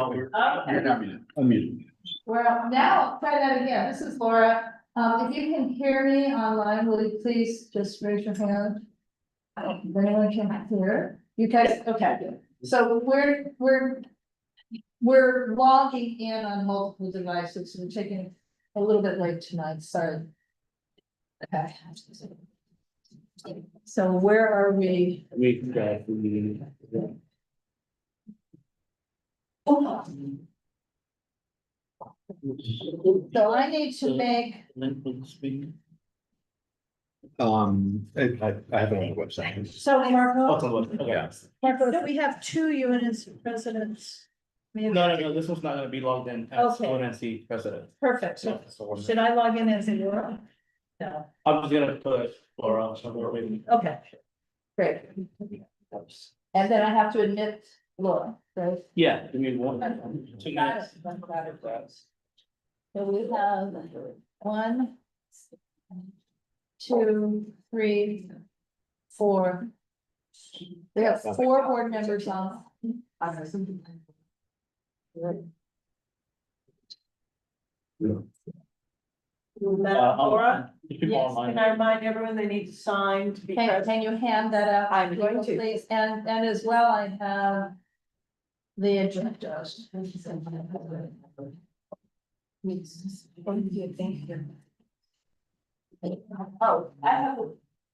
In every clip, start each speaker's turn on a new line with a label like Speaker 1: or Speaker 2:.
Speaker 1: Unmuted.
Speaker 2: Well, now, try that again. This is Laura. If you can hear me online, will you please just raise your hand? Anyone can hear? You guys, okay. So we're logging in on multiple devices. We're taking a little bit late tonight, sorry. Okay. So where are we? So I need to make,
Speaker 1: I have it on the website.
Speaker 2: so Marco,
Speaker 1: Yeah.
Speaker 2: Marco, we have two Unnc presidents.
Speaker 3: No, this one's not gonna be logged in as
Speaker 2: Okay.
Speaker 3: Unnc president.
Speaker 2: Perfect. So should I log in as a Laura? No.
Speaker 3: I'm just gonna put Laura, so we're waiting.
Speaker 2: Okay. Great. And then I have to admit Laura, right?
Speaker 3: Yeah, give me 2 minutes.
Speaker 2: So we have 1, 2, 3, 4. We have 4 board members on.
Speaker 3: Laura?
Speaker 4: Yes, can I remind everyone they need to sign to be present?
Speaker 2: Can you hand that out?
Speaker 4: I'm going to.
Speaker 2: Please, and as well, I have the agenda. Oh, I have,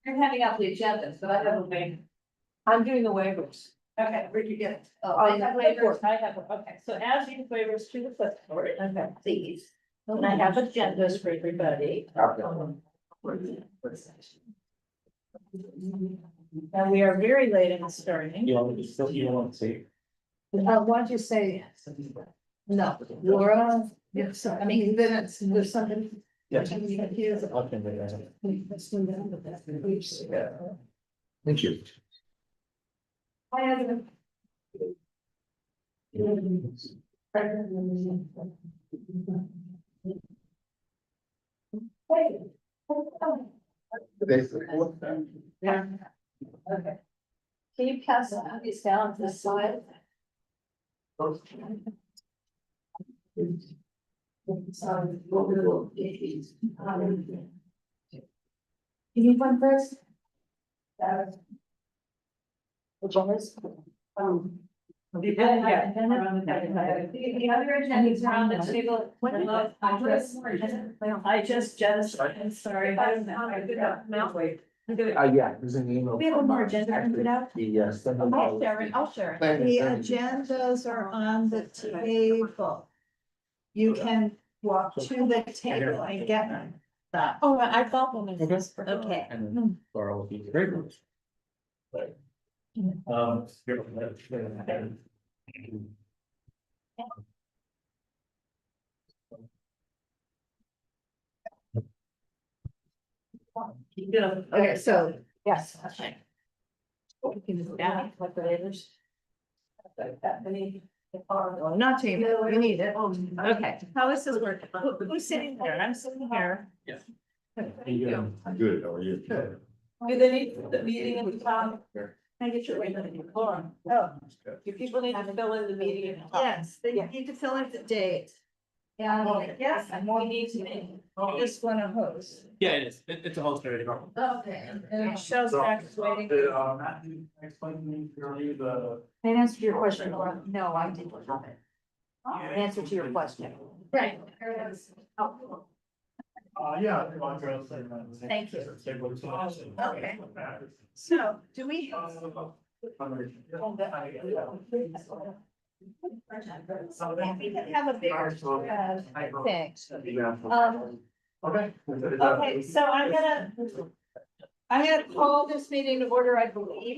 Speaker 2: you're handing out the agendas, but I have a waiver.
Speaker 4: I'm doing the waivers.
Speaker 2: Okay, where'd you get it? Oh,
Speaker 4: I have waivers.
Speaker 2: I have, okay, so add these waivers to the clipboard.
Speaker 4: Okay,
Speaker 2: Please. And I have agendas for everybody. And we are very late in starting.
Speaker 3: You want to see?
Speaker 2: Why'd you say? No, Laura, yes, I mean, then it's, there's something.
Speaker 3: Yes.
Speaker 1: Thank you.
Speaker 2: I have. Yeah. Okay. Can you pass these down to the side? You need one first? Which one is? The other agenda is around the table. I just, I'm sorry.
Speaker 1: Yeah, there's an email.
Speaker 4: We have one more agenda printed out?
Speaker 1: Yes.
Speaker 4: I'll share it, I'll share it.
Speaker 2: The agendas are on the table. You can walk to the table and get that.
Speaker 4: Oh, I thought one of this.
Speaker 2: Okay.
Speaker 3: And then Laura will be great.
Speaker 2: Okay, so, yes. Not to you, we need it. Okay, how is this working? Who's sitting there? I'm sitting here.
Speaker 3: Yes.
Speaker 1: Good, how are you?
Speaker 4: Do they need the meeting at the top? Can I get your way to the forum?
Speaker 2: Oh,
Speaker 4: Do people need to fill in the meeting at the top?
Speaker 2: yes, they need to fill in the date. Yeah, yes, and we need to make this one a host.
Speaker 3: Yeah, it is. It's a host already.
Speaker 2: Okay, and it shows back waiting.
Speaker 3: Matthew, explain to me clearly the.
Speaker 5: Can I answer your question, Laura? No, I didn't have it. Answer to your question.
Speaker 2: Right. There it is.
Speaker 3: Yeah.
Speaker 2: Thank you. Okay. So, do we? We can have a bigger, thing.
Speaker 3: Okay.
Speaker 2: Okay, so I'm gonna call this meeting to order, I believe.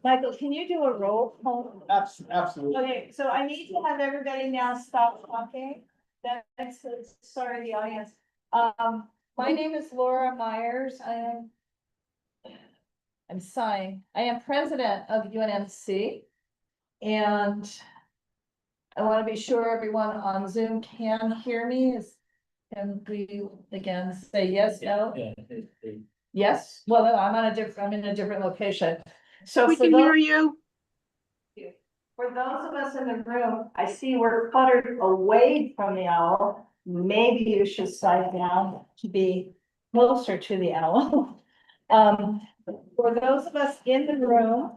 Speaker 2: Michael, can you do a roll call?
Speaker 3: Absolutely.
Speaker 2: Okay, so I need to have everybody now stop talking. That's, sorry, the audience. My name is Laura Myers. I'm signed. I am president of UNC. And I want to be sure everyone on Zoom can hear me. Can we again say yes, no? Yes, well, I'm in a different location. So
Speaker 4: We
Speaker 2: for
Speaker 4: can
Speaker 2: those,
Speaker 4: hear you.
Speaker 2: for those of us in the room, I see we're cluttered away from the owl. Maybe you should slide down to be closer to the owl. For those of us in the room,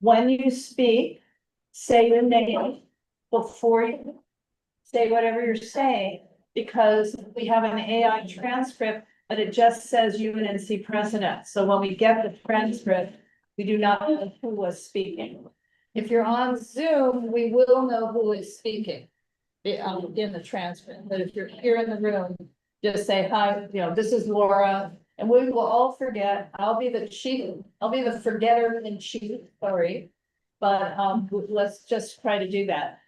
Speaker 2: when you speak, say your name before you say whatever you're saying, because we have an AI transcript, but it just says UNC president. So when we get the transcript, we do not know who was speaking. If you're on Zoom, we will know who is speaking in the transcript. But if you're here in the room, just say, hi, this is Laura, and we will all forget. I'll be the forgetter in chief, sorry. But let's just try to do that.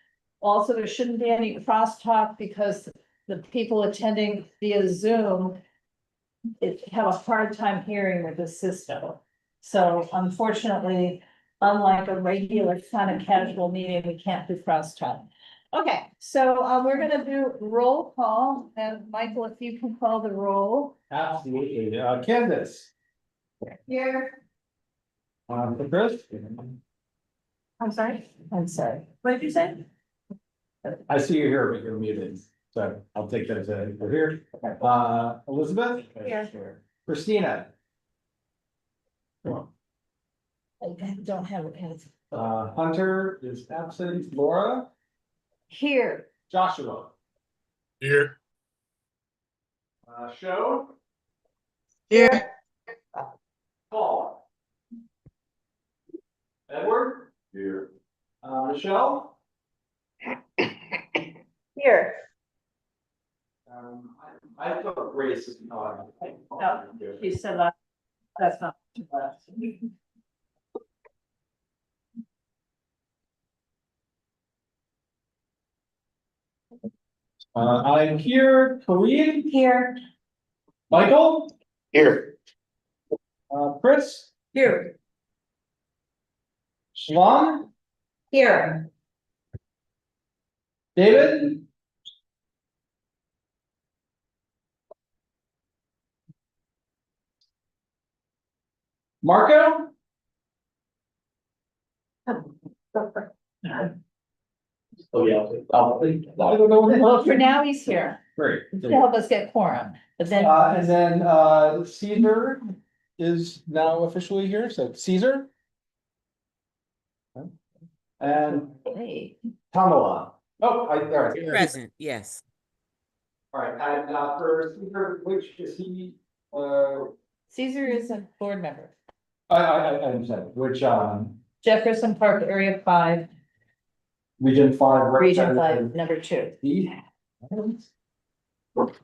Speaker 2: Also, there shouldn't be any crosstalk because the people attending via Zoom have a hard time hearing with the system. So unfortunately, unlike a regular kind of casual meeting, we can't do crosstalk. Okay, so we're gonna do roll call, and Michael, if you can call the roll.
Speaker 1: Absolutely. Candace.
Speaker 2: Here.
Speaker 1: Chris.
Speaker 2: I'm sorry. What did you say?
Speaker 1: I see you here, but you're muted. So I'll take that as a, we're here. Elizabeth.
Speaker 2: Here.
Speaker 1: Christina.
Speaker 2: I don't have it.
Speaker 1: Hunter is absent. Laura.
Speaker 2: Here.
Speaker 1: Joshua.
Speaker 3: Here.
Speaker 1: Show.
Speaker 4: Here.
Speaker 1: Paul. Edward. Here. Michelle.
Speaker 2: Here.
Speaker 1: I thought Grace is not.
Speaker 2: No, she said that. That's not.
Speaker 1: I'm here. Khalid.
Speaker 2: Here.
Speaker 1: Michael.
Speaker 3: Here.
Speaker 1: Chris.
Speaker 2: Here.
Speaker 1: Shalom.
Speaker 2: Here.
Speaker 1: David. Marco. Oh, yeah. I don't know.
Speaker 2: Well, for now, he's here
Speaker 1: Great.
Speaker 2: to help us get quorum, but then.
Speaker 1: And then Caesar is now officially here, so Caesar. And
Speaker 2: Hey.
Speaker 1: Kamala. Oh, all right.
Speaker 6: Present, yes.
Speaker 1: All right, and for Caesar, which is he,
Speaker 2: Caesar is a board member.
Speaker 1: I understand, which,
Speaker 2: Jefferson Park, Area 5,
Speaker 1: Region 5.
Speaker 2: Region 5,
Speaker 1: representative
Speaker 2: number 2.
Speaker 1: D. And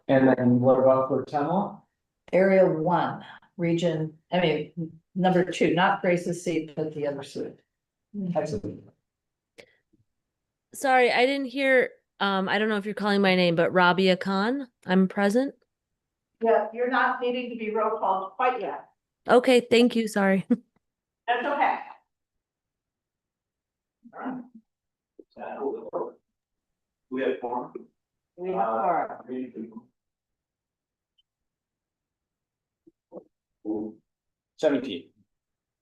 Speaker 1: then what about for Tamala?
Speaker 2: Area 1, number 2, not Grace's seat, but the other seat.
Speaker 1: Excellent.
Speaker 6: Sorry, I didn't hear, I don't know if you're calling my name, but Rabia Khan, I'm present.
Speaker 2: Yeah, you're not needing to be roll called quite yet.
Speaker 6: Okay, thank you, sorry.
Speaker 2: That's okay.
Speaker 1: We have four.
Speaker 2: We have quorum.
Speaker 1: 17.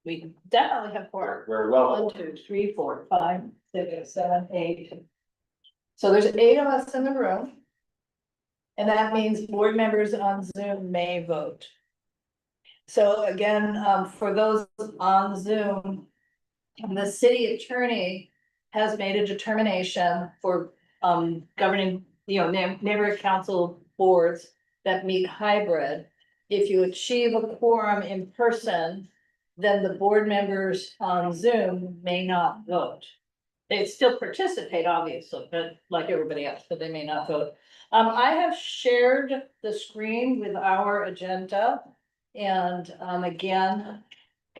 Speaker 2: We definitely have quorum.
Speaker 1: We're well.
Speaker 2: 1, 2, 3, 4, 5, 6, 7, 8. So there's 8 of us in the room. And that means board members on Zoom may vote. So again, for those on Zoom, the city attorney has made a determination for governing, neighborhood council boards that meet hybrid. If you achieve a quorum in person, then the board members on Zoom may not vote. They still participate, obviously, but like everybody else, but they may not vote. I have shared the screen with our agenda. And again,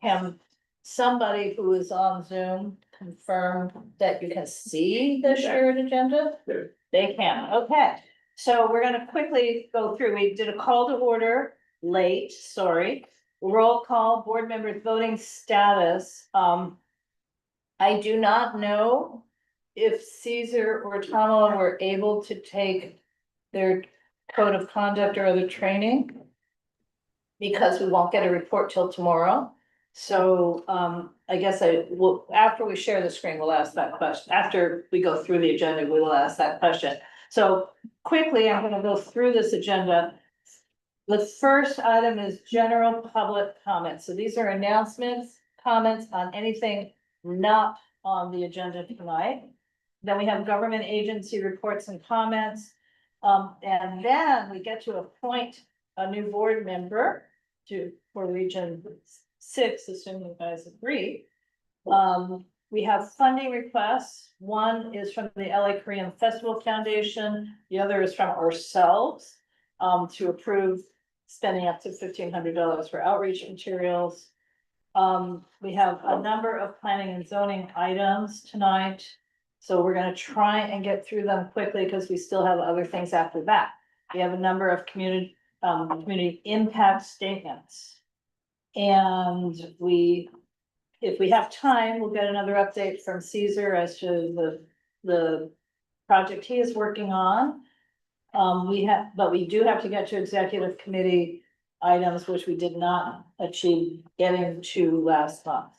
Speaker 2: can somebody who is on Zoom confirm that you can see the shared agenda? They can, okay. So we're gonna quickly go through. We did a call to order late, sorry. Roll call, board members voting status. I do not know if Caesar or Tamala were able to take their code of conduct or other training. because we won't get a report till tomorrow. So, I guess I will, after we share the screen, we'll ask that question. After we go through the agenda, we will ask that question. So quickly, I'm gonna go through this agenda. The first item is general public comments. So these are announcements, comments on anything not on the agenda tonight. Then we have government agency reports and comments. And then we get to appoint a new board member for Region 6, assuming you guys agree. We have funding requests. One is from the LA Korean Festival Foundation. The other is from ourselves, to approve spending up to $1,500 for outreach materials. We have a number of planning and zoning items tonight. So we're gonna try and get through them quickly because we still have other things after that. We have a number of community impact statements. And if we have time, we'll get another update from Caesar as to the project he is working on. But we do have to get to executive committee items, which we did not achieve getting to last month.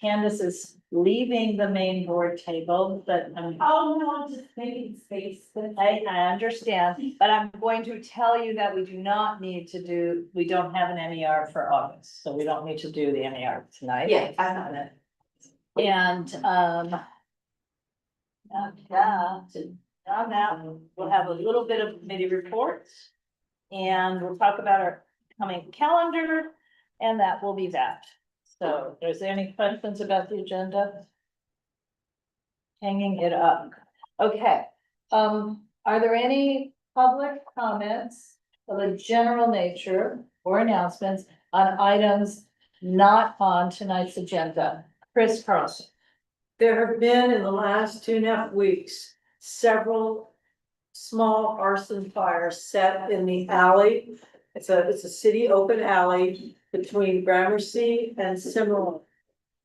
Speaker 2: Candace is leaving the main board table, but
Speaker 4: Oh, no, I'm just making space.
Speaker 2: I understand, but I'm going to tell you that we don't have an MER for August, so we don't need to do the MER tonight.
Speaker 4: Yeah, I know that.
Speaker 2: And, on that, we'll have a little bit of committee reports. And we'll talk about our coming calendar, and that will be that. So, is there any questions about the agenda? Hanging it up. Okay, are there any public comments of a general nature or announcements on items not on tonight's agenda? Chris Carlson.
Speaker 7: There have been in the last 2.5 weeks, several small arson fires set in the alley. It's a city open alley between Gramercy and Cimarron,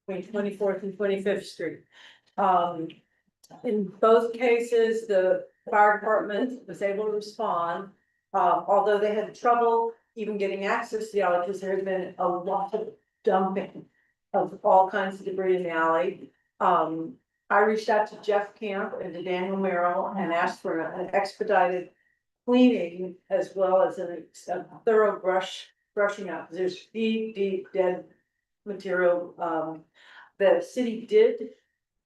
Speaker 7: between 24th and 25th Street. In both cases, the fire department was able to respond, although they had trouble even getting access to the alley because there had been a lot of dumping of all kinds of debris in the alley. I reached out to Jeff Camp and to Daniel Merrill and asked for an expedited cleaning as well as a thorough brushing out. There's deep dead material. The city did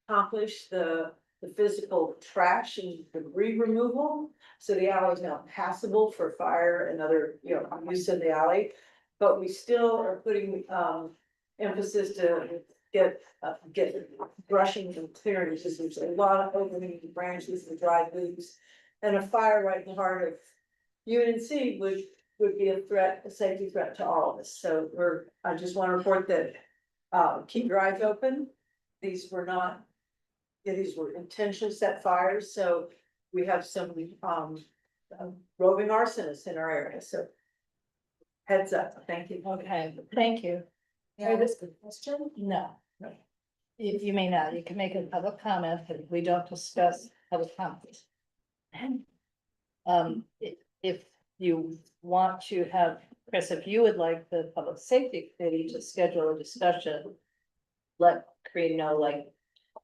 Speaker 7: accomplish the physical trash and debris removal. So the alley is now passable for fire and other, use of the alley. But we still are putting emphasis to get brushing and clearing, because there's a lot of opening branches and dry leaves. And a fire right in the heart of UNC would be a threat, a safety threat to all of us. So I just want to report that, keep your eyes open. These were intentionally set fires, so we have some, roving arsonists in our area, so. Heads up, thank you.
Speaker 2: Okay, thank you.
Speaker 4: Yeah, this good question.
Speaker 2: No. You may not, you can make a public comment, but we don't discuss public comments. If you want to have, Chris, if you would like the public safety committee to schedule a discussion, let Corinne know like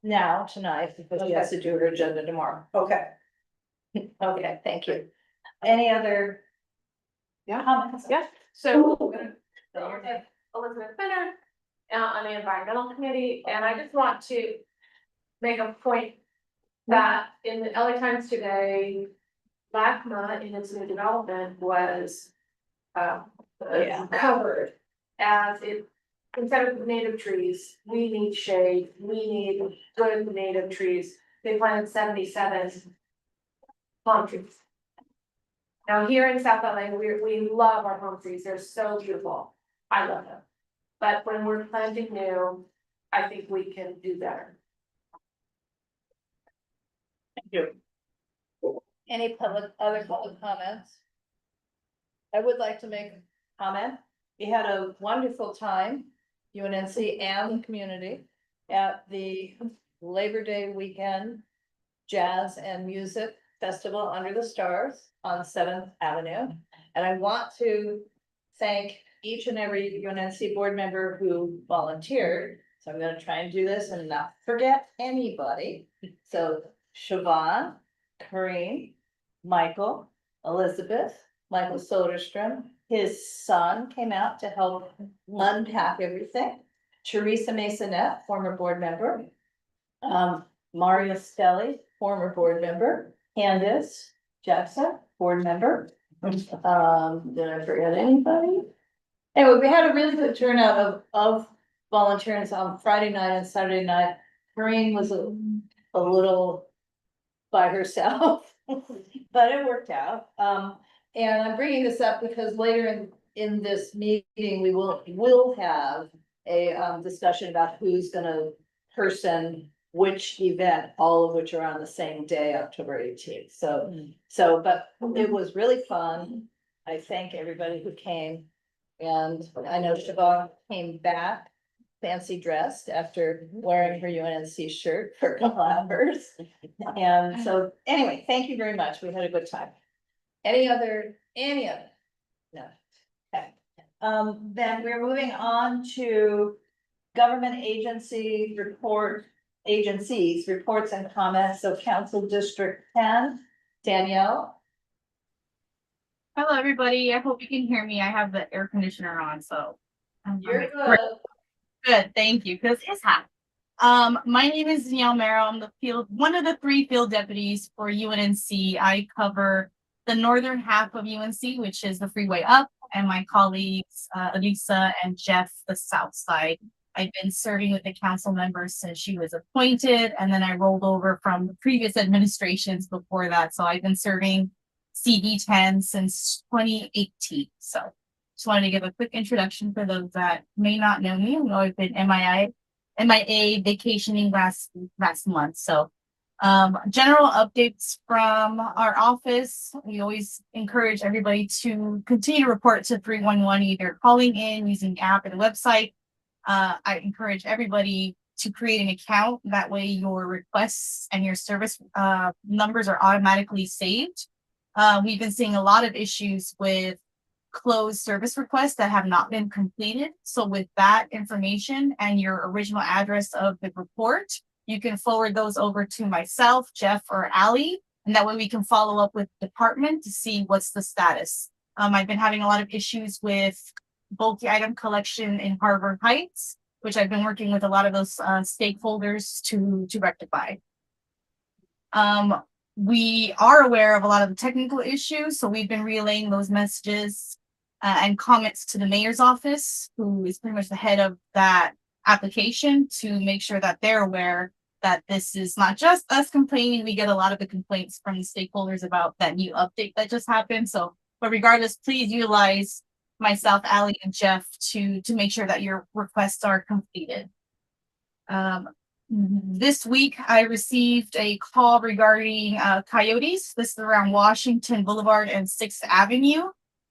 Speaker 2: now, tonight, because she has to do her agenda tomorrow.
Speaker 7: Okay.
Speaker 2: Okay, thank you. Any other? Comments?
Speaker 8: Yeah, so Elizabeth Benner on the environmental committee, and I just want to make a point that in the LA Times today, LACMA in its new development was covered as it, instead of native trees, we need shade, we need good native trees. They planted 77 palm trees. Now here in South LA, we love our palm trees, they're so beautiful, I love them. But when we're planting new, I think we can do better.
Speaker 2: Thank you. Any other public comments? I would like to make a comment. We had a wonderful time, UNC and the community, at the Labor Day weekend Jazz and Music Festival Under the Stars on 7th Avenue. And I want to thank each and every UNC board member who volunteered. So I'm gonna try and do this and not forget anybody. So Siobhan, Corinne, Michael, Elizabeth, Michael Soderstrom, his son came out to help unpack everything. Teresa Masonette, former board member. Maria Stelly, former board member. Candace Jackson, board member. Did I forget anybody? Anyway, we had a really good turnout of volunteers on Friday night and Saturday night. Corinne was a little by herself, but it worked out. And I'm bringing this up because later in this meeting, we will have a discussion about who's gonna person which event, all of which are on the same day, October 18th. But it was really fun. I thank everybody who came. And I know Siobhan came back fancy dressed after wearing her UNC shirt for a couple hours. And so, anyway, thank you very much. We had a good time. Any other? No. Okay. Then we're moving on to government agencies, reports and comments. So Council District 10, Danielle.
Speaker 9: Hello, everybody. I hope you can hear me. I have the air conditioner on, so.
Speaker 2: You're good.
Speaker 9: Good, thank you, because it's hot. My name is Danielle Merrill. I'm one of the 3 field deputies for UNC. I cover the northern half of UNC, which is the freeway up, and my colleagues, Elisa and Jeff, the south side. I've been serving with the council members since she was appointed, and then I rolled over from the previous administrations before that. So I've been serving CD10 since 2018. So just wanted to give a quick introduction for those that may not know me. I know I've been MIA vacationing last month. So general updates from our office. We always encourage everybody to continue to report to 311, either calling in, using the app or the website. I encourage everybody to create an account. That way your requests and your service numbers are automatically saved. We've been seeing a lot of issues with closed service requests that have not been completed. So with that information and your original address of the report, you can forward those over to myself, Jeff, or Allie, and that way we can follow up with the department to see what's the status. I've been having a lot of issues with bulky item collection in Harvard Heights, which I've been working with a lot of those stakeholders to rectify. We are aware of a lot of the technical issues, so we've been relaying those messages and comments to the mayor's office, who is pretty much the head of that application, to make sure that they're aware that this is not just us complaining. We get a lot of the complaints from the stakeholders about that new update that just happened. So, but regardless, please utilize myself, Allie, and Jeff to make sure that your requests are completed. This week, I received a call regarding coyotes. This is around Washington Boulevard and 6th Avenue.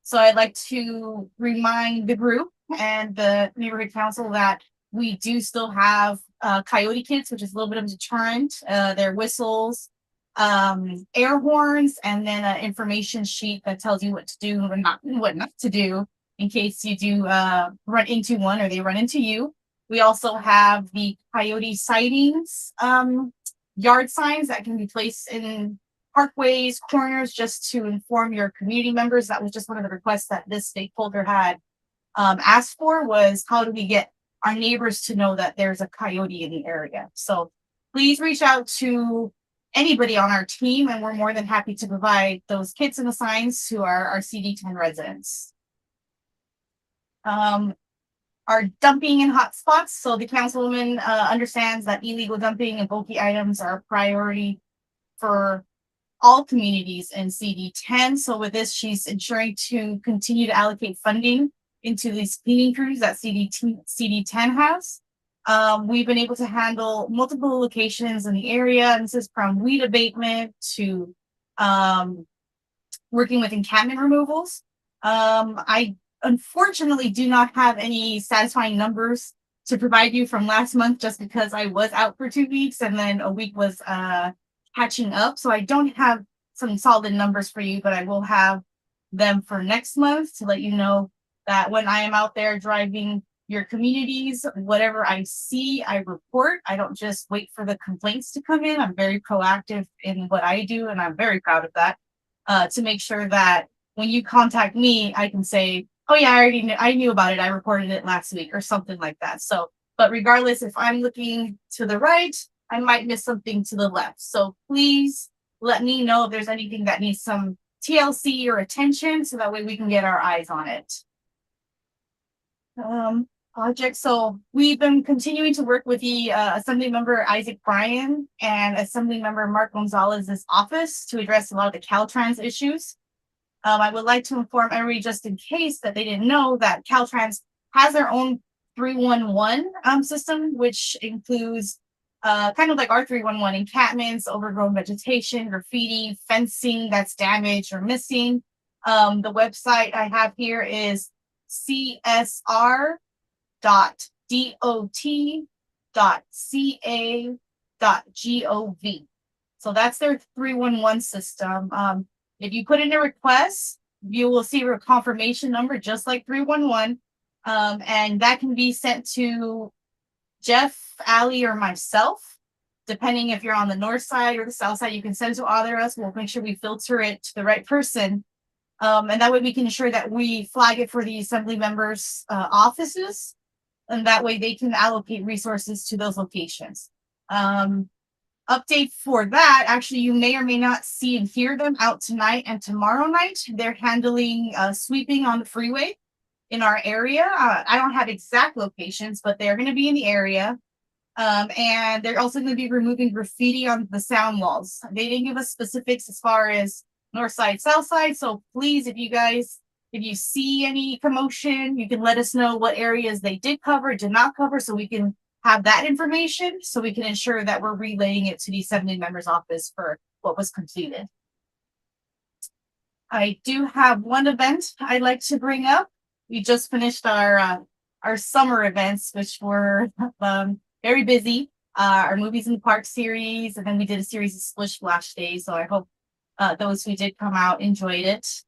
Speaker 9: So I'd like to remind the group and the neighborhood council that we do still have coyote kits, which is a little bit of a deterrent. Their whistles, air horns, and then an information sheet that tells you what to do and what not to do in case you do run into one or they run into you. We also have the coyote sightings yard signs that can be placed in parkways, corners, just to inform your community members. That was just one of the requests that this stakeholder had asked for, was how do we get our neighbors to know that there's a coyote in the area. So please reach out to anybody on our team, and we're more than happy to provide those kits and the signs to our CD10 residents. Our dumping in hotspots. So the councilwoman understands that illegal dumping and bulky items are a priority for all communities in CD10. So with this, she's ensuring to continue to allocate funding into these cleaning crews that CD10 has. We've been able to handle multiple locations in the area, and this is from weed abatement to working with encampment removals. I unfortunately do not have any satisfying numbers to provide you from last month, just because I was out for 2 weeks and then a week was catching up. So I don't have some solid numbers for you, but I will have them for next month to let you know that when I am out there driving your communities, whatever I see, I report. I don't just wait for the complaints to come in. I'm very proactive in what I do, and I'm very proud of that. To make sure that when you contact me, I can say, oh yeah, I knew about it. I reported it last week or something like that. So, but regardless, if I'm looking to the right, I might miss something to the left. So please let me know if there's anything that needs some TLC or attention so that way we can get our eyes on it. Project. So we've been continuing to work with the Assembly Member Isaac Bryan and Assembly Member Mark Gonzalez's office to address a lot of the Caltrans issues. I would like to inform everybody, just in case that they didn't know, that Caltrans has their own 311 system, which includes kind of like our 311 encampments, overgrown vegetation, graffiti, fencing that's damaged or missing. The website I have here is csr.dot.ca.gov. So that's their 311 system. If you put in a request, you will see a confirmation number just like 311. And that can be sent to Jeff, Ali, or myself. Depending if you're on the north side or the south side, you can send it to either of us. We'll make sure we filter it to the right person. And that way we can ensure that we flag it for the assembly members' offices. And that way they can allocate resources to those locations. Update for that, actually, you may or may not see and hear them out tonight and tomorrow night. They're handling sweeping on the freeway in our area. I don't have exact locations, but they're going to be in the area. And they're also going to be removing graffiti on the sound walls. They didn't give us specifics as far as north side, south side. So please, if you see any commotion, you can let us know what areas they did cover, did not cover, so we can have that information, so we can ensure that we're relaying it to the assembly member's office for what was completed. I do have one event I'd like to bring up. We just finished our summer events, which were very busy. Our Movies in the Park series, and then we did a series of Splish Splash Days. So I hope those who did come out enjoyed it.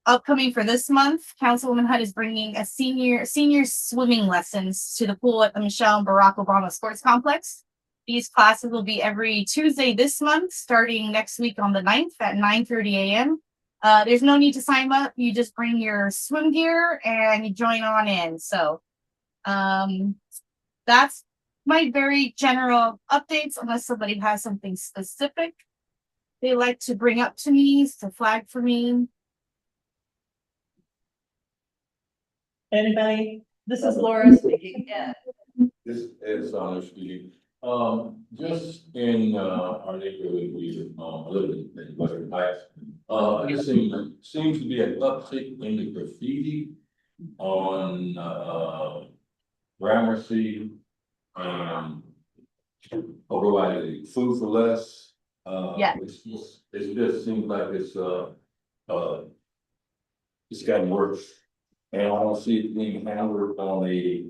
Speaker 9: Upcoming for this month, Councilwoman Hutt is bringing a senior swimming lessons to the pool at the Michelle and Barack Obama Sports Complex. These classes will be every Tuesday this month, starting next week on the 9th at 9:30 a.m. There's no need to sign up. You just bring your swim gear and you join on in. So that's my very general updates, unless somebody has something specific they like to bring up to me, to flag for me.
Speaker 4: Anybody? This is Laura speaking. Yeah.
Speaker 10: This is speaking. Just in our neighborhood, we live in Western Heights. I guess there seems to be an uptick in the graffiti on Gramercy, over by the Food for Less.
Speaker 9: Yeah.
Speaker 10: It just seems like it's gotten worse. And I don't see it being handled on a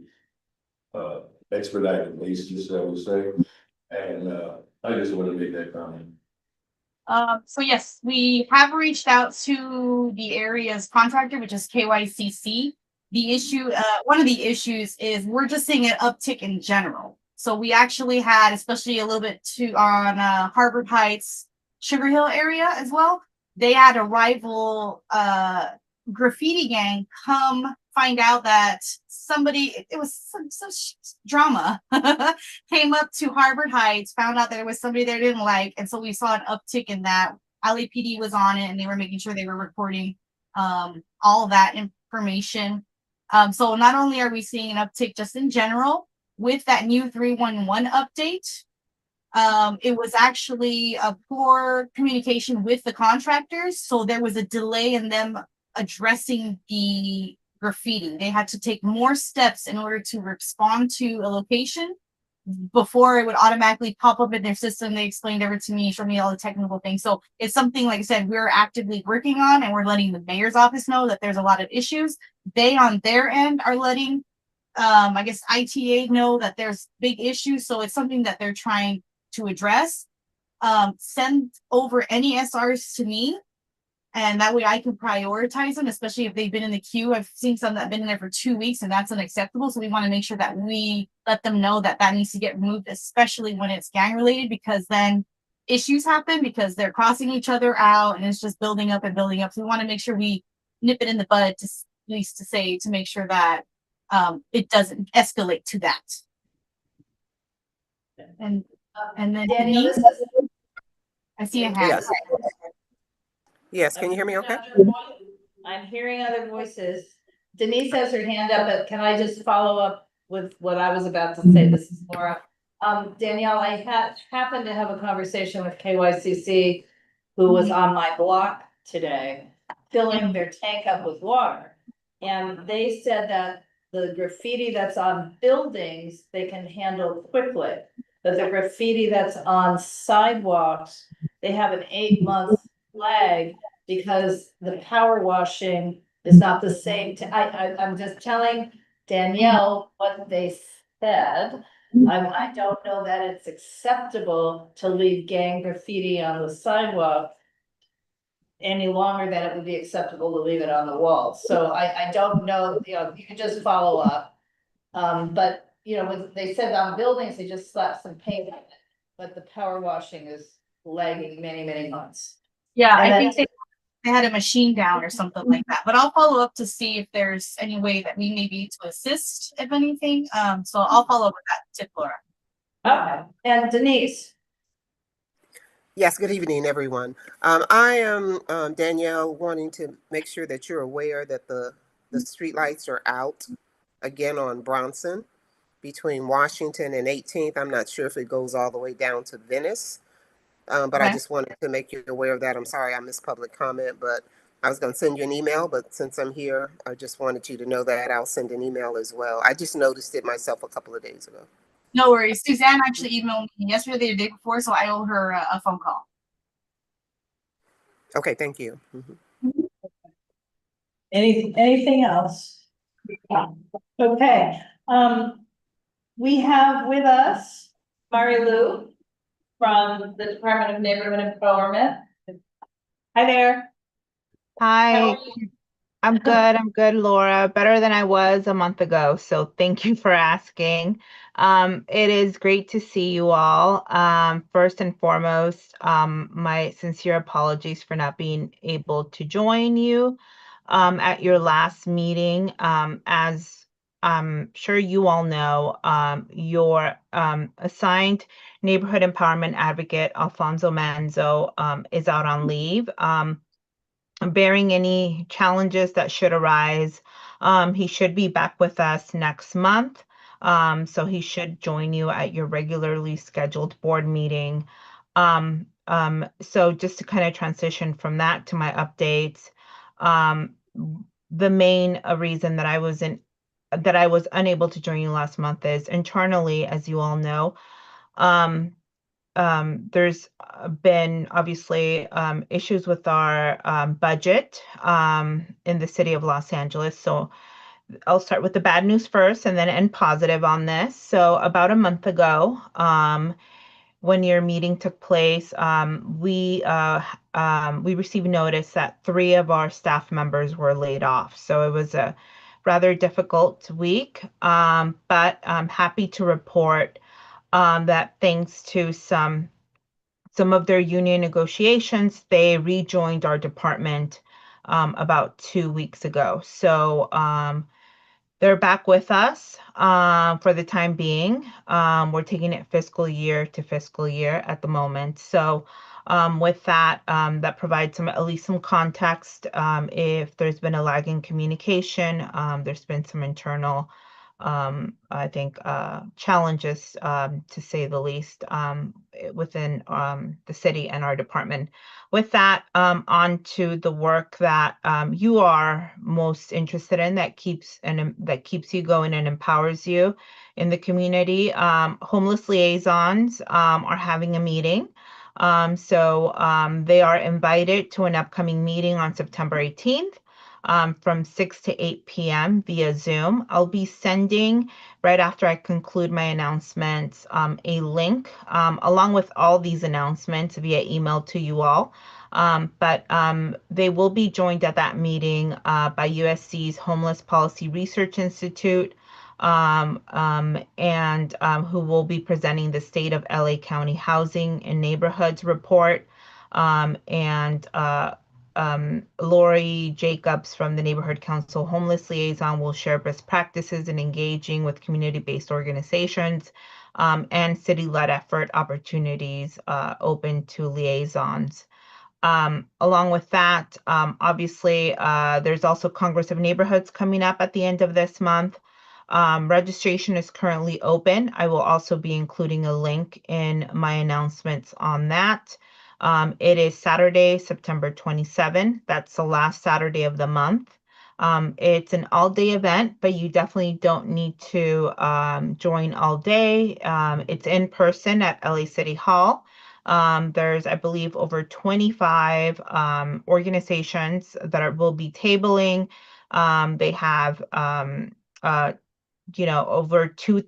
Speaker 10: expedited basis, I would say. And I just want to make that comment.
Speaker 9: So yes, we have reached out to the area's contractor, which is KYCC. The issue, one of the issues is we're just seeing an uptick in general. So we actually had, especially a little bit too on Harvard Heights, Sugar Hill area as well. They had a rival graffiti gang come find out that somebody, it was some drama, came up to Harvard Heights, found out that there was somebody they didn't like. And so we saw an uptick in that. LAPD was on it and they were making sure they were recording all that information. So not only are we seeing an uptick just in general with that new 311 update, it was actually a poor communication with the contractors. So there was a delay in them addressing the graffiti. They had to take more steps in order to respond to a location before it would automatically pop up in their system. They explained everything to me, showed me all the technical things. So it's something, like I said, we're actively working on, and we're letting the mayor's office know that there's a lot of issues. They on their end are letting I guess ITA know that there's big issues. So it's something that they're trying to address. Send over any SRs to me And that way I can prioritize them, especially if they've been in the queue. I've seen some that have been in there for 2 weeks and that's unacceptable. So we want to make sure that we let them know that that needs to get removed, especially when it's gang related, because then issues happen because they're crossing each other out and it's just building up and building up. So we want to make sure we nip it in the bud to at least to make sure that it doesn't escalate to that. And then
Speaker 2: Daniel,
Speaker 9: Denise,
Speaker 2: this is-
Speaker 9: I see a hand.
Speaker 11: Yes. Yes, can you hear me okay?
Speaker 2: I'm hearing other voices. Denise has her hand up, but can I just follow up with what I was about to say? This is Laura. Danielle, I happened to have a conversation with KYCC, who was on my block today, filling their tank up with water. And they said that the graffiti that's on buildings, they can handle quickly. But the graffiti that's on sidewalks, they have an 8-month lag because the power washing is not the same. I'm just telling Danielle what they said. I don't know that it's acceptable to leave gang graffiti on the sidewalk any longer than it would be acceptable to leave it on the wall. So I don't know, you know, you can just follow up. But, you know, when they said on buildings, they just slapped some paint on it, but the power washing is lagging many, many months.
Speaker 9: Yeah,
Speaker 2: And
Speaker 9: I
Speaker 2: then-
Speaker 9: think they had a machine down or something like that, but I'll follow up to see if there's any way that we may be to assist, if anything. So I'll follow up with that tip, Laura.
Speaker 2: Okay, and Denise,
Speaker 11: Yes, good evening, everyone. I am Danielle, wanting to make sure that you're aware that the streetlights are out again on Bronson between Washington and 18th. I'm not sure if it goes all the way down to Venice, but I
Speaker 9: Okay.
Speaker 11: just wanted to make you aware of that. I'm sorry I missed public comment, but I was going to send you an email, but since I'm here, I just wanted you to know that I'll send an email as well. I just noticed it myself a couple of days ago.
Speaker 9: No worries. Suzanne actually emailed me yesterday or the day before, so I owe her a phone call.
Speaker 11: Okay, thank you.
Speaker 2: anything else? Okay, we have with us Mary Lou from the Department of Neighborhood Empowerment. Hi there. How
Speaker 12: Hi,
Speaker 2: are you?
Speaker 12: I'm good, Laura. Better than I was a month ago, so thank you for asking. It is great to see you all. First and foremost, my sincere apologies for not being able to join you at your last meeting. As I'm sure you all know, your assigned neighborhood empowerment advocate, Alfonso Manzo, is out on leave. Bearing any challenges that should arise. He should be back with us next month. So he should join you at your regularly scheduled board meeting. So just to kind of transition from that to my updates, the main reason that I was unable to join you last month is internally, as you all know, there's been obviously issues with our budget in the city of Los Angeles. So I'll start with the bad news first and then end positive on this. So about a month ago, when your meeting took place, we received notice that 3 of our staff members were laid off. So it was a rather difficult week, but I'm happy to report that thanks to some of their union negotiations, they rejoined our department about 2 weeks ago. So they're back with us for the time being. We're taking it fiscal year to fiscal year at the moment. So with that, that provides at least some context. If there's been a lag in communication, there's been some internal I think challenges to say the least within the city and our department. With that, on to the work that you are most interested in, that keeps you going and empowers you in the community. Homeless liaisons are having a meeting. So they are invited to an upcoming meeting on September 18th. from 6 to 8 p.m. via Zoom. I'll be sending, right after I conclude my announcements, a link along with all these announcements via email to you all. But they will be joined at that meeting by USC's Homeless Policy Research Institute, and who will be presenting the State of LA County Housing and Neighborhoods Report, and Lori Jacobs from the Neighborhood Council Homeless Liaison will share best practices in engaging with community-based organizations, and city-led effort opportunities open to liaisons. Along with that, obviously, there's also Congress of Neighborhoods coming up at the end of this month. Registration is currently open. I will also be including a link in my announcements on that. It is Saturday, September 27th. That's the last Saturday of the month. It's an all-day event, but you definitely don't need to join all day. It's in person at LA City Hall. There's, I believe, over 25 organizations that will be tabling. They have over 2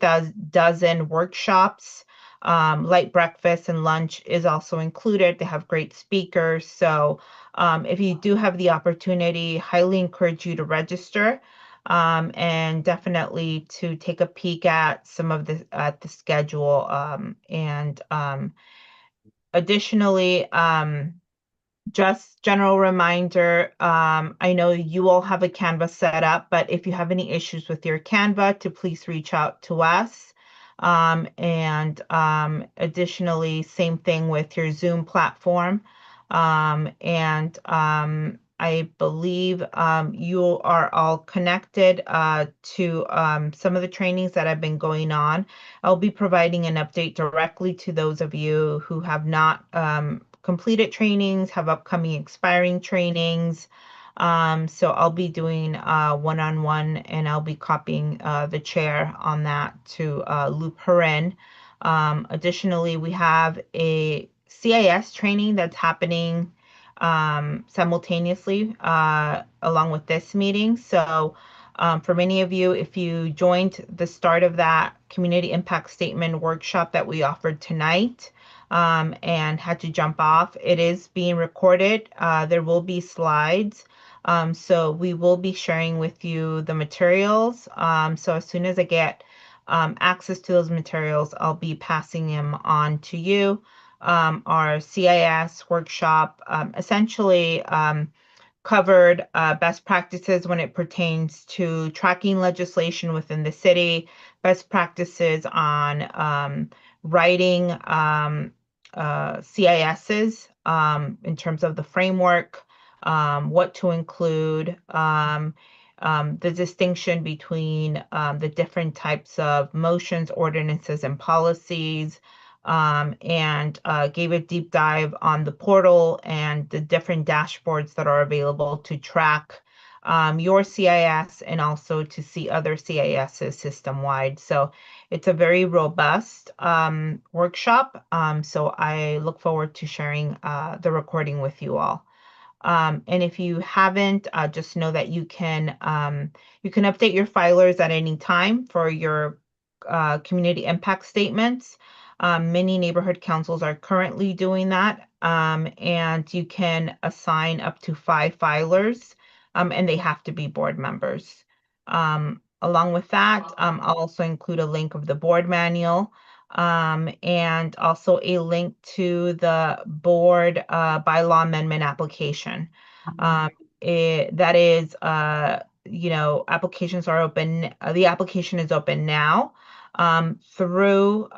Speaker 12: dozen workshops. Light breakfast and lunch is also included. They have great speakers. So if you do have the opportunity, highly encourage you to register, and definitely to take a peek at some of the schedule. And additionally, just general reminder, I know you all have a Canva set up, but if you have any issues with your Canva, to please reach out to us. And additionally, same thing with your Zoom platform. And I believe you are all connected to some of the trainings that have been going on. I'll be providing an update directly to those of you who have not completed trainings, have upcoming expiring trainings. So I'll be doing one-on-one, and I'll be copying the chair on that to loop her in. Additionally, we have a CIS training that's happening simultaneously along with this meeting. So for many of you, if you joined the start of that community impact statement workshop that we offered tonight, and had to jump off, it is being recorded. There will be slides. So we will be sharing with you the materials. So as soon as I get access to those materials, I'll be passing them on to you. Our CIS workshop essentially covered best practices when it pertains to tracking legislation within the city, best practices on writing CISs in terms of the framework, what to include, the distinction between the different types of motions, ordinances, and policies, and gave a deep dive on the portal and the different dashboards that are available to track your CIS and also to see other CISs system-wide. So it's a very robust workshop. So I look forward to sharing the recording with you all. And if you haven't, just know that you can update your filers at any time for your community impact statements. Many neighborhood councils are currently doing that, and you can assign up to 5 filers, and they have to be board members. Along with that, I'll also include a link of the board manual, and also a link to the board bylaw amendment application. That is, applications are open. The application is open now through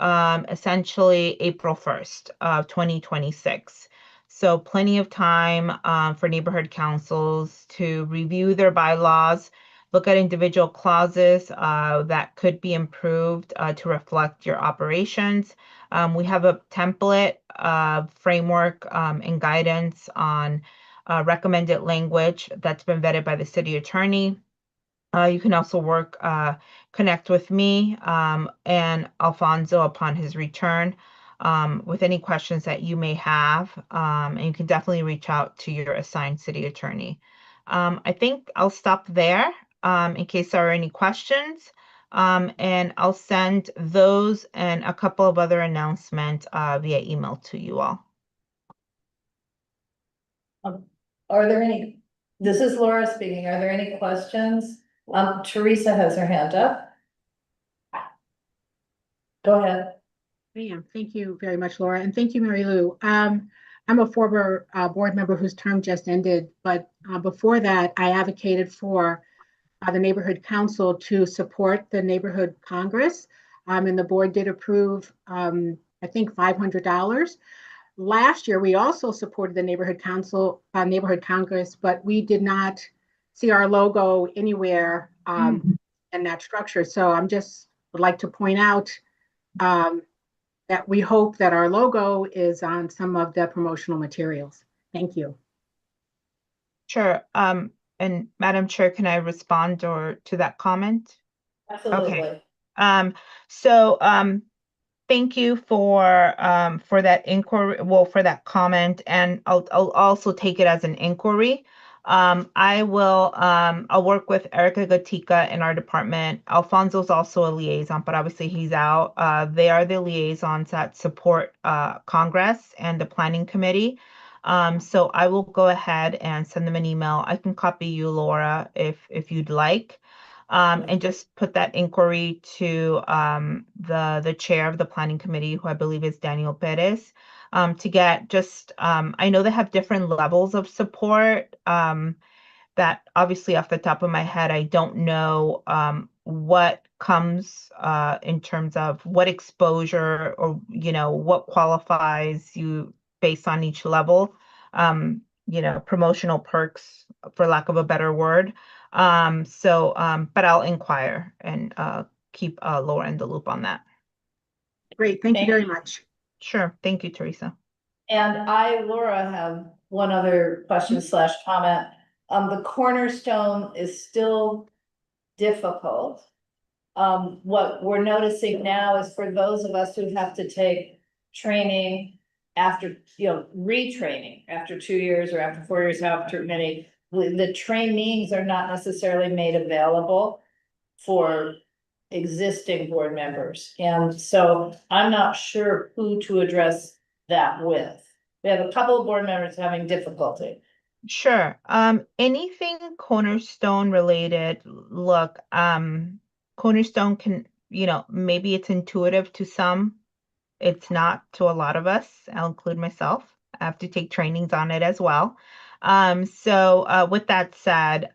Speaker 12: essentially April 1st of 2026. So plenty of time for neighborhood councils to review their bylaws, look at individual clauses that could be improved to reflect your operations. We have a template framework and guidance on recommended language that's been vetted by the city attorney. You can also connect with me and Alfonso upon his return with any questions that you may have. And you can definitely reach out to your assigned city attorney. I think I'll stop there in case there are any questions. And I'll send those and a couple of other announcements via email to you all.
Speaker 2: Are there any, this is Laura speaking, are there any questions? Teresa has her hand up. Go ahead.
Speaker 13: Ma'am, thank you very much, Laura, and thank you, Mary Lou. I'm a former board member whose term just ended, but before that, I advocated for the neighborhood council to support the neighborhood congress, and the board did approve, I think, $500. Last year, we also supported the neighborhood council, neighborhood congress, but we did not see our logo anywhere in that structure. So I'm just would like to point out that we hope that our logo is on some of the promotional materials. Thank you.
Speaker 12: Sure. And Madam Chair, can I respond to that comment?
Speaker 2: Absolutely.
Speaker 12: Okay. So thank you for that inquiry, well, for that comment, and I'll also take it as an inquiry. I'll work with Erica Gatica in our department. Alfonso's also a liaison, but obviously he's out. They are the liaisons that support Congress and the planning committee. So I will go ahead and send them an email. I can copy you, Laura, if you'd like. And just put that inquiry to the chair of the planning committee, who I believe is Daniel Perez, to get just, I know they have different levels of support. That obviously off the top of my head, I don't know what comes in terms of what exposure or, what qualifies you based on each level, promotional perks, for lack of a better word. But I'll inquire and keep Laura in the loop on that.
Speaker 13: Great, thank you very much.
Speaker 12: Sure, thank you, Teresa.
Speaker 2: And I, Laura, have one other question slash comment. The cornerstone is still difficult. What we're noticing now is for those of us who have to take training after, retraining after 2 years or after 4 years, however many, the trainings are not necessarily made available for existing board members. And so I'm not sure who to address that with. We have a couple of board members having difficulty.
Speaker 12: Sure. Anything Cornerstone related, look, Cornerstone can, maybe it's intuitive to some. It's not to a lot of us. I'll include myself. I have to take trainings on it as well. So with that said,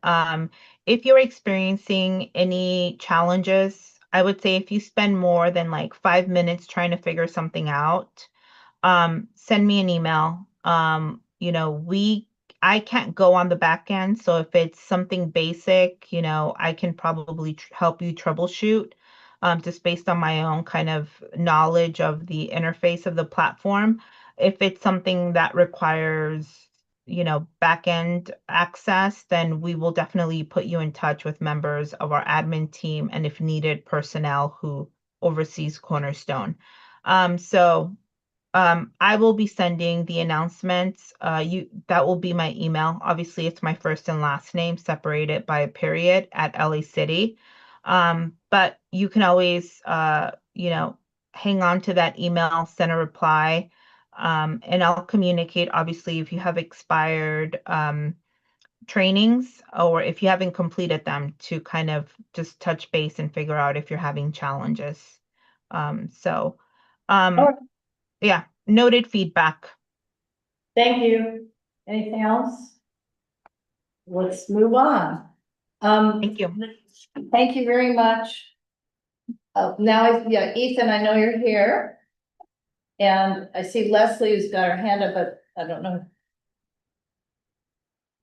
Speaker 12: if you're experiencing any challenges, I would say if you spend more than like 5 minutes trying to figure something out, send me an email. I can't go on the back end. So if it's something basic, I can probably help you troubleshoot, just based on my own kind of knowledge of the interface of the platform. If it's something that requires, back end access, then we will definitely put you in touch with members of our admin team and, if needed, personnel who oversees Cornerstone. I will be sending the announcements. That will be my email. Obviously, it's my first and last name separated by a period at LA City. But you can always, hang on to that email, send a reply, and I'll communicate, obviously, if you have expired trainings or if you haven't completed them, to kind of just touch base and figure out if you're having challenges. Yeah, noted feedback.
Speaker 2: Thank you. Anything else? Let's move on.
Speaker 12: Thank you.
Speaker 2: Thank you very much. Ethan, I know you're here. And I see Leslie who's got her hand up, but I don't know.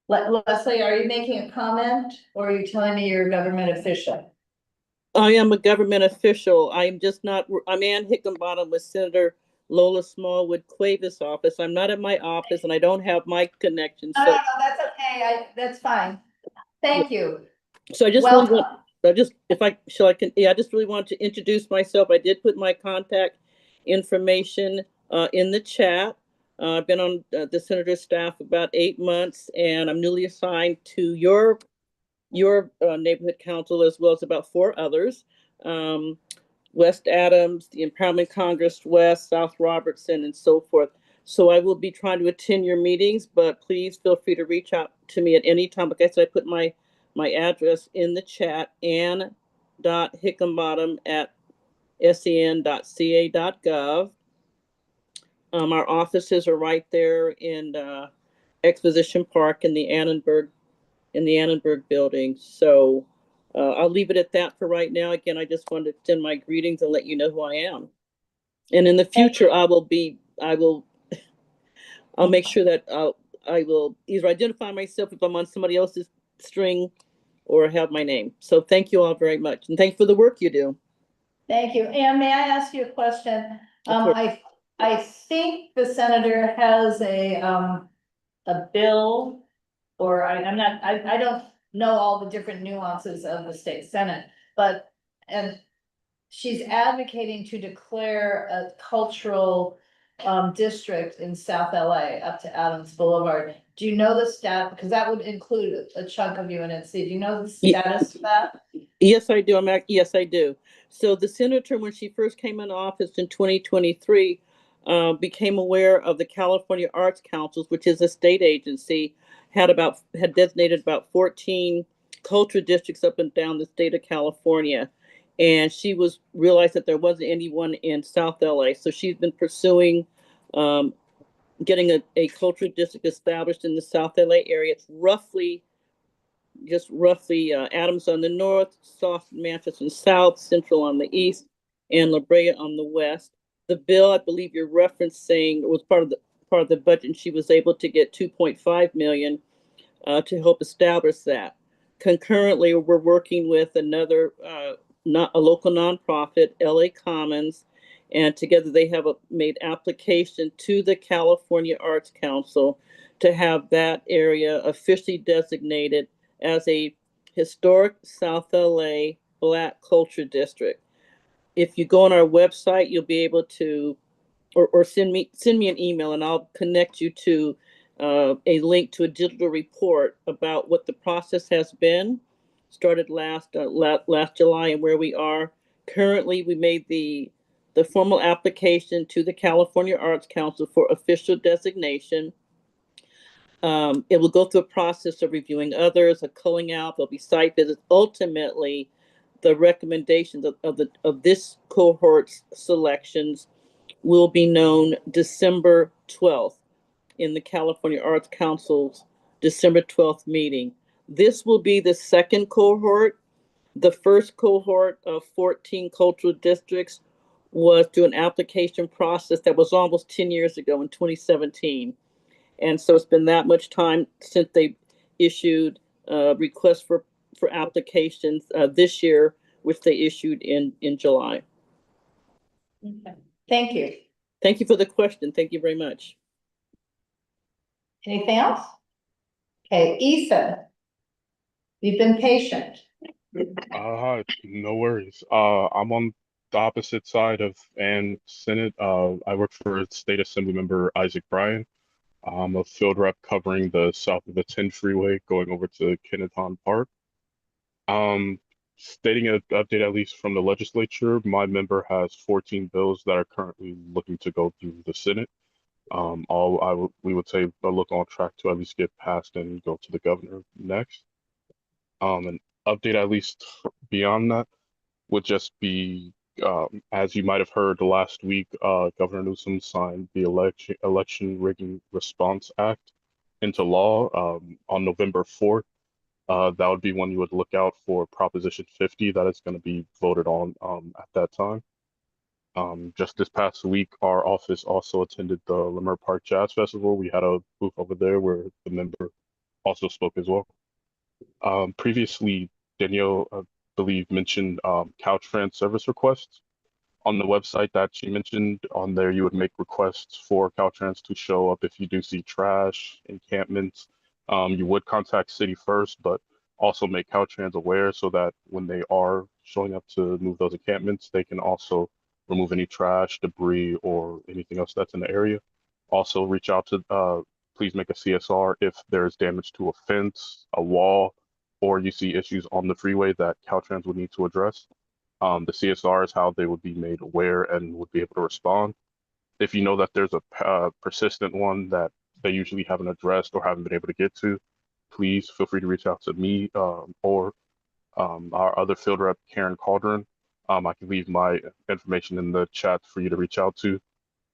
Speaker 2: Leslie, are you making a comment or are you telling me you're a government official?
Speaker 4: I am a government official. I'm just not, I'm Ann Hickenbottom with Senator Lola Smallwood Cuevas' office. I'm not at my office and I don't have my connection. So
Speaker 2: No, that's okay. That's fine. Thank you.
Speaker 4: So I just
Speaker 2: Well,
Speaker 4: really want, I just really want to introduce myself. I did put my contact information in the chat. I've been on the senator's staff about 8 months, and I'm newly assigned to your neighborhood council, as well as about 4 others. West Adams, the Empowerment Congress West, South Robertson, and so forth. So I will be trying to attend your meetings, but please feel free to reach out to me at any time. Like I said, I put my address in the chat, ann.hickenbottom@sen.ca.gov. Our offices are right there in Exposition Park in the Annenberg building. So I'll leave it at that for right now. Again, I just wanted to send my greetings and let you know who I am. And in the future, I'll make sure that I will either identify myself if I'm on somebody else's string or have my name. So thank you all very much. And thanks for the work you do.
Speaker 2: Thank you. Anne, may I ask you a question? I think the senator has a bill, or I don't know all the different nuances of the state senate, and she's advocating to declare a cultural district in South LA up to Adams Boulevard. Do you know the stat? Because that would include a chunk of UNC. Do you know the status of that?
Speaker 4: Yes, I do. Yes, I do. So the senator, when she first came into office in 2023, became aware of the California Arts Councils, which is a state agency, had designated about 14 culture districts up and down the state of California. And she realized that there wasn't anyone in South LA. So she's been pursuing getting a culture district established in the South LA area. It's roughly Adams on the north, South Manchester and south, Central on the east, and La Brea on the west. The bill, I believe you're referencing, was part of the budget, and she was able to get 2.5 million to help establish that. Concurrently, we're working with another not a local nonprofit, LA Commons, and together they have made application to the California Arts Council to have that area officially designated as a historic South LA Black Culture District. If you go on our website, you'll be able to, or send me an email, and I'll connect you to a link to a digital report about what the process has been. Started last July, and where we are currently. We made the formal application to the California Arts Council for official designation. It will go through a process of reviewing others, of culling out. There'll be site visits. Ultimately, the recommendations of this cohort's selections will be known December 12th in the California Arts Council's December 12th meeting. This will be the second cohort. The first cohort of 14 cultural districts was through an application process that was almost 10 years ago in 2017. And so it's been that much time since they issued requests for applications this year, which they issued in July.
Speaker 2: Okay. Thank you.
Speaker 4: Thank you for the question. Thank you very much.
Speaker 2: Anything else? Okay, Ethan, you've been patient.
Speaker 14: No worries. I'm on the opposite side of Ann Senate. I work for State Assembly Member Isaac Bryan. I'm a field rep covering the south of the 10 freeway going over to Kenneton Park. Stating an update, at least from the legislature, my member has 14 bills that are currently looking to go through the Senate. We would say look on track to at least get passed and go to the governor next. An update, at least beyond that, would just be, as you might have heard last week, Governor Newsom signed the Election Rigging Response Act into law on November 4th. That would be one you would look out for Proposition 50 that is going to be voted on at that time. Just this past week, our office also attended the Leimert Park Jazz Festival. We had a booth over there where the member also spoke as well. Previously, Danielle, I believe, mentioned Caltrans service requests. On the website that she mentioned, on there you would make requests for Caltrans to show up if you do see trash, encampments. You would contact city first, but also make Caltrans aware so that when they are showing up to move those encampments, they can also remove any trash, debris, or anything else that's in the area. Also reach out to, please make a CSR if there's damage to a fence, a wall, or you see issues on the freeway that Caltrans would need to address. The CSR is how they would be made aware and would be able to respond. If you know that there's a persistent one that they usually haven't addressed or haven't been able to get to, please feel free to reach out to me or our other field rep, Karen Caldron. I can leave my information in the chat for you to reach out to.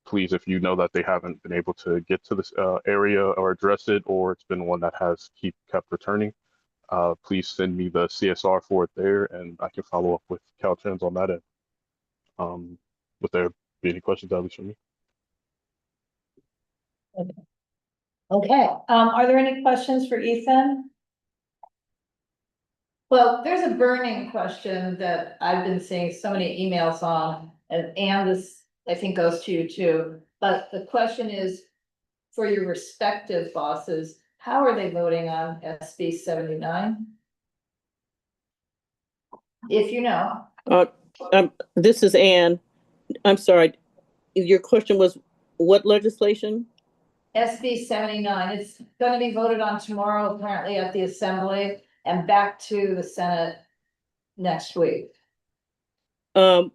Speaker 14: Please, if you know that they haven't been able to get to this area or address it, or it's been one that has kept returning, please send me the CSR for it there, and I can follow up with Caltrans on that end. Would there be any questions, at least from me?
Speaker 2: Okay, are there any questions for Ethan? Well, there's a burning question that I've been seeing so many emails on, and this, I think, goes to you too. But the question is, for your respective bosses, how are they voting on SB 79? If you know.
Speaker 4: This is Ann. I'm sorry. Your question was what legislation?
Speaker 2: SB 79, it's gonna be voted on tomorrow, apparently at the Assembly, and back to the Senate next week.
Speaker 4: When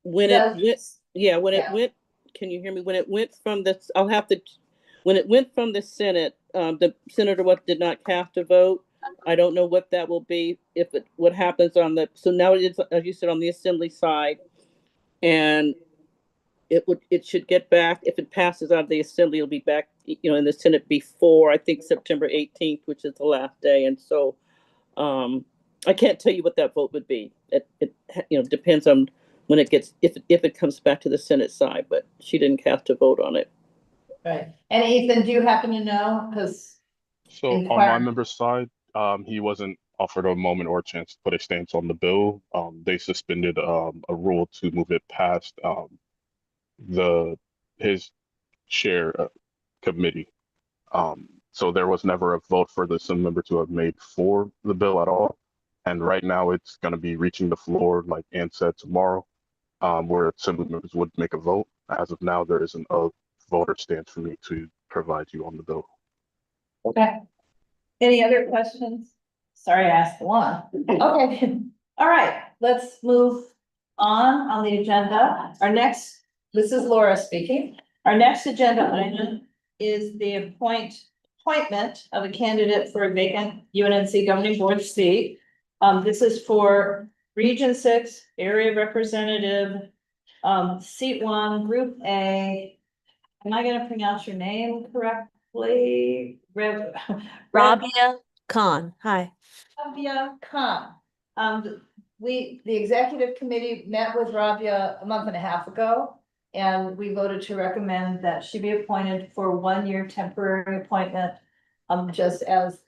Speaker 4: it
Speaker 2: Yeah.
Speaker 4: went, yeah, when it went, can you hear me? When it went from the, when it went from the Senate, the senator did not cast a vote. I don't know what that will be, what happens on the, so now it's, as you said, on the Assembly side. And it should get back, if it passes out of the Assembly, it'll be back, in the Senate before, I think, September 18th, which is the last day. And so, I can't tell you what that vote would be. It depends on when it gets, if it comes back to the Senate side, but she didn't cast a vote on it.
Speaker 2: Right. And Ethan, do you happen to know? Because
Speaker 14: So on my member's side, he wasn't offered a moment or a chance to put a stance on the bill. They suspended a rule to move it past his chair committee. So there was never a vote for the Assembly member to have made for the bill at all. And right now it's going to be reaching the floor, like Ann said, tomorrow, where Assembly members would make a vote. As of now, there isn't a voter stance for me to provide you on the bill.
Speaker 2: Okay. Any other questions? Sorry, I asked one. Okay. All right, let's move on the agenda. This is Laura speaking. Our next agenda item is the appointment of a candidate for a vacant UNC governing board seat. This is for Region 6 area representative, seat 1, Group A. Am I gonna pronounce your name correctly?
Speaker 6: Rabia Khan. Hi.
Speaker 2: Rabia Khan. The executive committee met with Rabia a month and a half ago, and we voted to recommend that she be appointed for 1-year temporary appointment, just as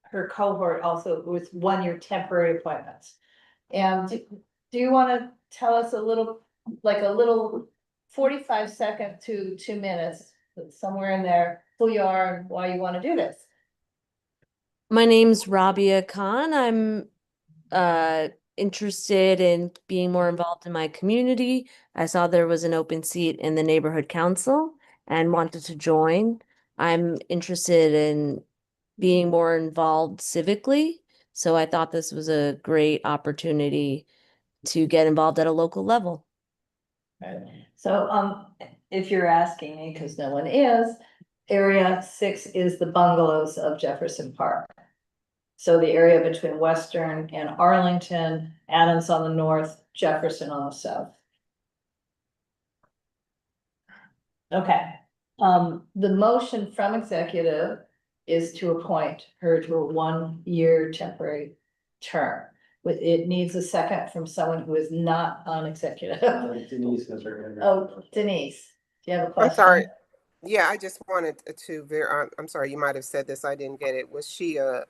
Speaker 2: her cohort also with 1-year temporary appointments. And do you want to tell us a little 45-second to 2 minutes, somewhere in there, who you are and why you want to do this?
Speaker 6: My name's Rabia Khan. I'm interested in being more involved in my community. I saw there was an open seat in the neighborhood council and wanted to join. I'm interested in being more involved civically, so I thought this was a great opportunity to get involved at a local level.
Speaker 2: So, if you're asking me, because no one is, Area 6 is the bungalows of Jefferson Park. So the area between Western and Arlington, Adams on the north, Jefferson on the south. Okay, the motion from executive is to appoint her to a 1-year temporary term. It needs a second from someone who is not on executive.
Speaker 1: Denise has her hand.
Speaker 2: Oh, Denise, do you have a question?
Speaker 11: I'm sorry. Yeah, I just wanted to I'm sorry, you might have said this, I didn't get it. Was she a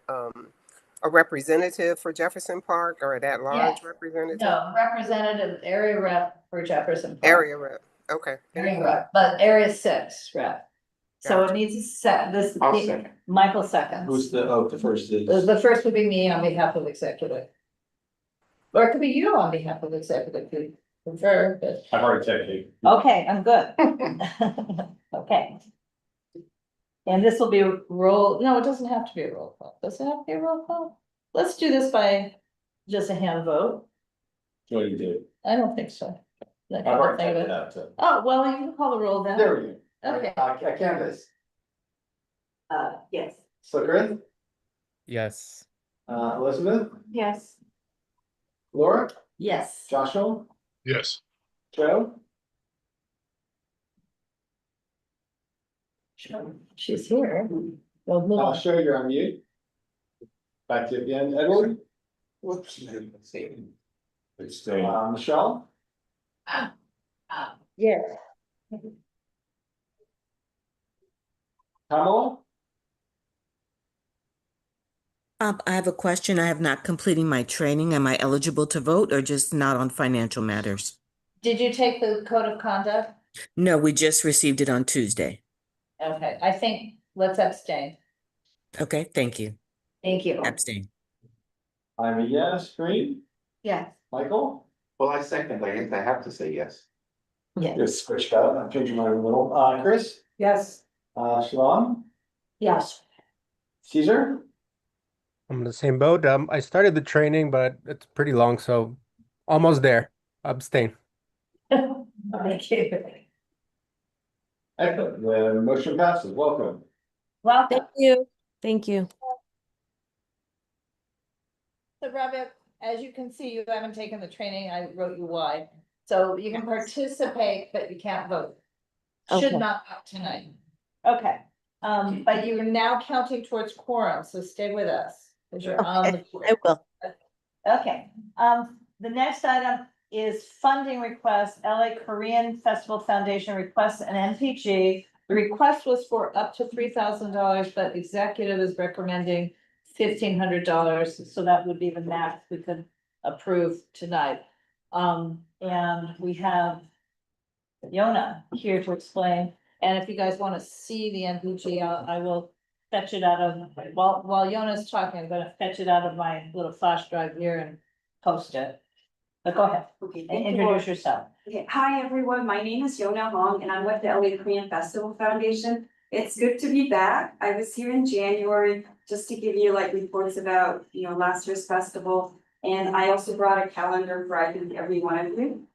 Speaker 11: representative for Jefferson Park or an at-large representative?
Speaker 2: No, representative, area rep for Jefferson Park.
Speaker 11: Area rep. Okay.
Speaker 2: Area rep, but area 6 rep. So it needs a this.
Speaker 1: I'll second.
Speaker 2: Michael seconds.
Speaker 1: Who's the first is?
Speaker 2: The first would be me on behalf of executive. Or it could be you on behalf of executive, if you prefer, but.
Speaker 1: I've already checked you.
Speaker 2: Okay, I'm good. Okay. Okay. And this will be a roll, no, it doesn't have to be a roll call. Does it have to be a roll call? Let's do this by just a hand vote.
Speaker 1: What do you do?
Speaker 2: I don't think so. That
Speaker 1: I've
Speaker 2: kind of
Speaker 1: already
Speaker 2: thing,
Speaker 1: typed it
Speaker 2: but-
Speaker 1: out, so.
Speaker 2: Oh, well, you can call the roll then.
Speaker 1: There we go.
Speaker 2: Okay.
Speaker 1: Canvas.
Speaker 7: Yes.
Speaker 1: Slicker,
Speaker 3: Yes.
Speaker 1: Elizabeth,
Speaker 8: Yes.
Speaker 1: Laura,
Speaker 2: Yes.
Speaker 1: Joshua,
Speaker 14: Yes.
Speaker 1: Joe.
Speaker 2: She's here. Well, move on.
Speaker 1: Joe, you're on mute. Back to you again, Edward. Whoops.
Speaker 10: Abstain.
Speaker 1: Michelle,
Speaker 2: Yes.
Speaker 1: Kamala,
Speaker 15: I have a question. I have not completed my training. Am I eligible to vote or just not on financial matters?
Speaker 2: Did you take the code of conduct?
Speaker 15: No, we just received it on Tuesday.
Speaker 2: Okay, I think let's abstain.
Speaker 15: Okay, thank you.
Speaker 2: Thank you.
Speaker 15: Abstain.
Speaker 1: I'm a yes. Green,
Speaker 2: Yes.
Speaker 1: Michael.
Speaker 3: Well, I second, I guess I have to say yes.
Speaker 2: Yes.
Speaker 1: Just switched out. I'm changing my little. Chris,
Speaker 7: Yes.
Speaker 1: Siobhan,
Speaker 2: Yes.
Speaker 1: Caesar.
Speaker 3: I'm in the same boat. I started the training, but it's pretty long, so almost there. Abstain.
Speaker 2: Thank you.
Speaker 1: Excellent. The motion passes. Welcome.
Speaker 2: Welcome.
Speaker 6: Thank you. Thank you.
Speaker 2: So Robert, as you can see, you haven't taken the training. I wrote you why. So you can participate, but you can't vote. Should
Speaker 6: Okay.
Speaker 2: not vote tonight. Okay, but you're now counting towards quorum, so stay with us. Because you're on the.
Speaker 6: Okay, I will.
Speaker 2: Okay, the next item is funding request, LA Korean Festival Foundation requests an NPG. The request was for up to $3,000, but executive is recommending $1,500, so that would be the max we could approve tonight. And we have Yona here to explain, and if you guys want to see the NPG, I will fetch it out of, while Yona's talking, I'm gonna fetch it out of my little flash drive here and post it. But go ahead,
Speaker 16: Okay,
Speaker 2: and
Speaker 16: thank you.
Speaker 2: introduce yourself.
Speaker 16: Okay, hi everyone, my name is Yona Hong and I'm with the LA Korean Festival Foundation. It's good to be back. I was here in January just to give you like reports about, last year's festival. And I also brought a calendar for I think every one of you.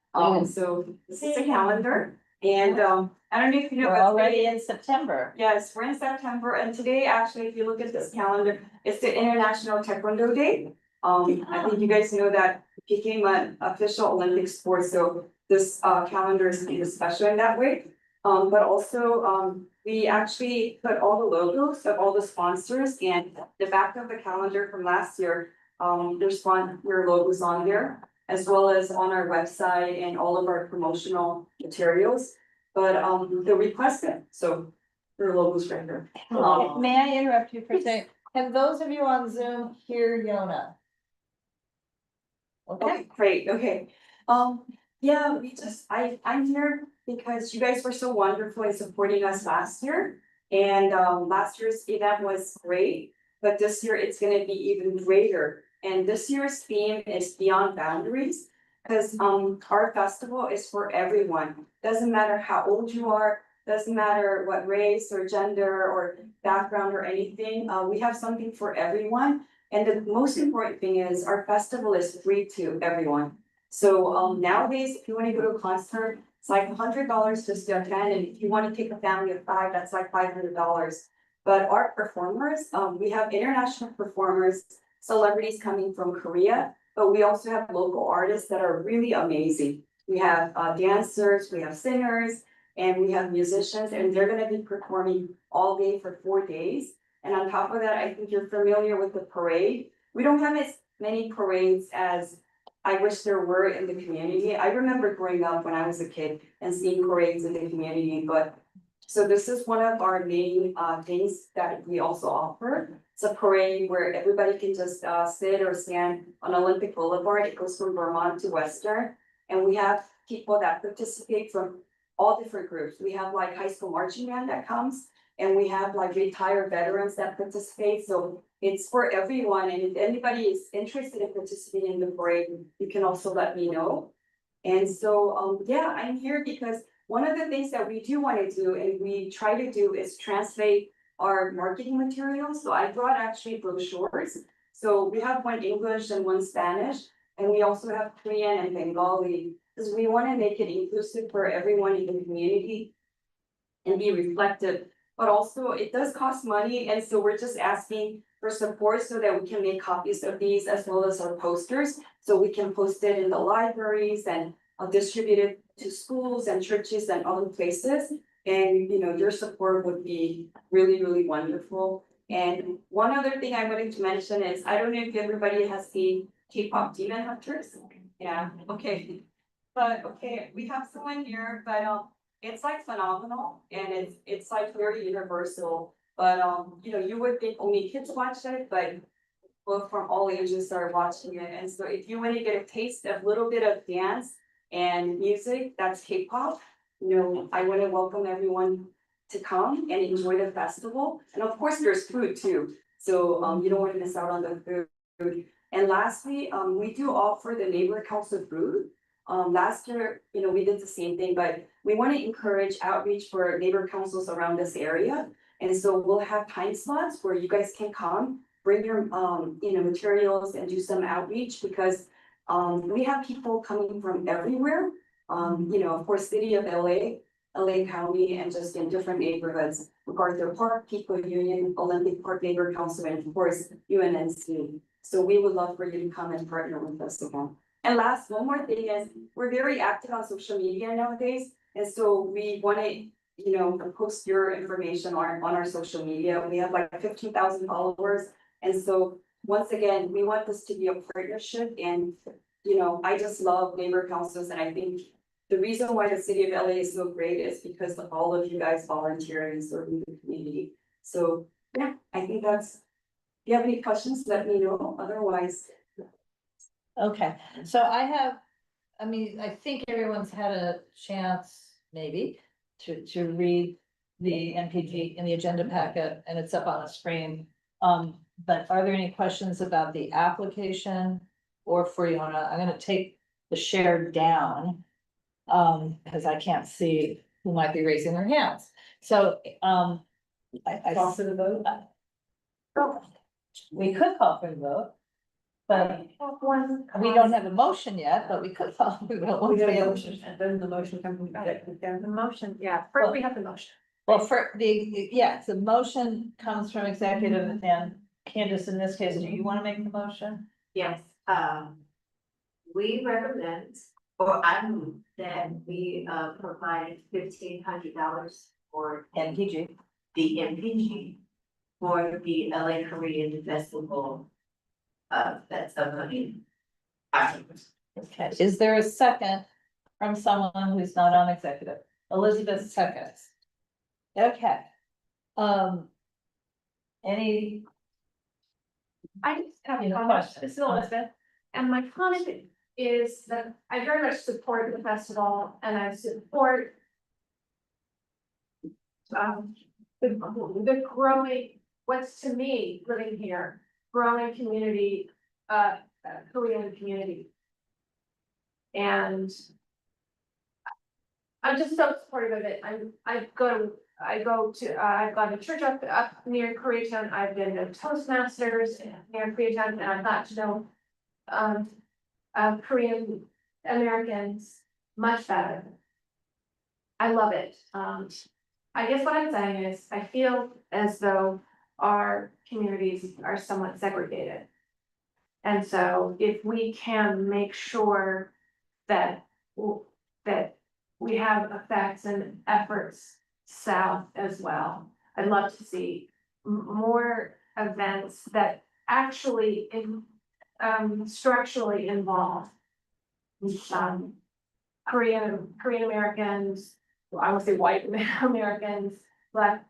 Speaker 16: So this is a calendar and I don't know if you know.
Speaker 2: We're already in September.
Speaker 16: Yes, we're in September and today actually, if you look at this calendar, it's the International Taekwondo Day. I think you guys know that it became an official Olympic sport, so this calendar is kind of special in that way. But also, we actually put all the logos of all the sponsors and the back of the calendar from last year. There's your logos on there, as well as on our website and all of our promotional materials. But the request, so your logos right here.
Speaker 2: May I interrupt you for a second? Can those of you on Zoom hear Yona?
Speaker 16: Okay, great, okay. Yeah, I'm here because you guys were so wonderful in supporting us last year. And last year's event was great, but this year it's gonna be even greater. And this year's theme is Beyond Boundaries. Because our festival is for everyone. Doesn't matter how old you are, doesn't matter what race or gender or background or anything. We have something for everyone. And the most important thing is our festival is free to everyone. So nowadays, if you want to go to a concert, it's like $100 just to attend. And if you want to take a family of 5, that's like $500. But our performers, we have international performers, celebrities coming from Korea, but we also have local artists that are really amazing. We have dancers, we have singers, and we have musicians, and they're gonna be performing all day for 4 days. And on top of that, I think you're familiar with the parade. We don't have as many parades as I wish there were in the community. I remember growing up when I was a kid and seeing parades in the community, but so this is one of our main things that we also offer. It's a parade where everybody can just sit or stand on Olympic Boulevard. It goes from Vermont to Western. And we have people that participate from all different groups. We have like high school marching band that comes, and we have like retired veterans that participate. So it's for everyone. And if anybody is interested in participating in the parade, you can also let me know. And so, yeah, I'm here because one of the things that we do want to do and we try to do is translate our marketing materials. So I brought actually brochures. So we have one English and one Spanish, and we also have Korean and Bengali, because we want to make it inclusive for everyone in the community and be reflective. But also it does cost money, and so we're just asking for support so that we can make copies of these as well as our posters. So we can post it in the libraries and distribute it to schools and churches and other places. And your support would be really, really wonderful. And one other thing I wanted to mention is, I don't know if everybody has seen K-pop Demon Hunters. Yeah, okay. But okay, we have someone here, but it's like phenomenal and it's like very universal. But you would think only kids watch it, but both from all ages are watching it. And so if you want to get a taste of a little bit of dance and music, that's K-pop. I want to welcome everyone to come and enjoy the festival. And of course, there's food too. So you don't want to miss out on the food. And lastly, we do offer the neighbor council food. Last year, we did the same thing, but we want to encourage outreach for neighbor councils around this area. And so we'll have time slots where you guys can come, bring your, materials and do some outreach, because we have people coming from everywhere. Of course, city of LA County, and just in different neighborhoods, MacArthur Park, Pico Union, Olympic Park Neighbor Council, and of course, Unnc. So we would love for you to come and partner with us again. And last, one more thing is, we're very active on social media nowadays. And so we want to, post your information on our social media. We have like 15,000 followers. And so once again, we want this to be a partnership. And, I just love neighbor councils. And I think the reason why the city of LA is so great is because of all of you guys volunteering and serving the community. So yeah, I think that's, if you have any questions, let me know. Otherwise.
Speaker 2: Okay, so I think everyone's had a chance, maybe, to read the NPG in the agenda packet, and it's up on the screen. But are there any questions about the application or for Yona? I'm gonna take the share down, because I can't see who might be raising their hands. So, I
Speaker 7: Call for the vote?
Speaker 2: We could call for the vote. But we don't have a motion yet, but we could call. We
Speaker 7: We have a motion, and then the motion comes from
Speaker 8: The motion, yeah, first we have the motion.
Speaker 2: Well, for the motion comes from executive, and Candace, in this case, do you want to make the motion?
Speaker 5: Yes, we recommend, or I move that we provide $1,500 for
Speaker 2: NPG.
Speaker 5: the MPG for the LA Korean Festival. That's upcoming.
Speaker 2: Okay, is there a second from someone who's not on executive? Elizabeth seconds. Okay. Any?
Speaker 8: I just have
Speaker 2: Any
Speaker 8: a comment,
Speaker 2: questions?
Speaker 8: this is Elizabeth, and my comment is that I very much support the festival and I support. The growing, what's to me, living here, growing community, Korean community. And I'm just so supportive of it. I've gone to church up near Koreatown. I've been to Toastmasters near Koreatown, and I've got to know Korean Americans much better. I love it. I guess what I'm saying is, I feel as though our communities are somewhat segregated. And so if we can make sure that we have effects and efforts south as well, I'd love to see more events that actually structurally involve Korean Americans, I would say white Americans, black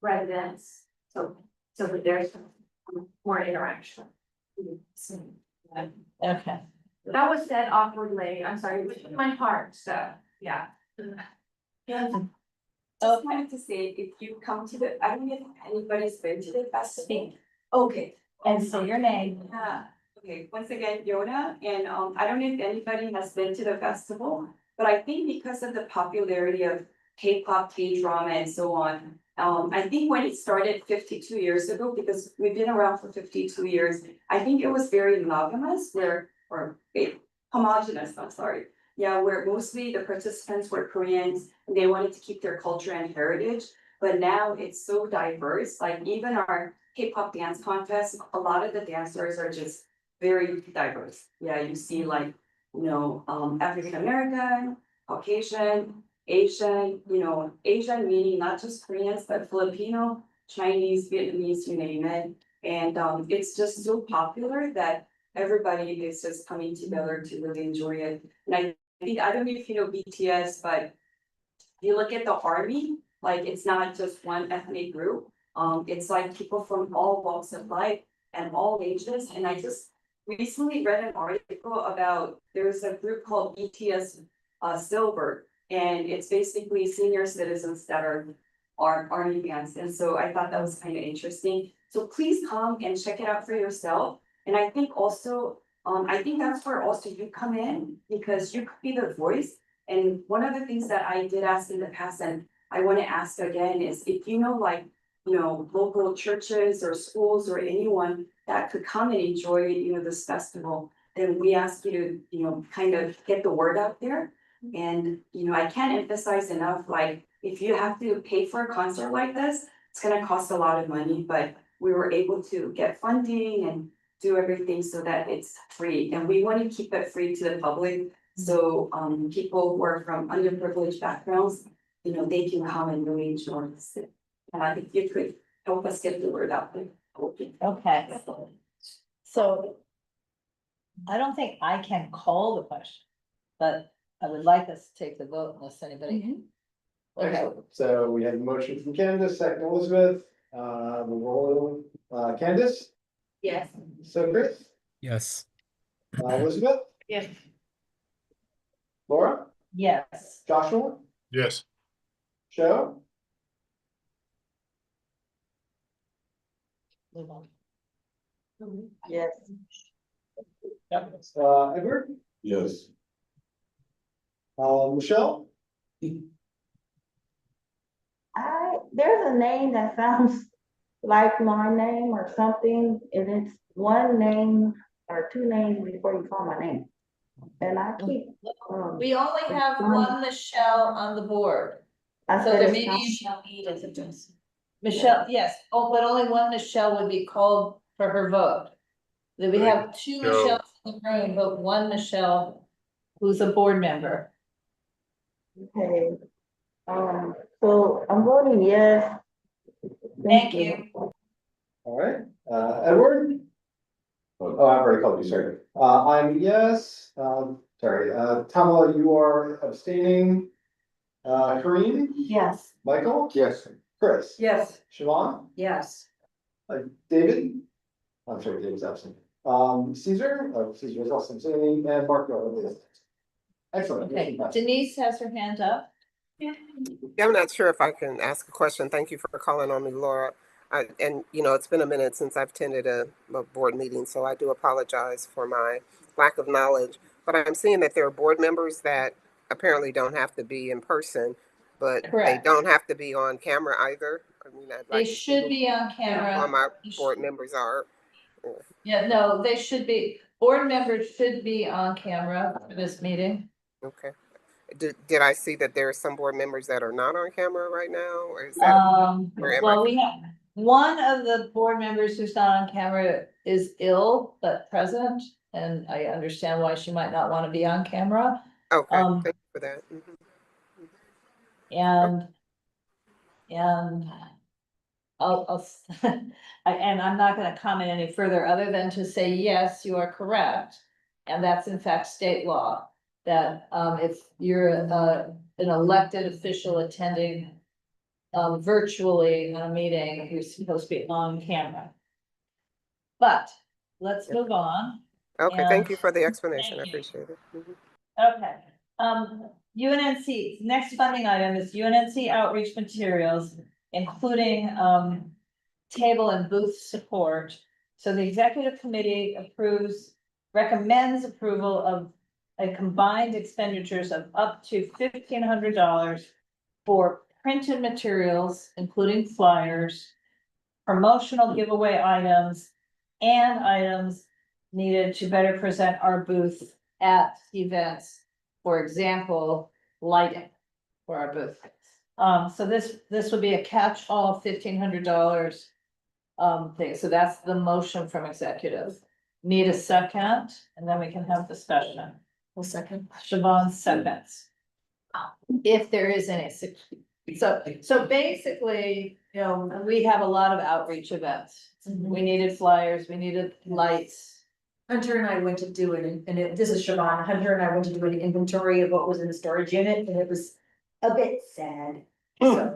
Speaker 8: residents, so that there's more interaction.
Speaker 2: Okay.
Speaker 8: That was said awkwardly, I'm sorry, it was in my heart, so, yeah.
Speaker 16: Just wanted to say, if you come to the, I don't know if anybody's been to the festival. Okay.
Speaker 2: And say your name.
Speaker 16: Yeah, okay, once again, Yona, and I don't know if anybody has been to the festival, But I think because of the popularity of K-pop, K-drama and so on, I think when it started 52 years ago, because we've been around for 52 years, I think it was very monogamous homogenous, I'm sorry. Yeah, where mostly the participants were Koreans, and they wanted to keep their culture and heritage. But now it's so diverse, like even our K-pop dance contest, a lot of the dancers are just very diverse. Yeah, you see like, African American, Caucasian, Asian, Asian meaning not just Koreans, but Filipino, Chinese, Vietnamese, you name it. And it's just so popular that everybody is just coming together to really enjoy it. And I think, I don't know if you know BTS, but if you look at the army, like it's not just one ethnic group. It's like people from all walks of life and all ages. And I just recently read an article about, there's a group called BTS Silver, and it's basically senior citizens that are army fans. And so I thought that was kind of interesting. So please come and check it out for yourself. And I think also, I think that's where also you come in, because you could be the voice. And one of the things that I did ask in the past, and I want to ask again, is if local churches or schools or anyone that could come and enjoy, this festival, then we ask you to, kind of get the word out there. And, I can't emphasize enough, like, if you have to pay for a concert like this, it's gonna cost a lot of money, but we were able to get funding and do everything so that it's free. And we want to keep it free to the public. So people who are from underprivileged backgrounds, they can come and really enjoy this. And I think you could help us get the word out there.
Speaker 2: Okay. So I don't think I can call the question, but I would like us to take the vote unless anybody. Okay,
Speaker 1: Excellent. So we have a motion from Candace, second Elizabeth, we'll roll, Candace,
Speaker 2: yes.
Speaker 1: so Chris,
Speaker 3: Yes.
Speaker 1: Elizabeth,
Speaker 2: Yes.
Speaker 1: Laura,
Speaker 2: Yes.
Speaker 1: Joshua,
Speaker 14: Yes.
Speaker 1: Joe,
Speaker 2: Move on. Yes.
Speaker 1: Edward,
Speaker 10: Yes.
Speaker 1: Michelle,
Speaker 17: There's a name that sounds like my name or something, and it's one name or two names before you call my name. And I keep.
Speaker 2: We only have one Michelle on the board. So there may be. Michelle, yes, but only one Michelle would be called for her vote. Then we have two
Speaker 14: Joe.
Speaker 2: Michelles in the room, but one Michelle who's a board member.
Speaker 17: Okay, so I'm voting yes.
Speaker 2: Thank you.
Speaker 1: all right, Edward. Oh, I've already called you, sorry. I'm yes, sorry, Tamala, you are abstaining. Kareem,
Speaker 17: Yes.
Speaker 1: Michael? Yes. Chris?
Speaker 7: Yes.
Speaker 1: Siobhan?
Speaker 2: Yes.
Speaker 1: David? I'm sorry, David's absent. Caesar is also abstaining, and Mark Miller. Excellent.
Speaker 2: Okay, Denise has her hand up.
Speaker 11: Yeah, I'm not sure if I can ask a question. Thank you for calling on me, Laura. It's been a minute since I've attended a board meeting, so I do apologize for my lack of knowledge. But I'm seeing that there are board members that apparently don't have to be in person, but
Speaker 2: Correct.
Speaker 11: they don't have to be on camera either. I mean,
Speaker 2: They should be on camera.
Speaker 11: All my board members are.
Speaker 2: Yeah, no, they should be, board members should be on camera for this meeting.
Speaker 11: Okay. Did I see that there are some board members that are not on camera right now, or is that?
Speaker 2: We have one of the board members who's not on camera is ill but present, and I understand why she might not want to be on camera.
Speaker 11: Okay, thank you for that.
Speaker 2: And I'll and I'm not going to comment any further other than to say, yes, you are correct. And that's in fact state law, that if you're an elected official attending virtually on a meeting, you're supposed to be on camera. But let's move on.
Speaker 11: Okay, thank you for the explanation. I appreciate it.
Speaker 2: Okay, UNNC, next funding item is UNNC outreach materials, including table and booth support. So the executive committee recommends approval of a combined expenditures of up to $1,500 for printed materials, including flyers, promotional giveaway items, and items needed to better present our booth at events. For example, lighting for our booth. So this would be a catch-all $1,500 thing. So that's the motion from executive. Need a second, and then we can have discussion.
Speaker 5: Well, second.
Speaker 2: Siobhan seconds. If there is any. So basically, you know, we have a lot of outreach events. We needed flyers, we needed lights.
Speaker 5: Hunter and I went to do it, and this is Siobhan, Hunter and I went to do an inventory of what was in the storage unit, and it was a bit sad. So,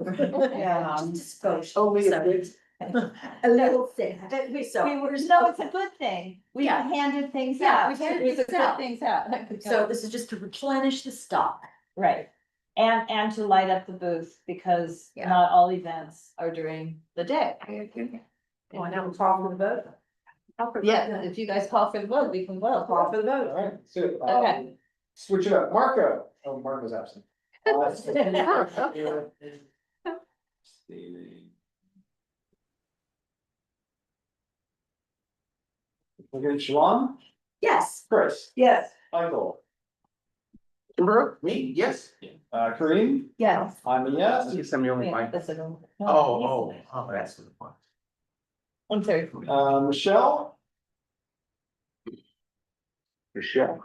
Speaker 5: yeah, just go.
Speaker 2: Only
Speaker 5: a bit. A little sad. So,
Speaker 2: No, it's a good thing. We
Speaker 5: Yeah.
Speaker 2: handed things
Speaker 5: Yeah,
Speaker 2: out.
Speaker 5: we handed
Speaker 2: It was a
Speaker 5: things
Speaker 2: good
Speaker 5: out.
Speaker 2: things out.
Speaker 5: So this is just to replenish the stock.
Speaker 2: Right. And to light up the booth, because
Speaker 5: Yeah.
Speaker 2: not all events are during the day.
Speaker 7: Oh, I know, call for the vote.
Speaker 2: Yeah, if you guys call for the vote, we can vote.
Speaker 7: Call for the vote.
Speaker 1: All right, so,
Speaker 2: Okay.
Speaker 1: switch it up. Marco. Oh, Marco's absent. Okay, Siobhan,
Speaker 5: Yes.
Speaker 1: Chris,
Speaker 7: Yes.
Speaker 1: Michael,
Speaker 10: Me, yes.
Speaker 1: Kareem,
Speaker 2: Yes.
Speaker 1: I'm a yes.
Speaker 3: Yes, I'm the only
Speaker 2: Yeah,
Speaker 3: one.
Speaker 2: that's it. No,
Speaker 10: Oh,
Speaker 2: he's-
Speaker 10: that's the point.
Speaker 2: I'm sorry.
Speaker 1: Michelle,
Speaker 10: Michelle.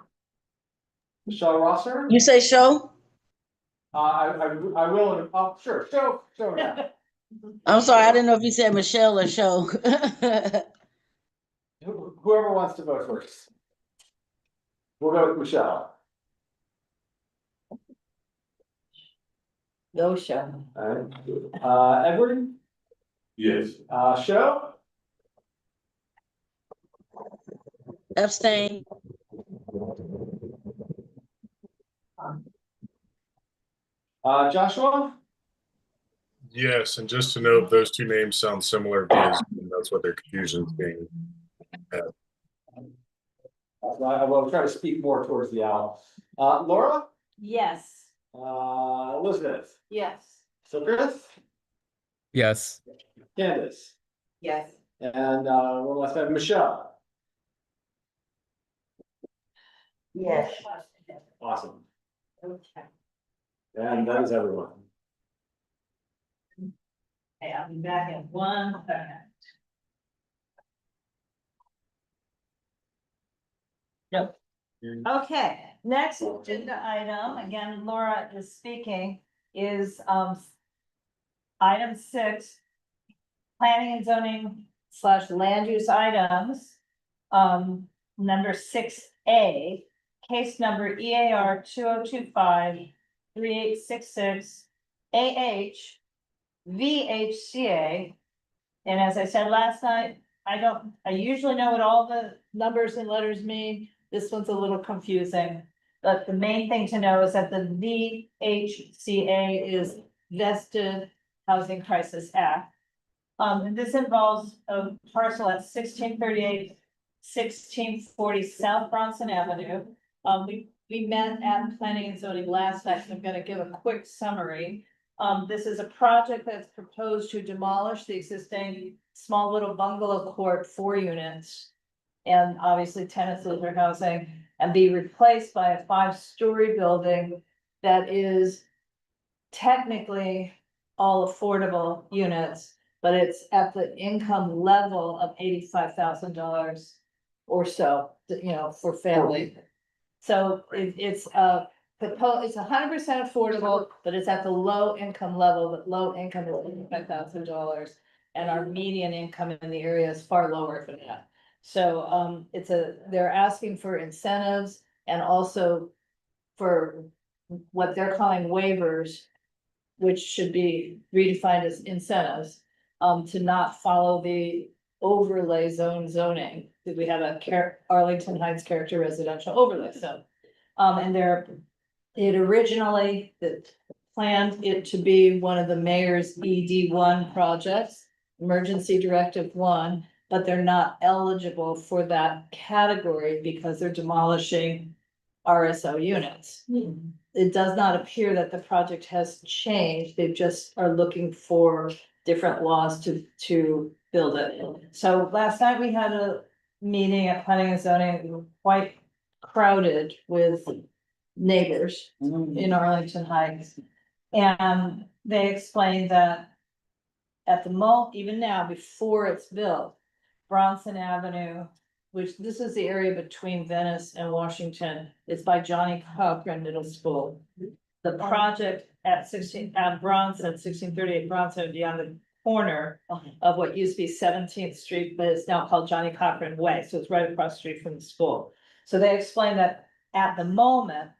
Speaker 1: Michelle Rosser.
Speaker 15: You say show?
Speaker 1: I will, oh, sure, show now.
Speaker 15: I'm sorry, I didn't know if you said Michelle or show.
Speaker 1: Whoever wants to vote first. We'll go with Michelle.
Speaker 2: No show.
Speaker 1: All right. Edward,
Speaker 10: Yes.
Speaker 1: show,
Speaker 15: Abstain.
Speaker 1: Joshua,
Speaker 14: Yes, and just to note, those two names sound similar via Zoom. That's what their confusion's being.
Speaker 1: I will try to speak more towards the owl. Laura,
Speaker 2: Yes.
Speaker 1: Elizabeth,
Speaker 2: Yes.
Speaker 1: Chris,
Speaker 3: Yes.
Speaker 1: Candace,
Speaker 7: Yes.
Speaker 1: and one last time, Michelle.
Speaker 17: Yes.
Speaker 1: Awesome.
Speaker 2: Okay.
Speaker 1: And that is everyone.
Speaker 2: Okay, I'll be back in 1 second. Yep. Okay, next agenda item, again, Laura is speaking, is item 6. Planning and zoning / land use items. Number 6A, case number EAR 2025-3866 VHCA. And as I said last night, I usually know what all the numbers and letters mean. This one's a little confusing. But the main thing to know is that the VHCA is Vested Housing Crisis Act. And this involves a parcel at 1638, 1640 South Bronson Avenue. We met at planning and zoning last night, so I'm gonna give a quick summary. This is a project that's proposed to demolish the existing small little bungalow court 4 units. And obviously tenants lose their housing and be replaced by a 5-story building that is technically all affordable units, but it's at the income level of $85,000 or so, you know, for family. So it's 100% affordable, but it's at the low income level, but low income is $85,000. And our median income in the area is far lower than that. So they're asking for incentives and also for what they're calling waivers, which should be redefined as incentives, to not follow the overlay zoning. We have a Arlington Heights character residential overlay zone. And it originally planned it to be one of the mayor's ED1 projects, Emergency Directive 1, but they're not eligible for that category because they're demolishing RSO units. It does not appear that the project has changed. They just are looking for different laws to build it. So last night we had a meeting at planning and zoning, we were quite crowded with neighbors in Arlington Heights. And they explained that at the even now, before it's built, Bronson Avenue, which this is the area between Venice and Washington, it's by Johnny Cochran Middle School. The project at 1638 Bronson, would be on the corner of what used to be 17th Street, but it's now called Johnny Cochran Way, so it's right across the street from the school. So they explained that at the moment,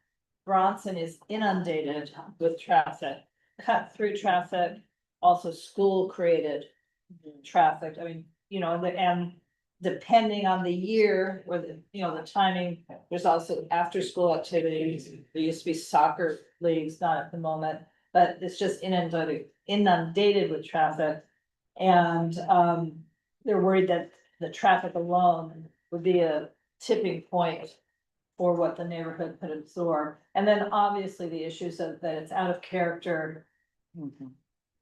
Speaker 2: Bronson is inundated with traffic, cut through traffic, also school created traffic. I mean, and depending on the year or the timing, there's also after school activities. There used to be soccer leagues, not at the moment, but it's just inundated with traffic. And they're worried that the traffic alone would be a tipping point for what the neighborhood could absorb. And then obviously the issues of that it's out of character.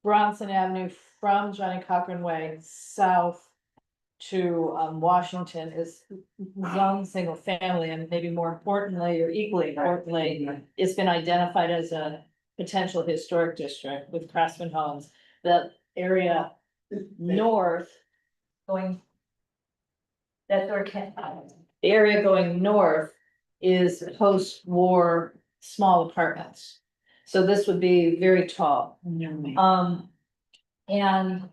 Speaker 2: Bronson Avenue from Johnny Cochran Way south to Washington is zone single family, and maybe more importantly, or equally importantly, it's been identified as a potential historic district with Craftsman Homes. The area north going, the area going north is post-war small apartments. So this would be very tall. And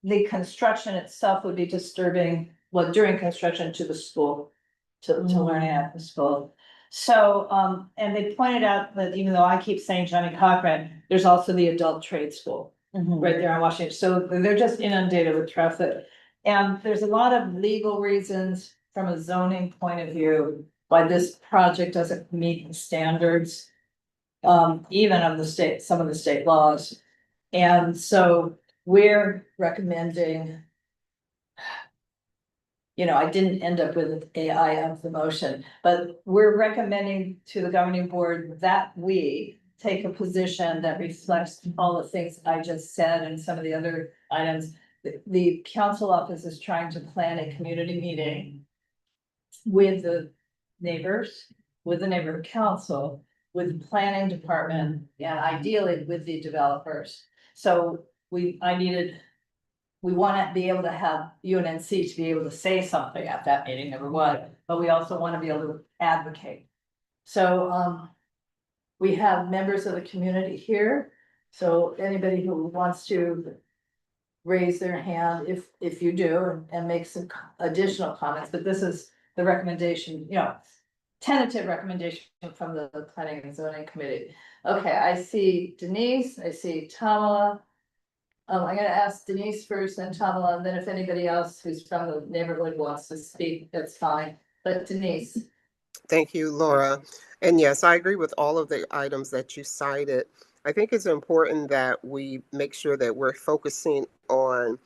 Speaker 2: the construction itself would be disturbing, well, during construction to the school, to learning at the school. So, and they pointed out that even though I keep saying Johnny Cochran, there's also the adult trade school right there in Washington. So they're just inundated with traffic. And there's a lot of legal reasons from a zoning point of view why this project doesn't meet the standards, even of the state, some of the state laws. And so we're recommending, I didn't end up with an AI of the motion, but we're recommending to the governing board that we take a position that reflects all the things I just said and some of the other items. The council office is trying to plan a community meeting with the neighbors, with the neighborhood council, with the planning department, and ideally with the developers. So we want to be able to have Unnc to be able to say something at that meeting, number one, but we also want to be able to advocate. So we have members of the community here. So anybody who wants to raise their hand, if you do, and make some additional comments, but this is the recommendation, tentative recommendation from the planning and zoning committee. Okay, I see Denise, I see Tamala. I'm gonna ask Denise first, then Tamala, and then if anybody else who's from the neighborhood wants to speak, that's fine. But Denise.
Speaker 11: Thank you, Laura. And yes, I agree with all of the items that you cited. I think it's important that we make sure that we're focusing on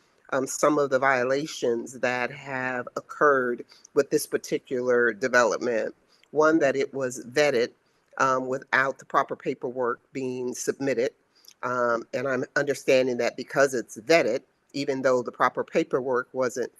Speaker 11: some of the violations that have occurred with this particular development. One, that it was vetted without the proper paperwork being submitted. And I'm understanding that because it's vetted, even though the proper paperwork wasn't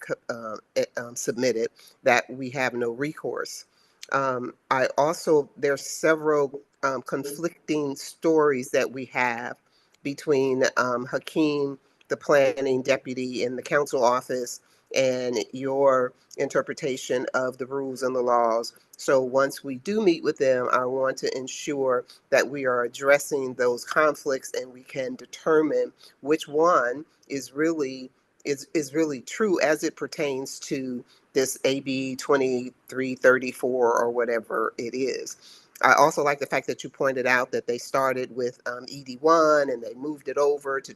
Speaker 11: submitted, that we have no recourse. There's several conflicting stories that we have between Hakeem, the planning deputy in the council office, and your interpretation of the rules and the laws. So once we do meet with them, I want to ensure that we are addressing those conflicts and we can determine which one is really true as it pertains to this AB 2334 or whatever it is. I also like the fact that you pointed out that they started with ED1 and they moved it over to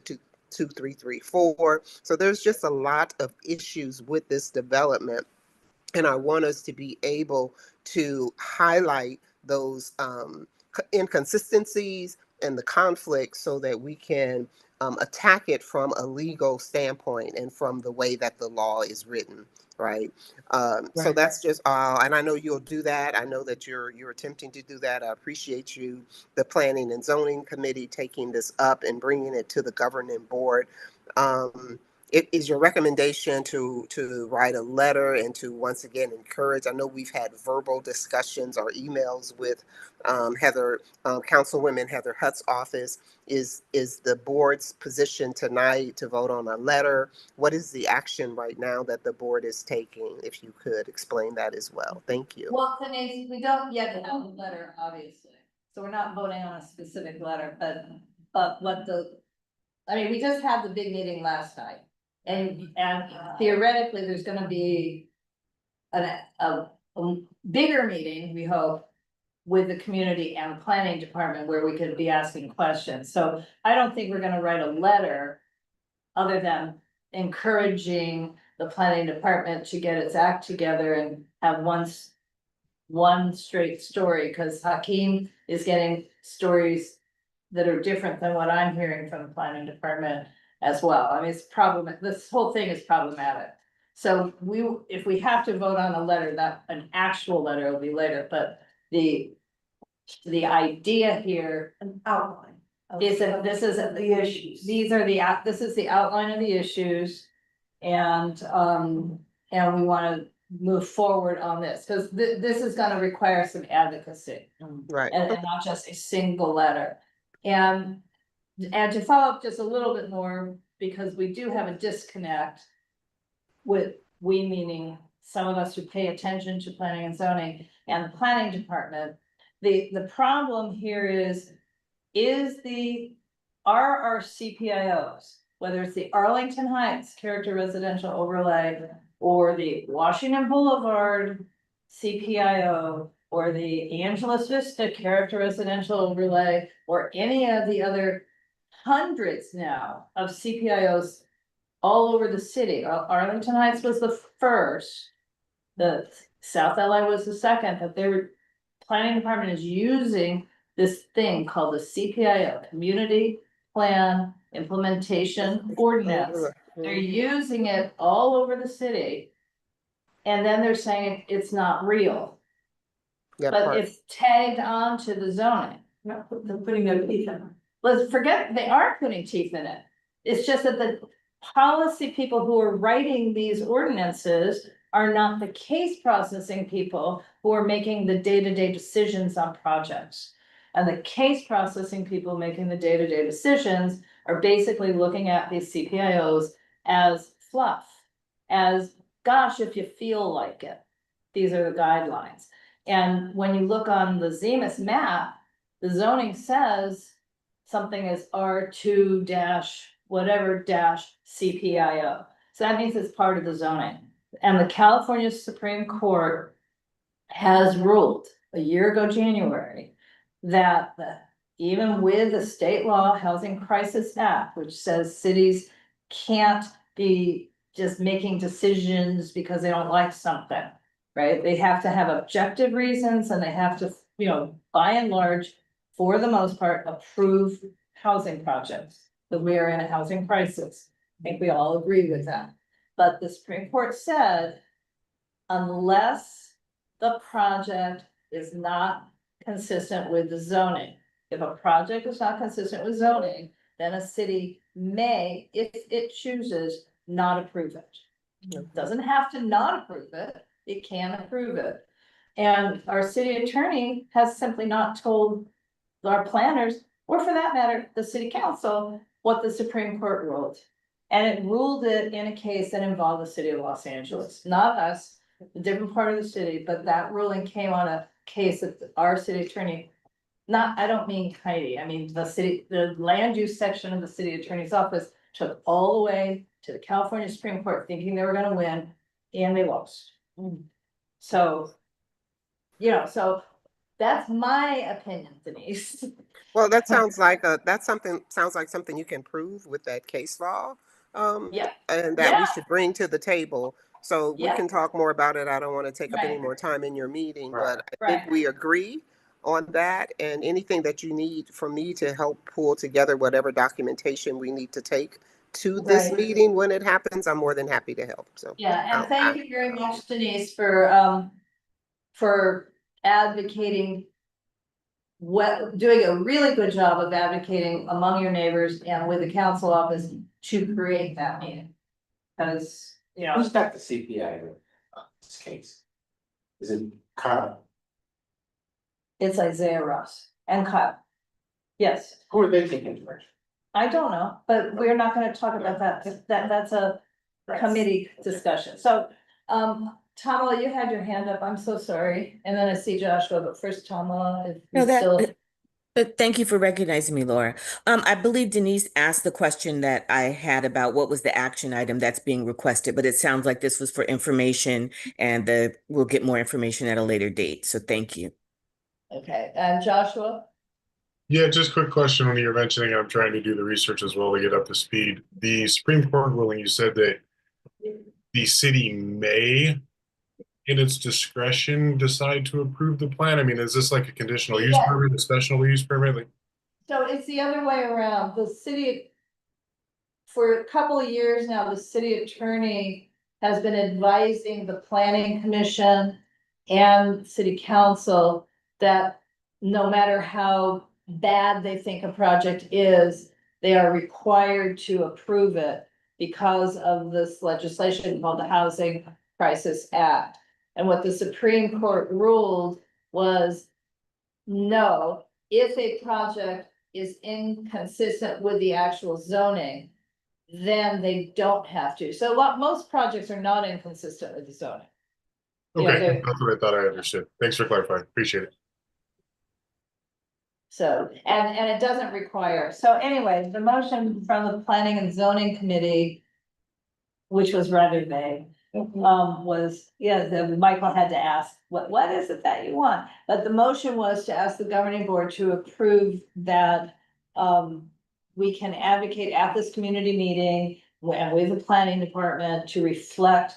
Speaker 11: 2334. So there's just a lot of issues with this development. And I want us to be able to highlight those inconsistencies and the conflict so that we can attack it from a legal standpoint and from the way that the law is written, right? So that's just all, and I know you'll do that. I know that you're attempting to do that. I appreciate you, the Planning and Zoning Committee, taking this up and bringing it to the governing board. It is your recommendation to write a letter and to once again encourage. I know we've had verbal discussions or emails with Heather, Councilwoman Heather Hutt's office. Is the board's position tonight to vote on a letter? What is the action right now that the board is taking? If you could explain that as well. Thank you.
Speaker 2: Well, Denise, we don't yet have a letter, obviously, so we're not voting on a specific letter, but we just had the big meeting last night. And theoretically, there's gonna be a bigger meeting, we hope, with the community and the planning department where we could be asking questions. So I don't think we're gonna write a letter other than encouraging the planning department to get its act together and have one straight story, because Hakeem is getting stories that are different than what I'm hearing from the planning department as well. I mean, it's problematic. This whole thing is problematic. So if we have to vote on a letter, that an actual letter will be later, but the idea here
Speaker 7: An outline.
Speaker 2: is that this is
Speaker 7: The issues.
Speaker 2: this is the outline of the issues. And we wanna move forward on this, because this is gonna require some advocacy.
Speaker 11: Right.
Speaker 2: And not just a single letter. And to follow up just a little bit more, because we do have a disconnect with, we meaning some of us who pay attention to planning and zoning and the planning department. The problem here are our CPIOs, whether it's the Arlington Heights Character Residential Overlay or the Washington Boulevard CPIO or the Angeles Vista Character Residential Overlay or any of the other hundreds now of CPIOs all over the city. Arlington Heights was the first. The South LA was the second, but planning department is using this thing called the CPIO, Community Plan Implementation Ordinance. They're using it all over the city. And then they're saying it's not real. But it's tagged on to the zoning.
Speaker 7: They're putting their teeth in.
Speaker 2: Let's forget, they aren't putting teeth in it. It's just that the policy people who are writing these ordinances are not the case processing people who are making the day-to-day decisions on projects. And the case processing people making the day-to-day decisions are basically looking at these CPIOs as fluff, as, gosh, if you feel like it. These are the guidelines. And when you look on the Zemus map, the zoning says something is R2 dash whatever dash CPIO. So that means it's part of the zoning. And the California Supreme Court has ruled a year ago, January, that even with the state law Housing Crisis Act, which says cities can't be just making decisions because they don't like something, right? They have to have objective reasons and they have to, by and large, for the most part, approve housing projects. That we are in a housing crisis. I think we all agree with that. But the Supreme Court said, unless the project is not consistent with the zoning, if a project is not consistent with zoning, then a city may, if it chooses, not approve it. It doesn't have to not approve it, it can approve it. And our city attorney has simply not told our planners, or for that matter, the city council, what the Supreme Court ruled. And it ruled it in a case that involved the city of Los Angeles, not us, a different part of the city, but that ruling came on a case that our city attorney, I don't mean Heidi, I mean the land use section of the city attorney's office took all the way to the California Supreme Court thinking they were gonna win, and they lost. So, so that's my opinion, Denise.
Speaker 11: Well, that sounds like something you can prove with that case law.
Speaker 2: Yeah.
Speaker 11: And that we should bring to the table. So we
Speaker 2: Yeah.
Speaker 11: can talk more about it. I don't want to take up any
Speaker 2: Right.
Speaker 11: more time in your meeting,
Speaker 1: Right.
Speaker 11: but I think we agree on that, and anything that you need from me to help pull together whatever documentation we need to take to this
Speaker 2: Right.
Speaker 11: meeting when it happens, I'm more than happy to help. So
Speaker 2: Yeah, and thank you very much, Denise, for advocating. Doing a really good job of advocating among your neighbors and with the council office to create that meeting. Because, you know,
Speaker 1: Who's got the CPI in this case? Is it Carl?
Speaker 2: it's Isaiah Ross and Kyle. Yes,
Speaker 1: Who are they taking first?
Speaker 2: I don't know, but we're not gonna talk about that. That's a committee discussion. So, Tamala, you had your hand up. I'm so sorry. And then I see Joshua, but first Tamala, if
Speaker 15: No,
Speaker 2: you still.
Speaker 15: thank you for recognizing me, Laura. I believe Denise asked the question that I had about what was the action item that's being requested, but it sounds like this was for information and we'll get more information at a later date. So thank you.
Speaker 2: Okay, and Joshua?
Speaker 18: Yeah, just quick question. When you're mentioning, I'm trying to do the research as well to get up to speed. The Supreme Court ruling, you said that the city may, in its discretion, decide to approve the plan. I mean, is this like a conditional use permit, a special use permit? Like,
Speaker 2: So it's the other way around. The city, for a couple of years now, the city attorney has been advising the planning commission and city council that no matter how bad they think a project is, they are required to approve it because of this legislation called the Housing Crisis Act. And what the Supreme Court ruled was, no, if a project is inconsistent with the actual zoning, then they don't have to. So most projects are not inconsistent with the zoning. Yeah,
Speaker 18: okay, that's what I thought I understood. Thanks for clarifying. Appreciate it.
Speaker 2: So, and it doesn't require, so anyway, the motion from the Planning and Zoning Committee, which was rather vague, was, Michael had to ask, what is it that you want? But the motion was to ask the governing board to approve that, we can advocate at this community meeting with the planning department to reflect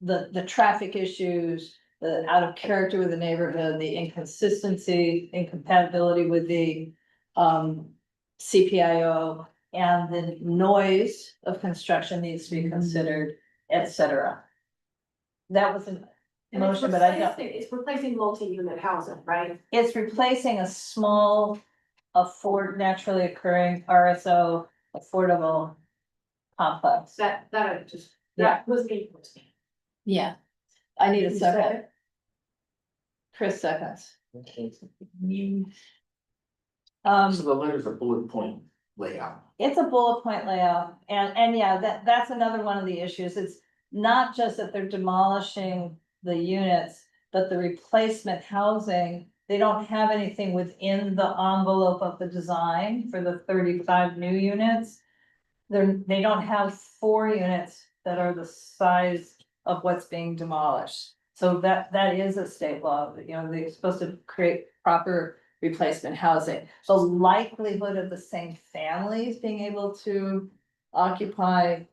Speaker 2: the traffic issues, the out of character with the neighborhood, the inconsistency, incompatibility with the CPIO, and the noise of construction needs to be considered, et cetera. That was a
Speaker 8: And it's
Speaker 2: motion, but I don't.
Speaker 8: it's replacing multi-unit housing, right?
Speaker 2: It's replacing a small, naturally occurring RSO affordable complex.
Speaker 8: That was me.
Speaker 2: Yeah, I need a
Speaker 8: You
Speaker 2: second.
Speaker 8: second?
Speaker 2: Chris seconds.
Speaker 1: So the letter's a bullet point layout.
Speaker 2: It's a bullet point layout, and yeah, that's another one of the issues. It's not just that they're demolishing the units, but the replacement housing, they don't have anything within the envelope of the design for the 35 new units. They don't have 4 units that are the size of what's being demolished. So that is a state law, they're supposed to create proper replacement housing. The likelihood of the same families being able to occupy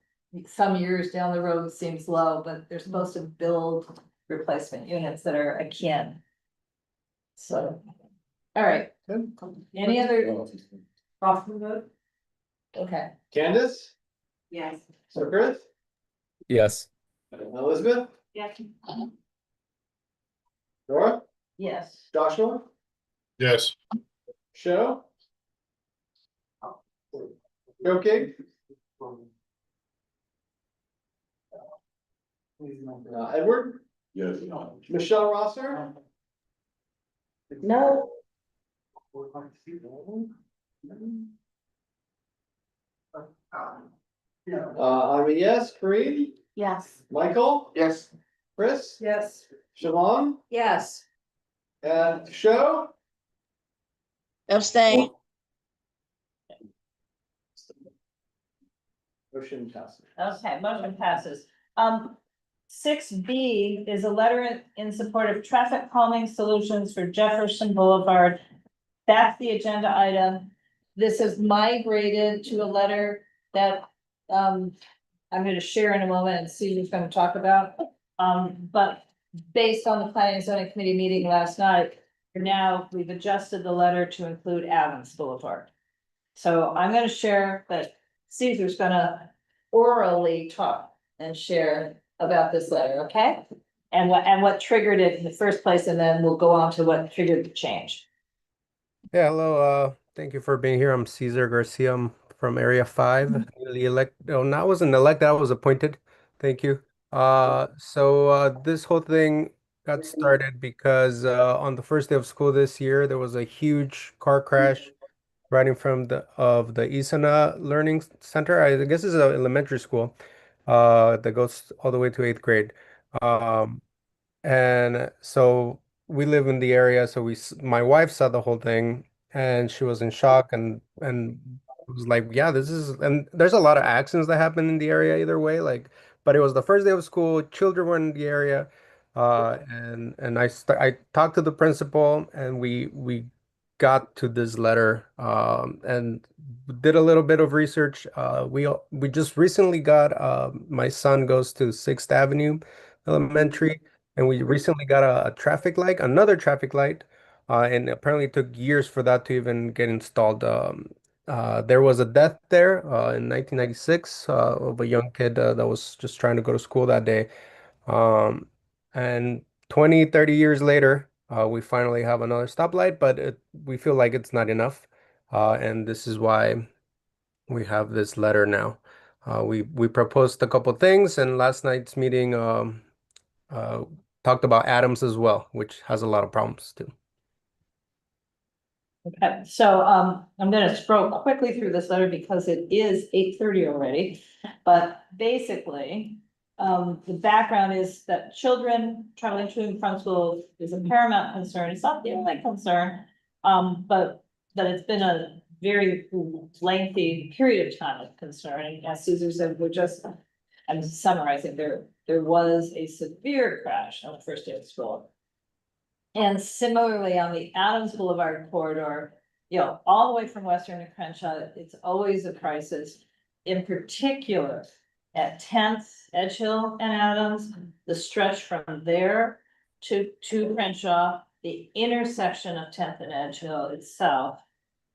Speaker 2: some years down the road seems low, but they're supposed to build replacement units that are akin. So, all right. Any other? Off the vote? Okay.
Speaker 1: Candace?
Speaker 8: Yes.
Speaker 1: Sir Chris?
Speaker 3: Yes.
Speaker 1: Elizabeth?
Speaker 8: Yes.
Speaker 1: Nora?
Speaker 2: Yes.
Speaker 1: Joshua?
Speaker 18: Yes.
Speaker 1: Cheryl? Okay. Edward?
Speaker 10: Yes.
Speaker 1: Michelle Rosser?
Speaker 17: No.
Speaker 1: I'm a yes. Kareem?
Speaker 8: Yes.
Speaker 1: Michael? Yes. Chris?
Speaker 7: Yes.
Speaker 1: Siobhan?
Speaker 2: Yes.
Speaker 1: And Show?
Speaker 17: Abstain.
Speaker 1: Motion passes.
Speaker 2: Okay, motion passes. 6B is a letter in support of traffic calming solutions for Jefferson Boulevard. That's the agenda item. This has migrated to a letter that I'm going to share in a moment and see who's going to talk about. But based on the planning and zoning committee meeting last night, Now, we've adjusted the letter to include Adams Boulevard. So I'm gonna share, but Caesar's gonna orally talk and share about this letter, okay? And what triggered it in the first place, and then we'll go on to what triggered the change.
Speaker 3: Yeah, hello. Thank you for being here. I'm Cesar Garcia. I'm from Area 5, newly elected. Oh, no, I wasn't elected, I was appointed. Thank you. This whole thing got started because on the first day of school this year, there was a huge car crash right in front of the Isana Learning Center. I guess it's an elementary school that goes all the way to 8th grade. Um, and so we live in the area, so my wife saw the whole thing and she was in shock and was like, yeah, this is, and there's a lot of accidents that happen in the area either way, like, but it was the first day of school, children were in the area, and I talked to the principal and we got to this letter and did a little bit of research. We just recently got my son goes to 6th Avenue Elementary. And we recently got a traffic light, another traffic light, and apparently it took years for that to even get installed. There was a death there in 1996 of a young kid that was just trying to go to school that day. Um, and 20, 30 years later, we finally have another stoplight, but we feel like it's not enough. And this is why we have this letter now. We proposed a couple things, and last night's meeting. Uh, Talked about Adams as well, which has a lot of problems too.
Speaker 2: Okay, so I'm gonna scroll quickly through this letter because it is 8:30 already. But basically, the background is that children traveling to and from school is a paramount concern. It's not the only concern. But that it's been a very lengthy period of time of concern. And as Caesar said, I'm summarizing, there was a severe crash on the first day of school. And similarly, on the Adams Boulevard corridor, all the way from Western to Crenshaw, it's always a crisis. In particular, at 10th, Edge Hill and Adams, the stretch from there to Crenshaw, the intersection of 10th and Edge Hill itself.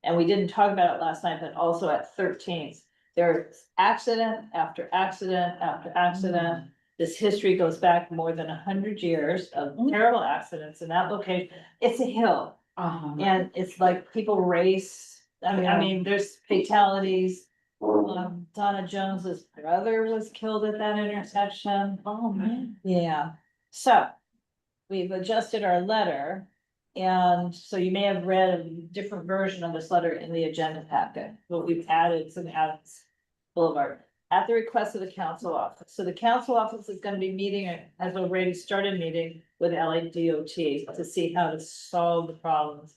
Speaker 2: And we didn't talk about it last night, but also at 13th, there's accident after accident after accident. This history goes back more than 100 years of terrible accidents in that location. It's a hill. And it's like people race. I mean, there's fatalities. Donna Jones's brother was killed at that intersection. Oh, man. Yeah. So we've adjusted our letter. And so you may have read a different version of this letter in the agenda packet, but we've added some Adams Boulevard at the request of the council office. So the council office is going to be meeting, has already started meeting with LADOT to see how to solve the problems.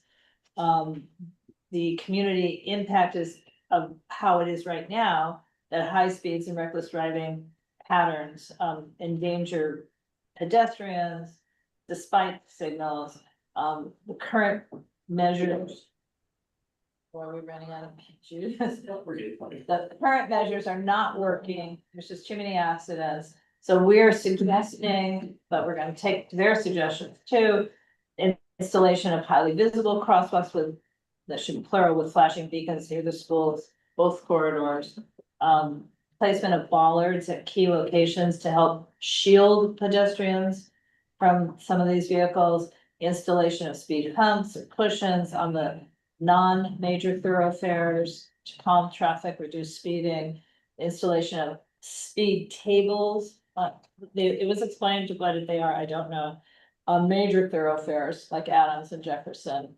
Speaker 2: The community impact is of how it is right now, that high speeds and reckless driving patterns endanger pedestrians despite signals. The current measures. Or are we running out of pages? The current measures are not working. There's just too many accidents. So we're suggesting, but we're going to take their suggestions too. Installation of highly visible crosswalks that should be plural with flashing beacons near the schools, both corridors. Placement of bollards at key locations to help shield pedestrians from some of these vehicles. Installation of speed humps or cushions on the non-major thoroughfares to calm traffic, reduce speeding. Installation of speed tables. It was explained to what they are, I don't know. On major thoroughfares like Adams and Jefferson.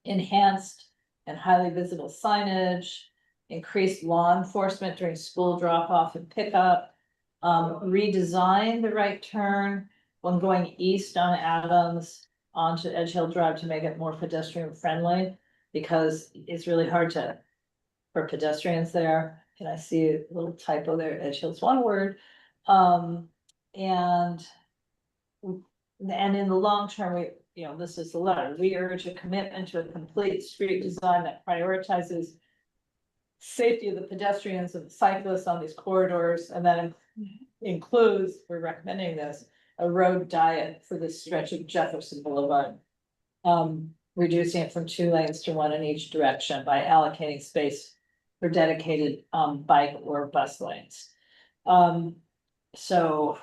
Speaker 2: Enhanced and highly visible signage. Increased law enforcement during school drop-off and pickup. Redesign the right turn when going east on Adams onto Edge Hill Drive to make it more pedestrian friendly, because it's really hard for pedestrians there. Can I see a little typo there? Edge Hill's one word. And in the long term, this is the letter. We urge a commitment to a complete street design that prioritizes safety of the pedestrians and cyclists on these corridors, and that includes, we're recommending this, a road diet for this stretch of Jefferson Boulevard. reducing it from 2 lanes to 1 in each direction by allocating space for dedicated, bike or bus lanes. So,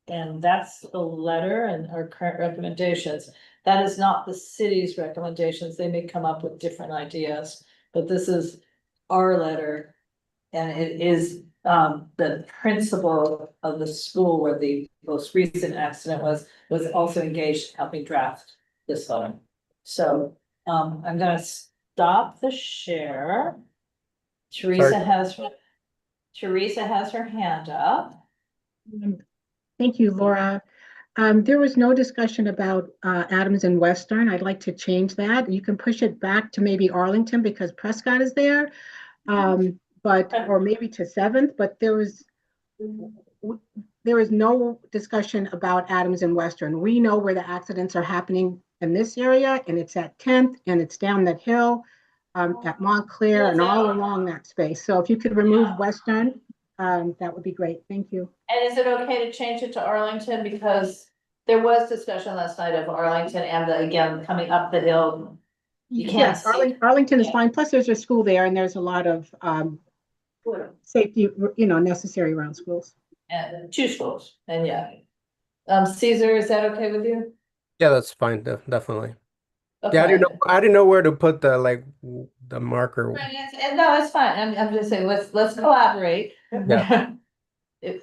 Speaker 2: and that's the letter and our current recommendations. That is not the city's recommendations. They may come up with different ideas, but this is our letter. And it is the principal of the school where the most recent accident was also engaged in helping draft this letter. So I'm gonna stop the share. Teresa has her hand up.
Speaker 13: Thank you, Laura. There was no discussion about Adams and Western. I'd like to change that. You can push it back to maybe Arlington because Prescott is there. Or maybe to 7th, but there was no discussion about Adams and Western. We know where the accidents are happening in this area, and it's at 10th, and it's down that hill at Montclair and all along that space. So if you could remove Western, that would be great. Thank you.
Speaker 2: And is it okay to change it to Arlington? Because there was discussion last night of Arlington and again, coming up the hill. You can't
Speaker 13: Yes, Arlington is fine. Plus there's a school there and there's a lot of safety, necessary around schools.
Speaker 2: And 2 schools, and yeah. Caesar, is that okay with you?
Speaker 3: Yeah, that's fine, definitely.
Speaker 2: Okay.
Speaker 3: Yeah, I didn't know where to put the the marker.
Speaker 2: No, it's fine. I'm just saying, let's collaborate.
Speaker 3: Yeah.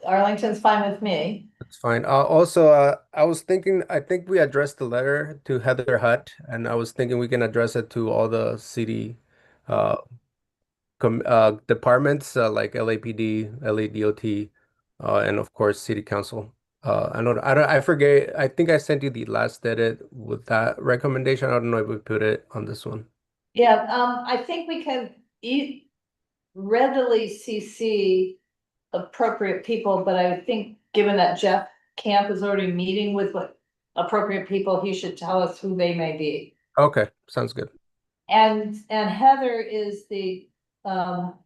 Speaker 2: Arlington's fine with me.
Speaker 3: That's fine. Also, I was thinking, I think we addressed the letter to Heather Hutt, and I was thinking we can address it to all the city departments like LAPD, LADOT, and of course City Council. I forget. I think I sent you the last edit with that recommendation. I don't know if we put it on this one.
Speaker 2: Yeah, I think we can readily CC appropriate people, but I think given that Jeff Camp is already meeting with what appropriate people, he should tell us who they may be.
Speaker 3: Okay, sounds good.
Speaker 2: And Heather is the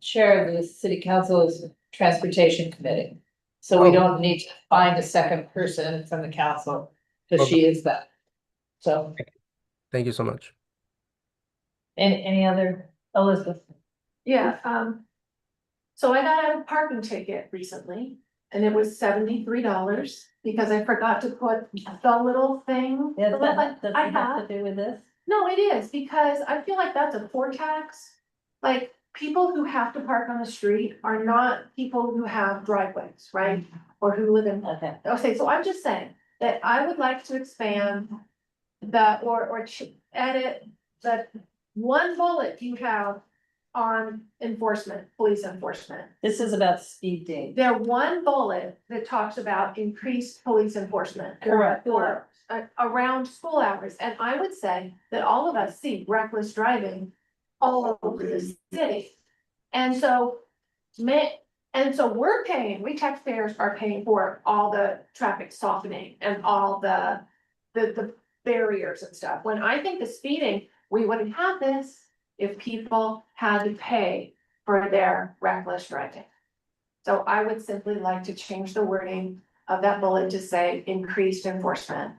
Speaker 2: chair of the City Council's Transportation Committee. So we don't need to find a second person from the council, because she is that. So.
Speaker 3: Thank you so much.
Speaker 2: Any other, Elizabeth?
Speaker 8: Yeah, so I got a parking ticket recently and it was $73 because I forgot to put the little thing.
Speaker 2: Yeah,
Speaker 8: the little
Speaker 2: that
Speaker 8: button I
Speaker 2: have
Speaker 8: have.
Speaker 2: to do with this?
Speaker 8: No, it is because I feel like that's a poor tax. Like people who have to park on the street are not people who have driveways, right? Or who live in. Okay, so I'm just saying that I would like to expand or edit the one bullet you have on enforcement, police enforcement.
Speaker 2: This is about speeding.
Speaker 8: There one bullet that talks about increased police enforcement.
Speaker 2: Correct.
Speaker 8: Or around school hours, and I would say that all of us see reckless driving all over the city. And so we taxpayers are paying for all the traffic softening and all the barriers and stuff. When I think the speeding, we wouldn't have this if people had to pay for their reckless driving. So I would simply like to change the wording of that bullet to say increased enforcement.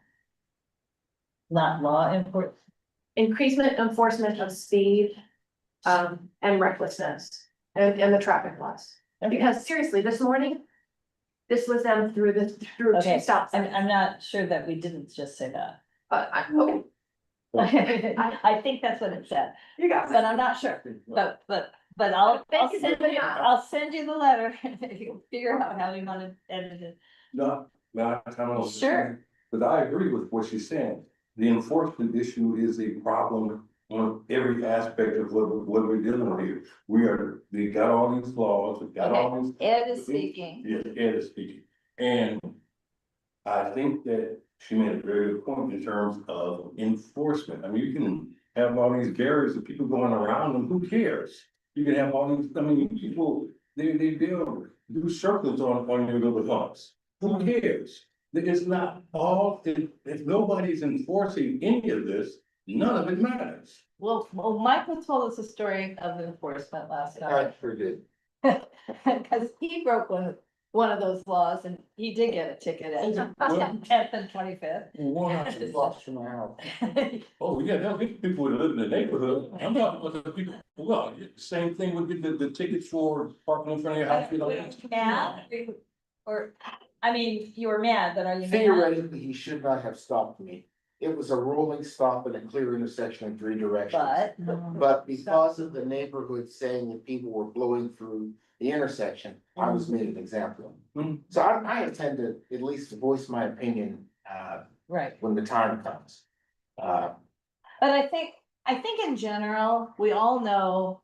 Speaker 2: Not law enforcement.
Speaker 8: Increasement enforcement of speed, and recklessness and the traffic laws. Because seriously, this morning, this was them through 2 stops.
Speaker 2: I'm not sure that we didn't just say that.
Speaker 8: Okay.
Speaker 2: I think that's what it said.
Speaker 8: You got it.
Speaker 2: But I'm not sure, but I'll send you the letter, you'll figure out how you want to edit it.
Speaker 10: No,
Speaker 2: Sure.
Speaker 10: But I agree with what she's saying. The enforcement issue is a problem on every aspect of what we're dealing with here. We got all these laws, we got all these.
Speaker 2: Ed is speaking.
Speaker 10: Yes, Ed is speaking. And I think that she made a very good point in terms of enforcement. I mean, you can have all these barriers of people going around them, who cares? You can have all these, I mean, people, they do circles on your little humps. Who cares? It's not all, if nobody's enforcing any of this, none of it matters.
Speaker 2: Well, Michael told us a story of enforcement last night.
Speaker 10: I sure did.
Speaker 2: Cause he broke one one of those laws, and he did get a ticket at 10th and 25th.
Speaker 10: One I just lost from my house. Oh, yeah, there'll be people who live in the neighborhood. I'm talking about the people, well, same thing would be the tickets for parking in front of your house, you know.
Speaker 2: Mad? Or, I mean, you were mad, but are you mad?
Speaker 19: Theoretically, he should not have stopped me. It was a rolling stop in a clear intersection in 3 directions. But because of the neighborhood saying that people were blowing through the intersection, I was made an example of. So I intend to at least voice my opinion,
Speaker 2: Right.
Speaker 19: when the time comes.
Speaker 2: But I think in general, we all know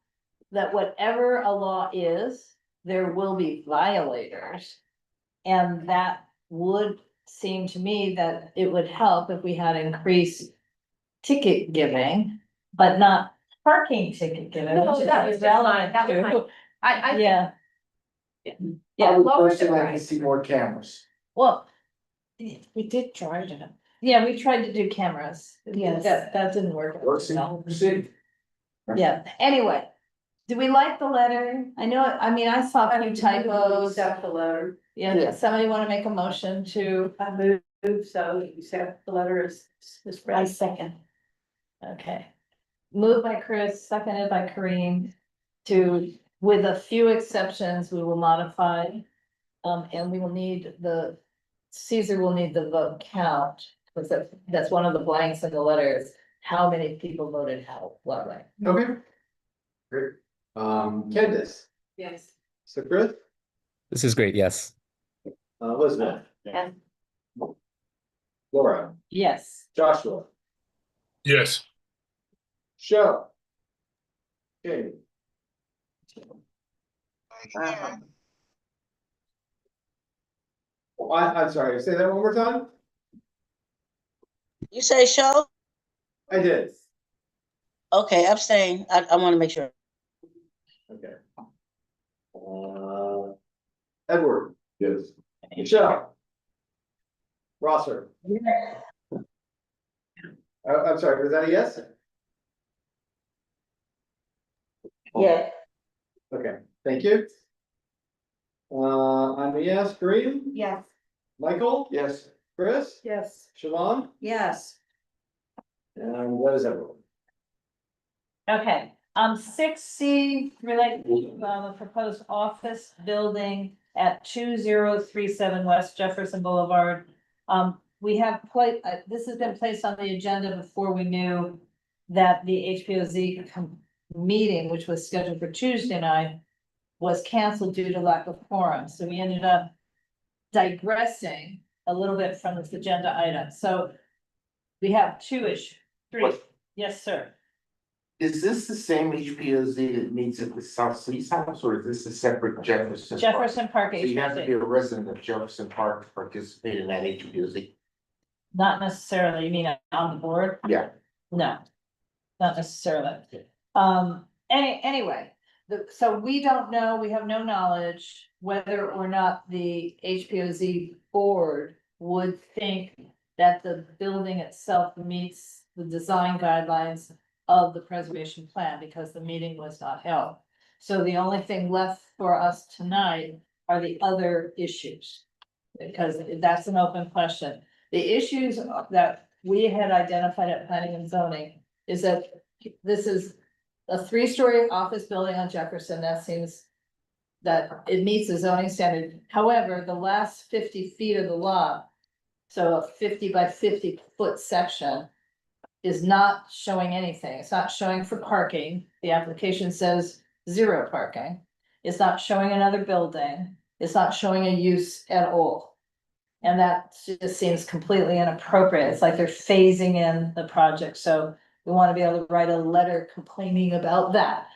Speaker 2: that whatever a law is, there will be violators. And that would seem to me that it would help if we had increased ticket giving, but not parking ticket giving.
Speaker 8: No,
Speaker 2: which is
Speaker 8: that was
Speaker 2: relevant
Speaker 8: fine, that was
Speaker 2: to-
Speaker 8: fine. I.
Speaker 2: Yeah.
Speaker 19: I
Speaker 2: Yeah,
Speaker 19: would
Speaker 2: lower the
Speaker 19: personally like to
Speaker 2: price.
Speaker 19: see more cameras.
Speaker 2: Well, we did try to, yeah, we tried to do cameras.
Speaker 5: Yes.
Speaker 2: That didn't work.
Speaker 19: Works in the city.
Speaker 2: Yeah, anyway, do we like the letter? I know, I mean, I saw a few typos.
Speaker 7: Accept the letter.
Speaker 2: Yeah,
Speaker 19: Yeah.
Speaker 2: does somebody wanna make a motion to?
Speaker 7: I move, so you accept the letter is
Speaker 2: I
Speaker 7: read.
Speaker 2: second. Okay. Moved by Chris, seconded by Kareem, to, with a few exceptions, we will modify. And we will need Caesar will need the vote count, because that's one of the blanks in the letters. How many people voted how, what way?
Speaker 1: Okay. Great. Candace,
Speaker 7: Yes.
Speaker 1: so Chris,
Speaker 20: This is great, yes.
Speaker 1: Elizabeth,
Speaker 2: Yeah.
Speaker 1: Laura,
Speaker 2: Yes.
Speaker 1: Joshua,
Speaker 18: Yes.
Speaker 1: Show. Okay. Oh, I'm sorry, say that one more time?
Speaker 17: You say show?
Speaker 1: I did.
Speaker 17: Okay, abstain. I want to make sure.
Speaker 1: Okay. Edward. Yes. Michelle. Rosser. I'm sorry, was that a yes?
Speaker 17: Yes.
Speaker 1: Okay, thank you. I'm a yes, Kareem,
Speaker 5: Yes.
Speaker 1: Michael? Yes. Chris?
Speaker 7: Yes.
Speaker 1: Siobhan?
Speaker 2: Yes.
Speaker 1: And that is everyone.
Speaker 2: Okay, 6C related to the proposed office building at 2037 West Jefferson Boulevard. We have this has been placed on the agenda before we knew that the HPOZ meeting, which was scheduled for Tuesday night, was canceled due to lack of quorum. So we ended up digressing a little bit from this agenda item. So we have three. Yes, sir.
Speaker 19: Is this the same HPOZ that meets at the South Seas House, or is this a separate Jefferson?
Speaker 2: Jefferson Park
Speaker 19: So you have to be
Speaker 2: HPOZ.
Speaker 19: a resident of Jefferson Park to participate in that HPOZ?
Speaker 2: Not necessarily, you mean on the board?
Speaker 19: Yeah.
Speaker 2: No, not necessarily. Anyway, so we don't know, we have no knowledge whether or not the HPOZ board would think that the building itself meets the design guidelines of the preservation plan, because the meeting was not held. So the only thing left for us tonight are the other issues, because that's an open question. The issues that we had identified at planning and zoning is that this is a 3-story office building on Jefferson. That seems that it meets the zoning standard. However, the last 50 feet of the lot, so a 50 by 50 foot section, is not showing anything. It's not showing for parking. The application says 0 parking. It's not showing another building. It's not showing a use at all. And that just seems completely inappropriate. It's like they're phasing in the project. So we want to be able to write a letter complaining about that.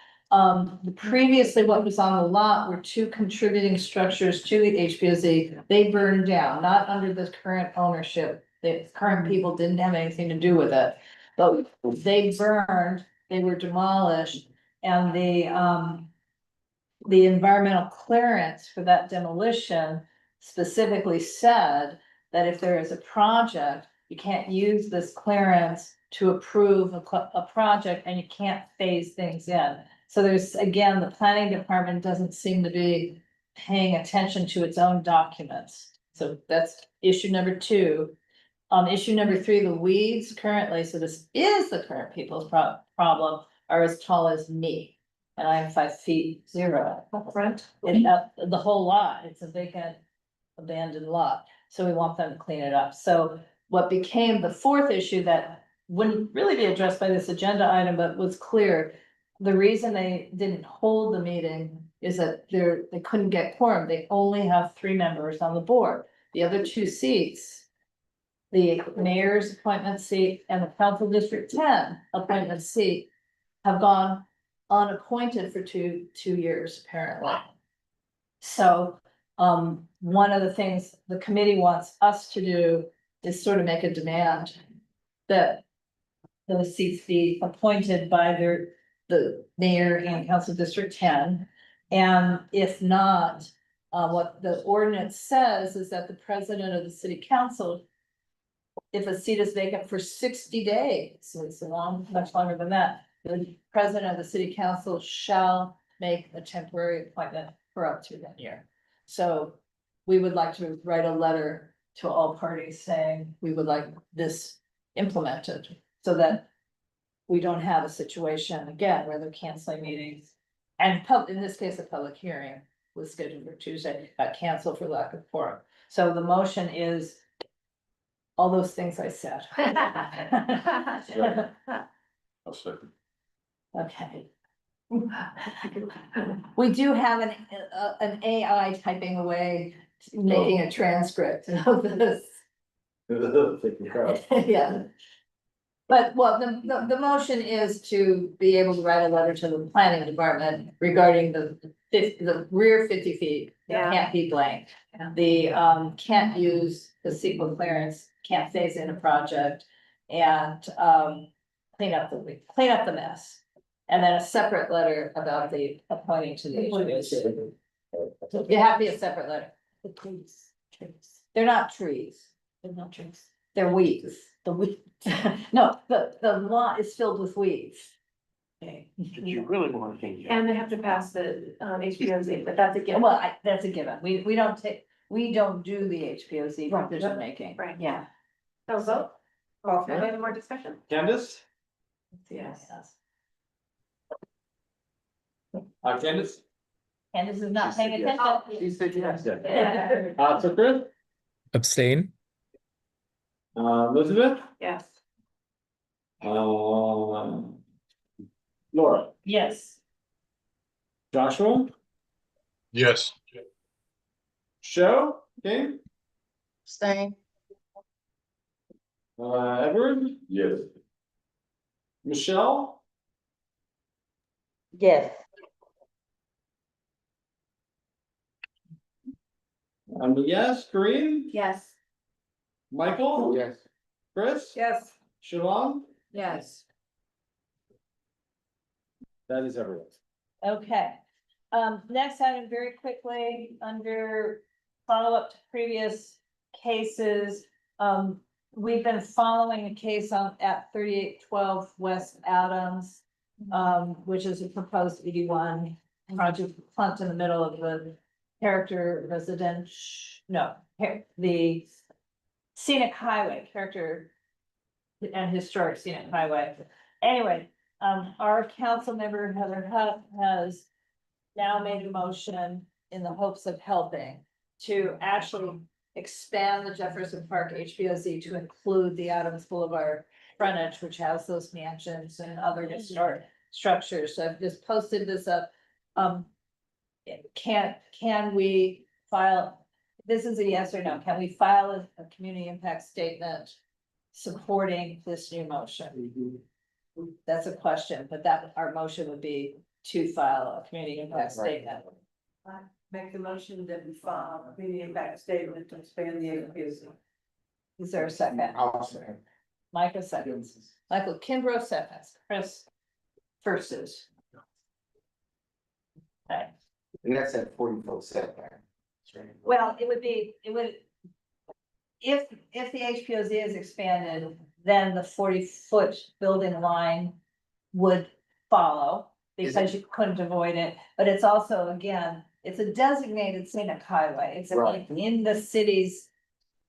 Speaker 2: Previously, what was on the lot were 2 contributing structures to the HPOZ. They burned down, not under the current ownership. The current people didn't have anything to do with it. But they burned, they were demolished, and the environmental clearance for that demolition specifically said that if there is a project, you can't use this clearance to approve a project, and you can't phase things in. So there's, again, the planning department doesn't seem to be paying attention to its own documents. So that's issue number 2. Issue number 3, the weeds currently, so this is the current people's problem, are as tall as me. And I'm 5'0".
Speaker 8: Front.
Speaker 2: And the whole lot, it's a vacant, abandoned lot, so we want them to clean it up. So what became the 4th issue that wouldn't really be addressed by this agenda item, but was clear. The reason they didn't hold the meeting is that they couldn't get quorum. They only have 3 members on the board. The other 2 seats, the mayor's appointment seat and the council district 10 appointment seat, have gone unappointed for two years, apparently. So, one of the things the committee wants us to do is sort of make a demand that those seats be appointed by the mayor and council district 10. And if not, what the ordinance says is that the president of the city council, if a seat is vacant for 60 days, so it's much longer than that, the president of the city council shall make a temporary appointment for up to 1 year. So we would like to write a letter to all parties saying we would like this implemented so that we don't have a situation again where they're canceling meetings. And in this case, a public hearing was scheduled for Tuesday, got canceled for lack of quorum. So the motion is all those things I said.
Speaker 10: I'll second.
Speaker 2: Okay. We do have an AI typing away, making a transcript of this. Yeah. But well, the motion is to be able to write a letter to the planning department regarding the rear 50 feet that can't be blanked. The can't use the sequel clearance, can't phase in a project, and clean up the mess. And then a separate letter about the appointing to the HVAC. You have to be a separate letter.
Speaker 8: The trees.
Speaker 2: They're not trees.
Speaker 8: They're not trees.
Speaker 2: They're weeds.
Speaker 8: The weeds.
Speaker 2: No, the lot is filled with weeds.
Speaker 8: Okay.
Speaker 19: You really want to change it.
Speaker 8: And they have to pass the HPOZ, but that's a given.
Speaker 2: Well, that's a given. We don't do the HPOZ
Speaker 8: Right.
Speaker 2: decision making.
Speaker 8: Right.
Speaker 2: Yeah.
Speaker 8: So vote.
Speaker 1: Okay.
Speaker 8: Any more discussion?
Speaker 1: Candace?
Speaker 2: Yes.
Speaker 1: Candace?
Speaker 2: Candace is not paying
Speaker 1: yes.
Speaker 2: attention.
Speaker 1: She said yes.
Speaker 2: Yeah.
Speaker 1: So Chris?
Speaker 20: Abstain?
Speaker 1: Elizabeth?
Speaker 8: Yes.
Speaker 1: Laura?
Speaker 2: Yes.
Speaker 1: Joshua?
Speaker 18: Yes.
Speaker 1: Show? Okay.
Speaker 17: Abstain.
Speaker 1: Edward?
Speaker 10: Yes.
Speaker 1: Michelle?
Speaker 17: Yes.
Speaker 1: I'm a yes. Kareem?
Speaker 8: Yes.
Speaker 1: Michael?
Speaker 19: Yes.
Speaker 1: Chris?
Speaker 7: Yes.
Speaker 1: Siobhan?
Speaker 2: Yes.
Speaker 1: That is everyone.
Speaker 2: Okay. Next item, very quickly, under follow-up to previous cases. We've been following a case at 3812 West Adams, which is a proposed 81 project plunked in the middle of the the scenic highway, character and historic scenic highway. Anyway, our council member Heather Hutt has now made a motion in the hopes of helping to actually expand the Jefferson Park HPOZ to include the Adams Boulevard frontage, which has those mansions and other historic structures. So I've just posted this up. Can we file, this is a yes or no, can we file a community impact statement supporting this new motion? That's a question, but our motion would be to file a community impact statement.
Speaker 7: Make the motion that we file a community impact statement to expand the HPOZ.
Speaker 2: Is there a second?
Speaker 19: I'll say.
Speaker 2: Michael seconds. Michael Kimbrough seconds. Chris first is. Okay.
Speaker 19: And that's at 40-foot setback.
Speaker 2: Well, it would, if the HPOZ is expanded, then the 40-foot building line would follow because you couldn't avoid it. But it's also, again, it's a designated scenic highway. It's
Speaker 19: Right.
Speaker 2: in the city's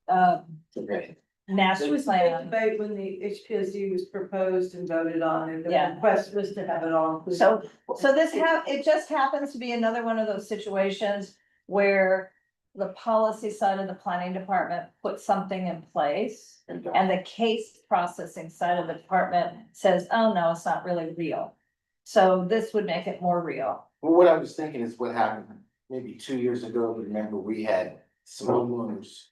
Speaker 19: Okay.
Speaker 7: There
Speaker 2: master
Speaker 7: was a big
Speaker 2: plan.
Speaker 7: debate when the HPSD was proposed and voted on, and the
Speaker 2: Yeah.
Speaker 7: request was to have it all included.
Speaker 2: So it just happens to be another one of those situations where the policy side of the planning department put something in place and the case processing side of the department says, oh, no, it's not really real. So this would make it more real.
Speaker 19: Well, what I was thinking is what happened maybe 2 years ago. Remember, we had some homeowners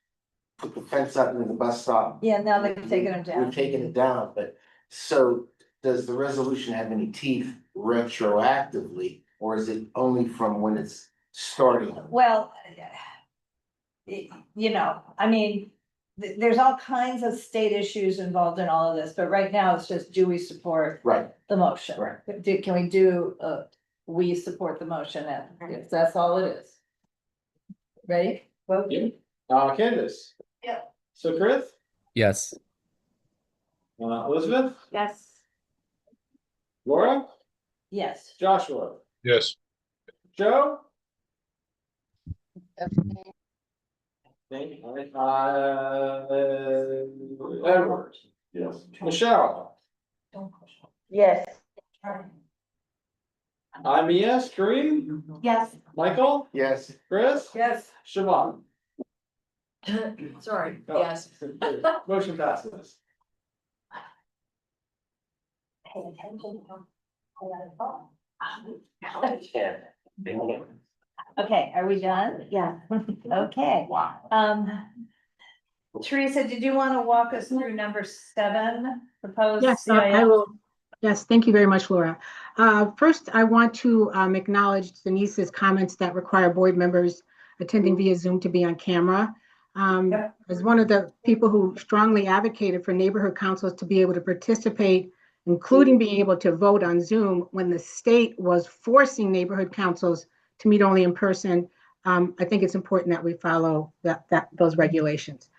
Speaker 19: put the fence up near the bus stop.
Speaker 2: Yeah, now they've taken them down.
Speaker 19: We've taken it down, but so does the resolution have any teeth retroactively? Or is it only from when it's starting?
Speaker 2: Well, you know, I mean, there's all kinds of state issues involved in all of this, but right now it's just, do we support
Speaker 19: Right.
Speaker 2: the motion?
Speaker 19: Right.
Speaker 2: Can we do, we support the motion, and if that's all it is. Ready? Vote.
Speaker 1: Candace?
Speaker 2: Yeah.
Speaker 1: So Chris?
Speaker 20: Yes.
Speaker 1: Elizabeth?
Speaker 2: Yes.
Speaker 1: Laura?
Speaker 2: Yes.
Speaker 1: Joshua?
Speaker 18: Yes.
Speaker 1: Joe? Edward?
Speaker 10: Yes.
Speaker 1: Michelle?
Speaker 17: Yes.
Speaker 1: I'm a yes. Kareem?
Speaker 2: Yes.
Speaker 1: Michael?
Speaker 19: Yes.
Speaker 1: Chris?
Speaker 7: Yes.
Speaker 1: Siobhan?
Speaker 7: Sorry,
Speaker 1: Oh.
Speaker 7: yes.
Speaker 1: Motion passes.
Speaker 2: Okay, are we done? Yeah. Okay. Teresa, did you want to walk us through number 7, proposed
Speaker 13: Yes,
Speaker 2: CIS?
Speaker 13: I will. Yes, thank you very much, Laura. First, I want to acknowledge Denise's comments that require board members attending via Zoom to be on camera. As one of the people who strongly advocated for neighborhood councils to be able to participate, including being able to vote on Zoom when the state was forcing neighborhood councils to meet only in person, I think it's important that we follow those regulations.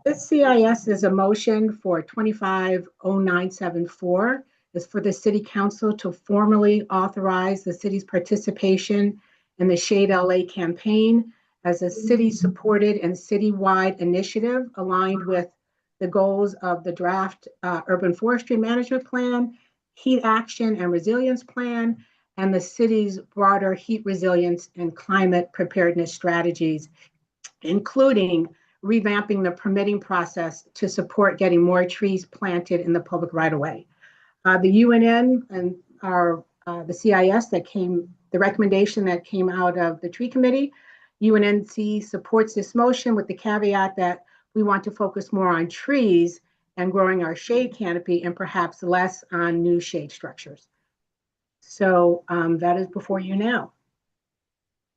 Speaker 13: This CIS is a motion for 250974. Is for the city council to formally authorize the city's participation in the Shade LA campaign as a city-supported and citywide initiative aligned with the goals of the draft urban forestry management plan, heat action and resilience plan, and the city's broader heat resilience and climate preparedness strategies, including revamping the permitting process to support getting more trees planted in the public right-of-way. The UNN and the CIS the recommendation that came out of the tree committee, UNNC supports this motion with the caveat that we want to focus more on trees and growing our shade canopy and perhaps less on new shade structures. So that is before you now.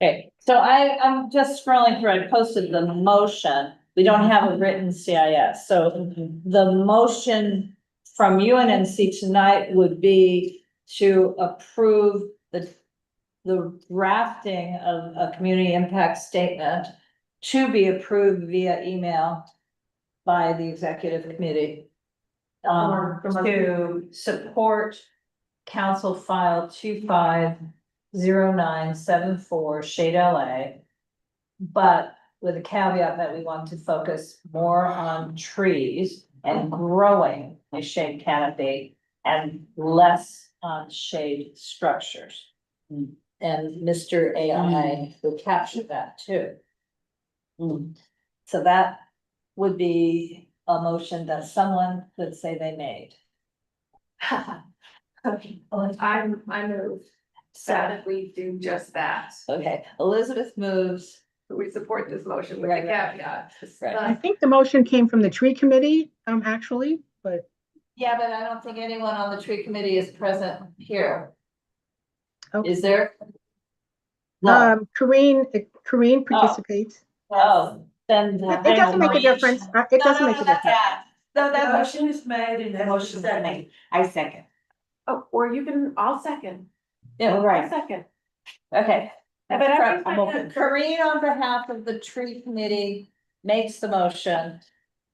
Speaker 2: Okay, so I'm just scrolling through, I posted the motion. We don't have a written CIS, so the motion from UNNC tonight would be to approve the drafting of a community impact statement to be approved via email by the executive committee. To support Council File 250974 Shade LA. But with a caveat that we want to focus more on trees and growing a shade canopy and less on shade structures. And Mr. AI will capture that too. So that would be a motion that someone could say they made.
Speaker 8: Okay, I move that we do just that.
Speaker 2: Okay, Elizabeth moves.
Speaker 8: We support this motion with
Speaker 2: Right.
Speaker 8: the caveat.
Speaker 13: I think the motion came from the tree committee, actually, but.
Speaker 2: Yeah, but I don't think anyone on the tree committee is present here.
Speaker 13: Okay.
Speaker 2: Is there? No.
Speaker 13: Kareen participates.
Speaker 2: Oh, then.
Speaker 13: It doesn't make a difference. It doesn't make a difference.
Speaker 7: So that motion is made and the motion is made.
Speaker 15: I second.
Speaker 8: Oh, or you can, I'll second.
Speaker 2: Yeah,
Speaker 8: I'll second.
Speaker 2: Okay.
Speaker 8: But I'm
Speaker 2: Kareen on behalf of the tree committee makes the motion.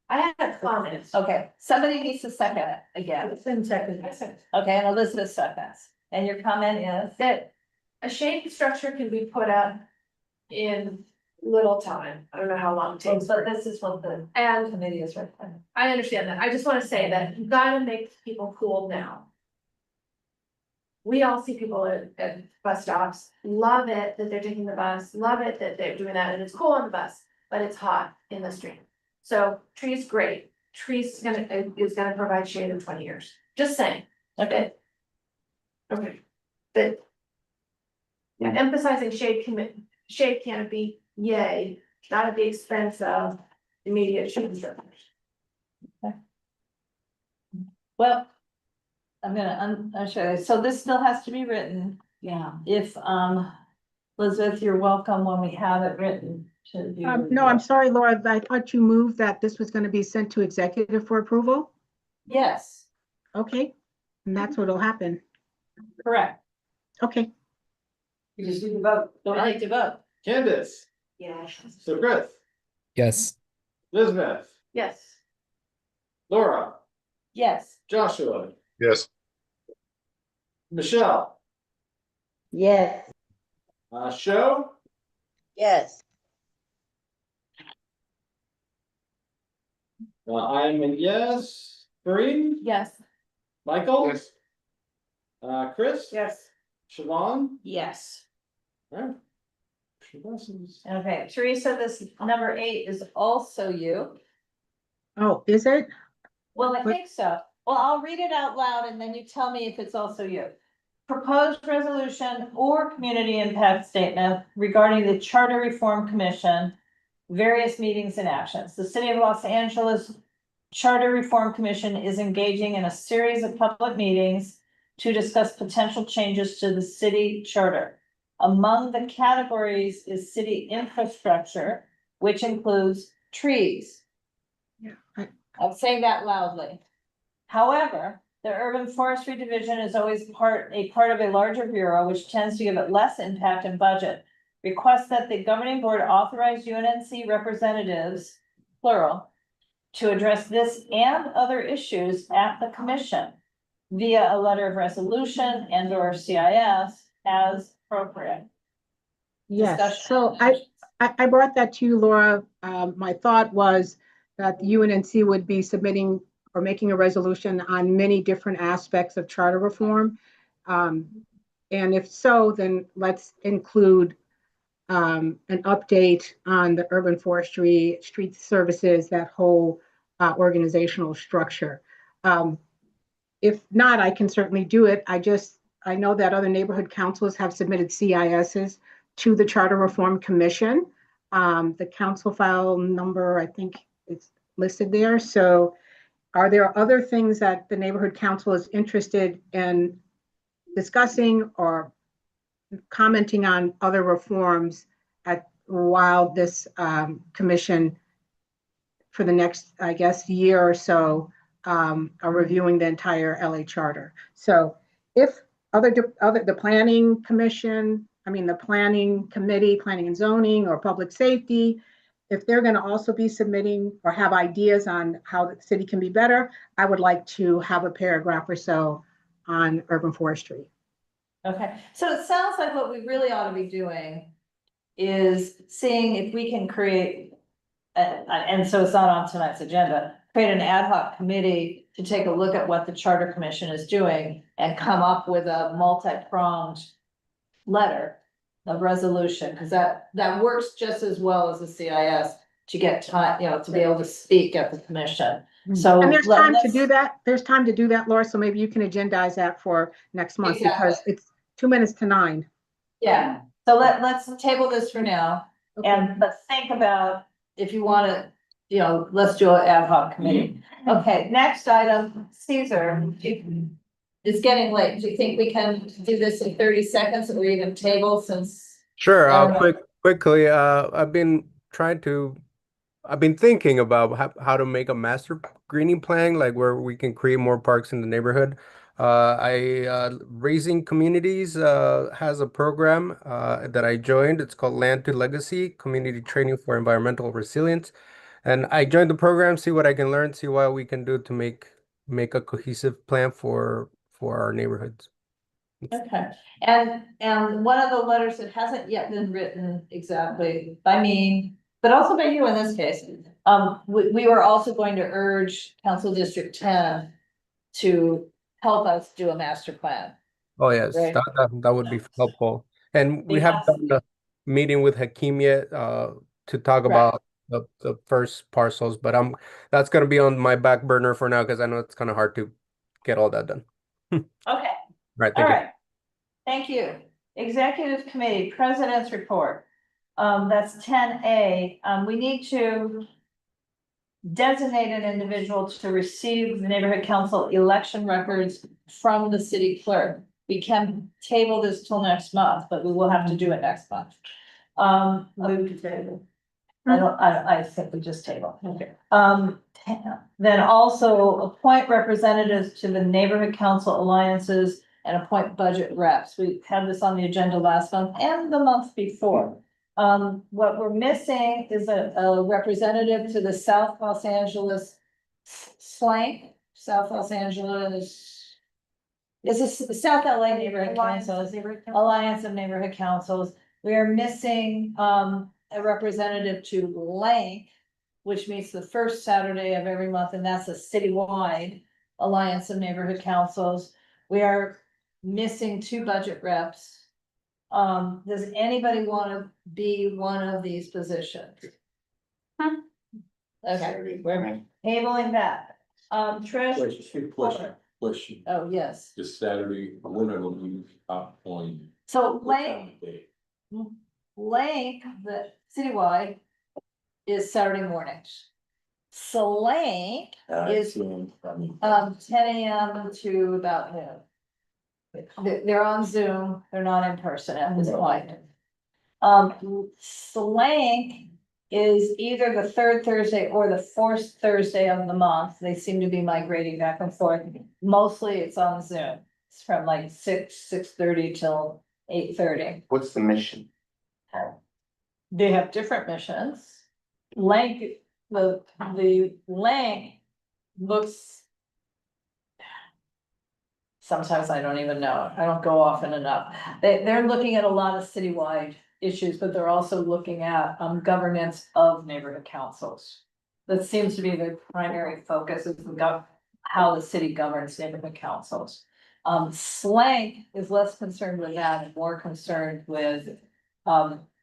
Speaker 8: I had comments.
Speaker 2: Okay, somebody needs to second it again.
Speaker 7: It's in second.
Speaker 2: Okay, and Elizabeth seconds. And your comment is?
Speaker 8: That A shade structure can be put up in little time. I don't know how long it takes, but this is what the and committee is recommending. I understand that. I just want to say that you gotta make people cool now. We all see people at bus stops, love it that they're taking the bus, love it that they're doing that, and it's cool on the bus, but it's hot in the street. So trees, great. Trees is gonna provide shade in 20 years. Just saying. Okay. Okay. But yeah, emphasizing shade canopy, yay, not at the expense of immediate shade structures.
Speaker 2: Well, I'm gonna, I'm sure, so this still has to be written.
Speaker 17: Yeah.
Speaker 2: If, Elizabeth, you're welcome when we have it written. to you.
Speaker 13: No, I'm sorry, Laura, I thought you moved that this was gonna be sent to executive for approval.
Speaker 2: Yes,
Speaker 13: Okay, and that's what'll happen.
Speaker 2: correct.
Speaker 13: Okay.
Speaker 7: You just need to vote.
Speaker 2: Don't like to vote.
Speaker 1: Candace,
Speaker 7: Yeah.
Speaker 1: so Chris,
Speaker 20: Yes.
Speaker 1: Elizabeth,
Speaker 8: Yes.
Speaker 1: Laura,
Speaker 2: Yes.
Speaker 1: Joshua,
Speaker 18: Yes.
Speaker 1: Michelle,
Speaker 17: Yes.
Speaker 1: Show,
Speaker 17: Yes.
Speaker 1: I'm a yes. Kareem,
Speaker 2: Yes.
Speaker 1: Michael?
Speaker 19: Yes.
Speaker 1: Chris?
Speaker 7: Yes.
Speaker 1: Siobhan?
Speaker 2: Yes.
Speaker 1: Alright. Motion passes.
Speaker 2: Okay, Teresa, this number 8 is also you.
Speaker 13: Oh, is it?
Speaker 2: Well, I
Speaker 13: What-
Speaker 2: think so. Well, I'll read it out loud and then you tell me if it's also you. Proposed resolution or community impact statement regarding the Charter Reform Commission, various meetings and actions. The City of Los Angeles Charter Reform Commission is engaging in a series of public meetings to discuss potential changes to the city charter. Among the categories is city infrastructure, which includes trees.
Speaker 13: Yeah.
Speaker 2: I'm saying that loudly. However, the Urban Forestry Division is always a part of a larger bureau, which tends to give it less impact and budget. Request that the governing board authorize UNNC representatives, plural, to address this and other issues at the commission via a letter of resolution and or CIS as appropriate.
Speaker 13: Yes,
Speaker 2: Discussion.
Speaker 13: so I brought that to you, Laura. My thought was that the UNNC would be submitting or making a resolution on many different aspects of charter reform. And if so, then let's include an update on the urban forestry, street services, that whole organizational structure. If not, I can certainly do it. I know that other neighborhood councils have submitted CISs to the Charter Reform Commission. The council file number, I think it's listed there. So are there other things that the neighborhood council is interested in discussing or commenting on other reforms while this commission for the next, I guess, year or so are reviewing the entire LA charter? So if the planning commission, the planning committee, planning and zoning or public safety, if they're going to also be submitting or have ideas on how the city can be better, I would like to have a paragraph or so on urban forestry.
Speaker 2: Okay, so it sounds like what we really ought to be doing is seeing if we can create, and so it's not on tonight's agenda, create an ad hoc committee to take a look at what the Charter Commission is doing and come up with a multi-pronged letter of resolution, because that works just as well as the CIS to get time, to be able to speak at the commission. So
Speaker 13: And there's time to do that. There's time to do that, Laura. So maybe you can agendize that for next month because it's 2 minutes to 9.
Speaker 2: Yeah, so let's table this for now.
Speaker 13: Okay.
Speaker 2: And let's think about if you want to, let's do an ad hoc committee. Okay, next item, Caesar. It's getting late. Do you think we can do this in 30 seconds or even table since?
Speaker 3: Sure,
Speaker 2: I don't know.
Speaker 3: quickly, I've been thinking about how to make a master greening plan, like where we can create more parks in the neighborhood. Raising Communities has a program that I joined. It's called Land to Legacy, Community Training for Environmental Resilience. And I joined the program, see what I can learn, see what we can do to make a cohesive plan for our neighborhoods.
Speaker 2: Okay, and one of the letters that hasn't yet been written exactly by me, but also by you in this case. We were also going to urge Council District 10 to help us do a master plan.
Speaker 3: Oh, yes,
Speaker 2: Right.
Speaker 3: that would be helpful. And we haven't
Speaker 2: Because-
Speaker 3: done a meeting with Hakeem yet, to talk
Speaker 2: Right.
Speaker 3: about the first parcels, but that's gonna be on my back burner for now, because I know it's kind of hard to get all that done.
Speaker 2: Okay,
Speaker 3: Right,
Speaker 2: all
Speaker 3: thank you.
Speaker 2: right. Thank you. Executive Committee, President's Report. That's 10A. We need to designate an individual to receive the neighborhood council election records from the city clerk. We can table this till next month, but we will have to do it next month.
Speaker 5: Move to table.
Speaker 2: I think we just table. Okay. Then also appoint representatives to the neighborhood council alliances and appoint budget reps. We had this on the agenda last month and the month before. What we're missing is a representative to the South Los Angeles slang, South Los Angeles. Is this the South LA Neighborhood Councils, Alliance of Neighborhood Councils? We are missing, a representative to Lank, which meets the first Saturday of every month, and that's a citywide Alliance of Neighborhood Councils. We are missing 2 budget reps. Does anybody want to be one of these positions? Okay, we're tabling that. Treasurer.
Speaker 10: Question.
Speaker 2: Oh, yes.
Speaker 10: This Saturday, when are we top point?
Speaker 2: So
Speaker 10: What time
Speaker 2: Lank,
Speaker 10: of day?
Speaker 2: Lank, the citywide is Saturday mornings. Slank is 10 AM to about noon. They're on Zoom, they're not in person at this point. Slank is either the 3rd Thursday or the 4th Thursday of the month. They seem to be migrating back and forth. Mostly it's on Zoom. It's from like 6:30 till 8:30.
Speaker 19: What's the mission?
Speaker 2: They have different missions. Lank, the Lank looks. Sometimes I don't even know. I don't go often enough. They're looking at a lot of citywide issues, but they're also looking at governance of neighborhood councils. That seems to be their primary focus is how the city governs neighborhood councils. Slank is less concerned with that and more concerned with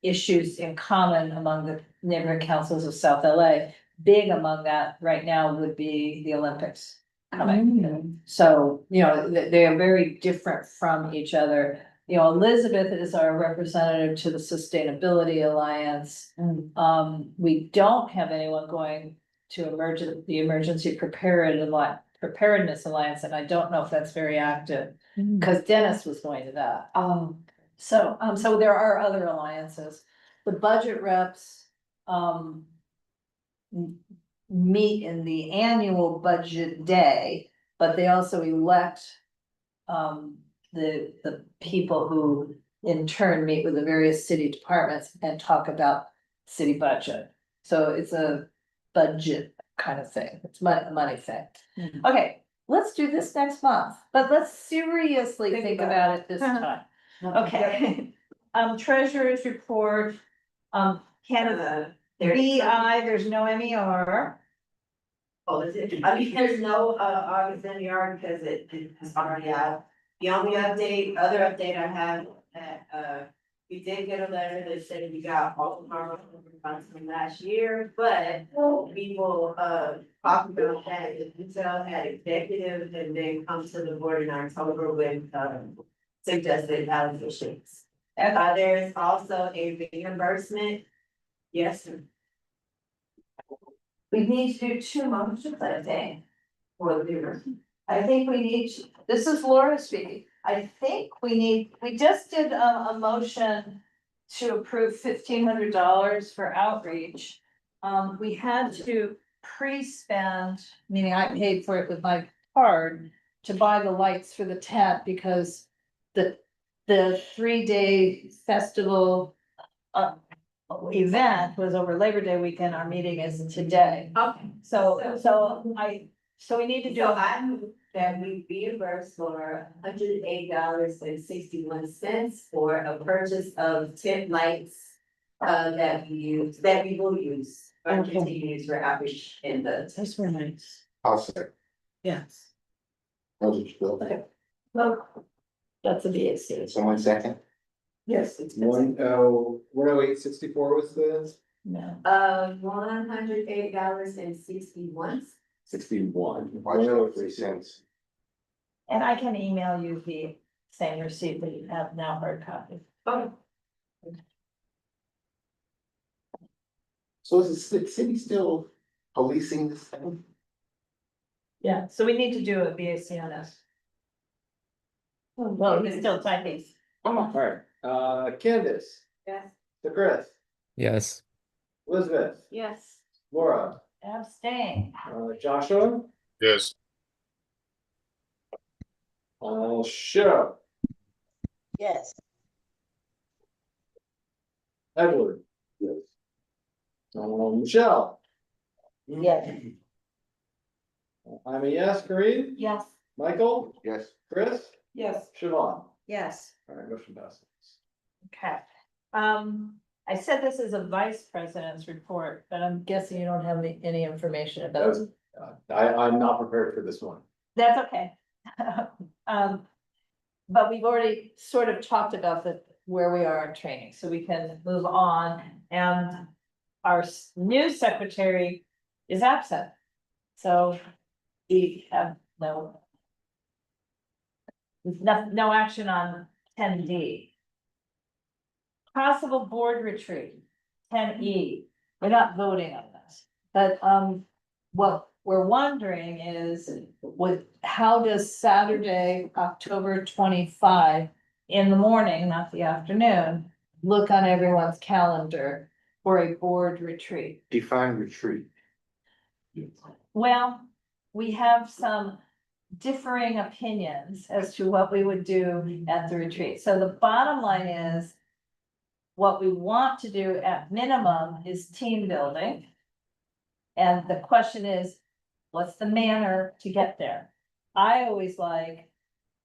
Speaker 2: issues in common among the neighborhood councils of South LA. Big among that right now would be the Olympics coming. So, they are very different from each other. Elizabeth is our representative to the Sustainability Alliance. We don't have anyone going to the Emergency Preparedness Alliance, and I don't know if that's very active, because Dennis was going to that. So there are other alliances. The budget reps, meet in the annual budget day, but they also elect the people who in turn meet with the various city departments and talk about city budget. So it's a budget kind of thing. It's a money thing. Okay, let's do this next month, but let's seriously think about it this time. Okay. Treasurer's report, Canada, BI, there's no MER.
Speaker 21: Oh, is it? I mean, there's no, August NER because it's already out. The only other update I have, we did get a letter that said we got all of our funds from last year, but we will, talk about that in detail at executive and then come to the board in October with, suggested allocations. There's also a reimbursement. Yes, sir.
Speaker 2: We need to do 2 motions, I think, for the reimbursement. I think we need, this is Laura speaking. I think we just did a motion to approve $1,500 for outreach. We had to pre-spend, meaning I paid for it with my card, to buy the lights for the tent because the 3-day festival event was over Labor Day weekend. Our meeting is today.
Speaker 21: Okay.
Speaker 2: So we need to do.
Speaker 21: that we reimburse for $108.61 for a purchase of tent lights. That we will use, or
Speaker 2: Okay.
Speaker 21: continue to use for outreach in the.
Speaker 2: That's very nice.
Speaker 19: I'll say.
Speaker 2: Yes.
Speaker 21: Well, that's a BAC.
Speaker 19: Someone second?
Speaker 21: Yes, it's.
Speaker 1: 108.64 was the
Speaker 2: No.
Speaker 21: $108.61.
Speaker 1: 61.
Speaker 19: 103 cents.
Speaker 2: And I can email you the same receipt that you have now hard copy.
Speaker 21: Okay.
Speaker 19: So is the city still policing this thing?
Speaker 2: Yeah, so we need to do a BAC on this. Well, he's still typing.
Speaker 1: Alright, Candace,
Speaker 21: Yes.
Speaker 1: the Chris,
Speaker 20: Yes.
Speaker 1: Elizabeth,
Speaker 21: Yes.
Speaker 1: Laura,
Speaker 2: Abstain.
Speaker 1: Joshua,
Speaker 18: Yes.
Speaker 1: Cheryl,
Speaker 17: Yes.
Speaker 1: Edward. Yes. Michelle.
Speaker 17: Yes.
Speaker 1: I'm a yes, Corinne,
Speaker 2: Yes.
Speaker 1: Michael,
Speaker 19: Yes.
Speaker 1: Chris,
Speaker 7: Yes.
Speaker 1: Siobhan.
Speaker 5: Yes.
Speaker 1: Alright, motion passes.
Speaker 2: Okay. I said this is a vice president's report, but I'm guessing you don't have any information about it.
Speaker 1: I'm not prepared for this one.
Speaker 2: That's okay. But we've already sort of talked about where we are in training, so we can move on. And our new secretary is absent. So we have no action on 10D. Possible board retreat, 10E. We're not voting on this, but what we're wondering is how does Saturday, October 25 in the morning, not the afternoon, look on everyone's calendar for a board retreat?
Speaker 19: Define retreat.
Speaker 2: Well, we have some differing opinions as to what we would do at the retreat. So the bottom line is, what we want to do at minimum is team building. And the question is, what's the manner to get there? I always like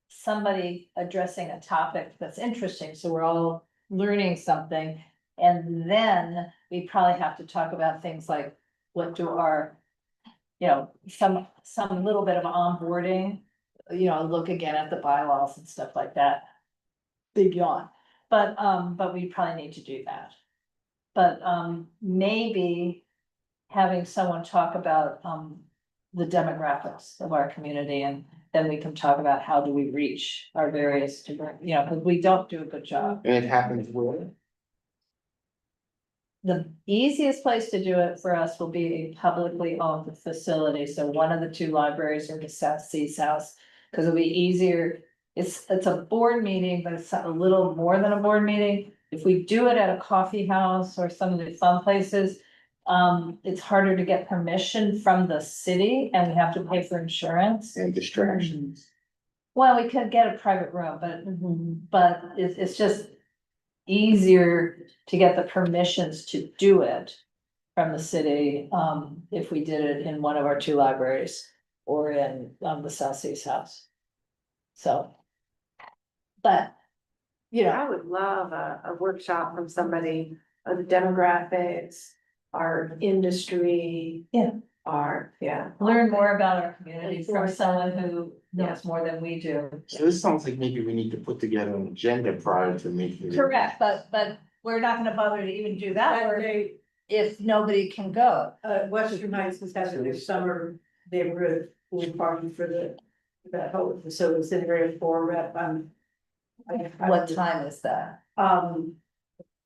Speaker 2: somebody addressing a topic that's interesting, so we're all learning something. And then we probably have to talk about things like, what do our, some little bit of onboarding, look again at the bylaws and stuff like that. Big yawn, but we probably need to do that. But maybe having someone talk about the demographics of our community, and then we can talk about how do we reach our various different, because we don't do a good job.
Speaker 19: And it happens where?
Speaker 2: The easiest place to do it for us will be a publicly owned facility, so one of the two libraries or the South Seas House, because it'll be easier. It's a board meeting, but it's a little more than a board meeting. If we do it at a coffee house or some of the fun places, it's harder to get permission from the city, and we have to pay for insurance.
Speaker 19: And distractions.
Speaker 2: Well, we could get a private room, but it's just easier to get the permissions to do it from the city, if we did it in one of our two libraries or in, the South Seas House. So. But,
Speaker 8: I would love a workshop from somebody on the demographics, our industry.
Speaker 2: Yeah.
Speaker 8: Learn
Speaker 2: more about our community from someone who knows more than we do.
Speaker 19: So this sounds like maybe we need to put together an agenda prior to making.
Speaker 2: Correct, but we're not gonna bother to even do that
Speaker 7: That
Speaker 2: work
Speaker 7: day,
Speaker 2: if nobody can go.
Speaker 7: Western Heights was having their summer neighborhood pool party for that whole, so it's in very format,
Speaker 2: What time is that?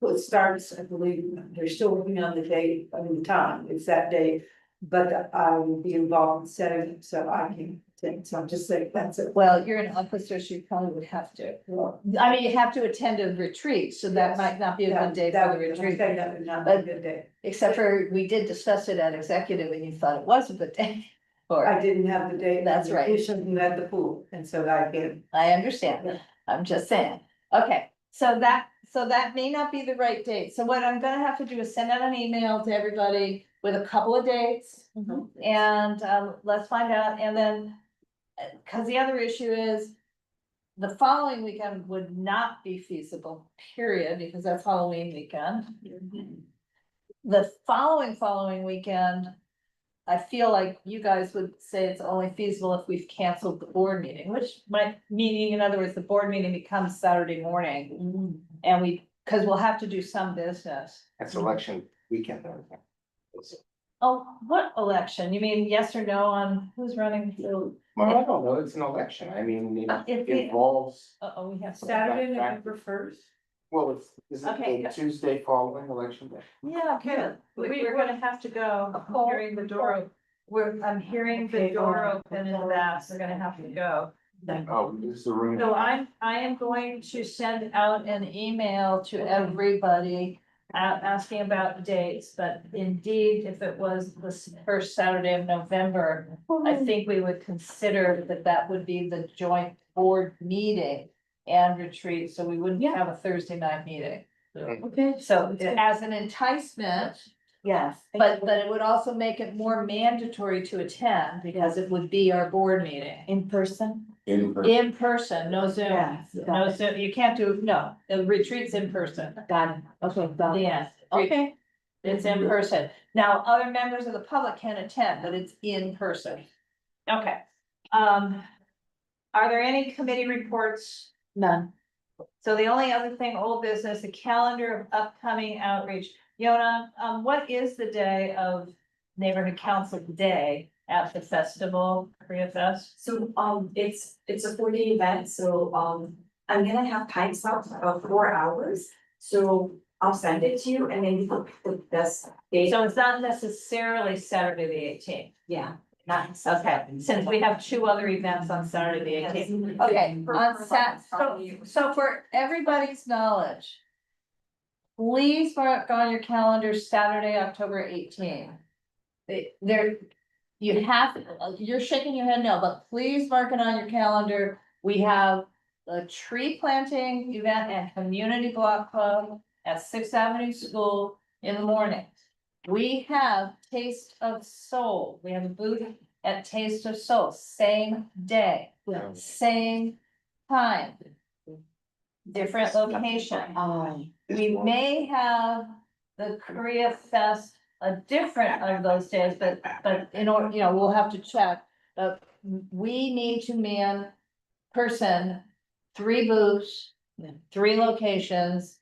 Speaker 7: It starts, I believe, they're still working on the date, the time, it's that day. But I will be involved in setting it, so I can take, so I'm just saying, that's it.
Speaker 2: Well, you're an officer, so you probably would have to. I mean, you have to attend a retreat, so that might not be a good day for the retreat.
Speaker 7: That would not be a good day.
Speaker 2: Except for, we did discuss it at executive and you thought it was a good day.
Speaker 7: I didn't have the date.
Speaker 2: That's right.
Speaker 7: Who had the pool, and so I can.
Speaker 2: I understand. I'm just saying. Okay, so that may not be the right date. So what I'm gonna have to do is send out an email to everybody with a couple of dates. And let's find out, and then Cause the other issue is. The following weekend would not be feasible, period, because that's Halloween weekend. The following weekend. I feel like you guys would say it's only feasible if we've canceled the board meeting, which might meaning, in other words, the board meeting becomes Saturday morning. And cause we'll have to do some business.
Speaker 19: That's election weekend.
Speaker 2: Oh, what election? You mean yes or no on who's running?
Speaker 19: Well, I don't know, it's an election, I mean, it
Speaker 2: If
Speaker 19: involves,
Speaker 2: Uh-oh, we have.
Speaker 7: Saturday, November 1st.
Speaker 19: well, is it
Speaker 2: Okay.
Speaker 19: the Tuesday following election day?
Speaker 2: Yeah, okay, we're gonna have to go. I'm hearing the door. I'm hearing the door open in the back, we're gonna have to go.
Speaker 19: Oh, this is the room.
Speaker 2: So I am going to send out an email to everybody. Asking about dates, but indeed, if it was the first Saturday of November, I think we would consider that would be the joint board meeting. And retreat, so we wouldn't have a Thursday night meeting.
Speaker 5: Okay.
Speaker 2: So as an enticement,
Speaker 5: Yes.
Speaker 2: but it would also make it more mandatory to attend because it would be our board meeting.
Speaker 5: In person?
Speaker 2: In person, no Zoom,
Speaker 5: Yes,
Speaker 2: no Zoom, you can't do, no, the retreat's in person.
Speaker 5: Got it. Okay, got it.
Speaker 2: Yeah,
Speaker 5: Okay.
Speaker 2: it's in person. Now, other members of the public can attend, but it's in person. Okay. Are there any committee reports?
Speaker 5: None.
Speaker 2: So the only other thing, old business, the calendar of upcoming outreach. Yona, what is the day of neighborhood council day at the festival, Korea Fest?
Speaker 16: So, it's a 4-day event, so, I'm gonna have time slots of 4 hours. So I'll send it to you and then you can pick the best date.
Speaker 2: So it's not necessarily Saturday the 18th.
Speaker 16: Yeah, not.
Speaker 2: Okay, since we have 2 other events on Saturday the 18th. Okay, so for everybody's knowledge. Please mark on your calendar Saturday, October 18th. There, you're shaking your head no, but please mark it on your calendar. We have a tree planting event and community block club at 6th Avenue School in the morning. We have Taste of Soul. We have a booth at Taste of Soul, same day, same time. Different location. We may have the Korea Fest a different of those days, but in order, we'll have to check. But we need to man person, 3 booths, 3 locations,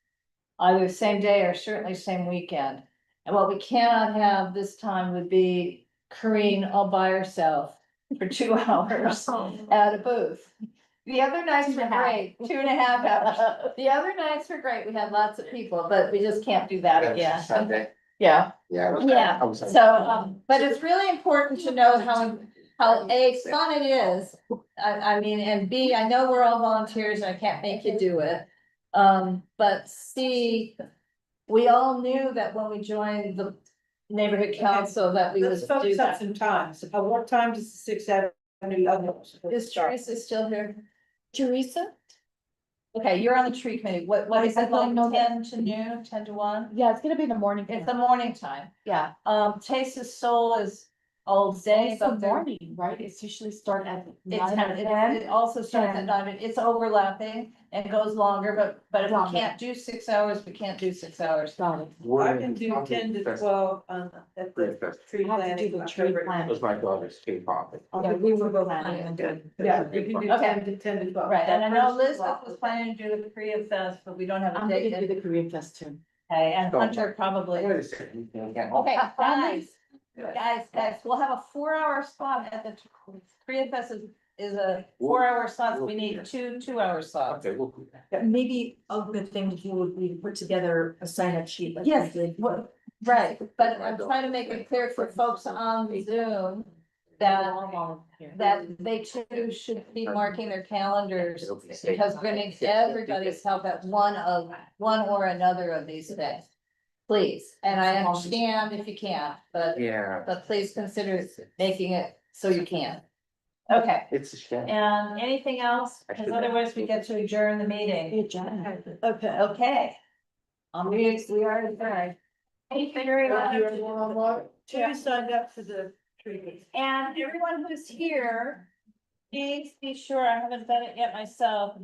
Speaker 2: either same day or certainly same weekend. And what we cannot have this time would be Corinne all by herself for 2 hours at a booth. The other nights were great, 2.5 hours. The other nights were great. We had lots of people, but we just can't do that again.
Speaker 19: Sunday.
Speaker 2: Yeah,
Speaker 19: Yeah.
Speaker 2: yeah. So, but it's really important to know how A, fun it is. I mean, and B, I know we're all volunteers and I can't make you do it. But C, we all knew that when we joined the neighborhood council that we would
Speaker 7: Let's
Speaker 2: do
Speaker 7: focus on
Speaker 2: that.
Speaker 7: some times. What time does the 6th Avenue?
Speaker 2: Is Teresa still here? Teresa? Okay, you're on the tree committee. What is it, like 10 to noon, 10 to 1?
Speaker 5: Yeah, it's gonna be in the morning.
Speaker 2: It's the morning time.
Speaker 5: Yeah.
Speaker 2: Taste of Soul is all day,
Speaker 5: It's the
Speaker 2: but
Speaker 5: morning, right? It's usually start at
Speaker 2: It's
Speaker 5: 9 or 10.
Speaker 2: it also starts at 9, it's overlapping and goes longer, but if we
Speaker 5: Got it.
Speaker 2: can't do 6 hours, we can't do 6 hours.
Speaker 5: Got it.
Speaker 7: I can do 10 to 12 at the tree
Speaker 5: I have to
Speaker 7: planting.
Speaker 5: do the tree
Speaker 19: That
Speaker 5: plant.
Speaker 19: was my daughter's K-pop.
Speaker 5: Yeah, we will go planning.
Speaker 7: Yeah, you can do
Speaker 2: Okay.
Speaker 7: 10 to 12.
Speaker 2: Right, and I know
Speaker 7: That first
Speaker 2: Elizabeth was planning to do the Korea Fest, but we don't have a
Speaker 5: I'm
Speaker 2: date
Speaker 5: gonna do
Speaker 2: yet.
Speaker 5: the Korean Fest too.
Speaker 2: Okay, and Hunter probably.
Speaker 19: Wait a second.
Speaker 2: Okay, guys, we'll have a 4-hour slot at the Korea Fest is a 4-hour slot, so we need 2-hour slots.
Speaker 19: Okay, we'll.
Speaker 5: Maybe a good thing to do would be put together a sign-up sheet. like
Speaker 2: Yes,
Speaker 5: we did.
Speaker 2: right, but I'm trying to make it clear for folks on Zoom that they too should be marking their calendars, because we're gonna need everybody's help at one or another of these days. Please, and I understand if you can't,
Speaker 19: Yeah,
Speaker 2: but please consider making it so you can. Okay,
Speaker 19: it's a shame.
Speaker 2: and anything else? Because otherwise we get to adjourn the meeting. Okay. We are adjourned. Thank you very much.
Speaker 7: Two signed up for the tree.
Speaker 2: And everyone who's here, Please be sure, I haven't done it yet myself,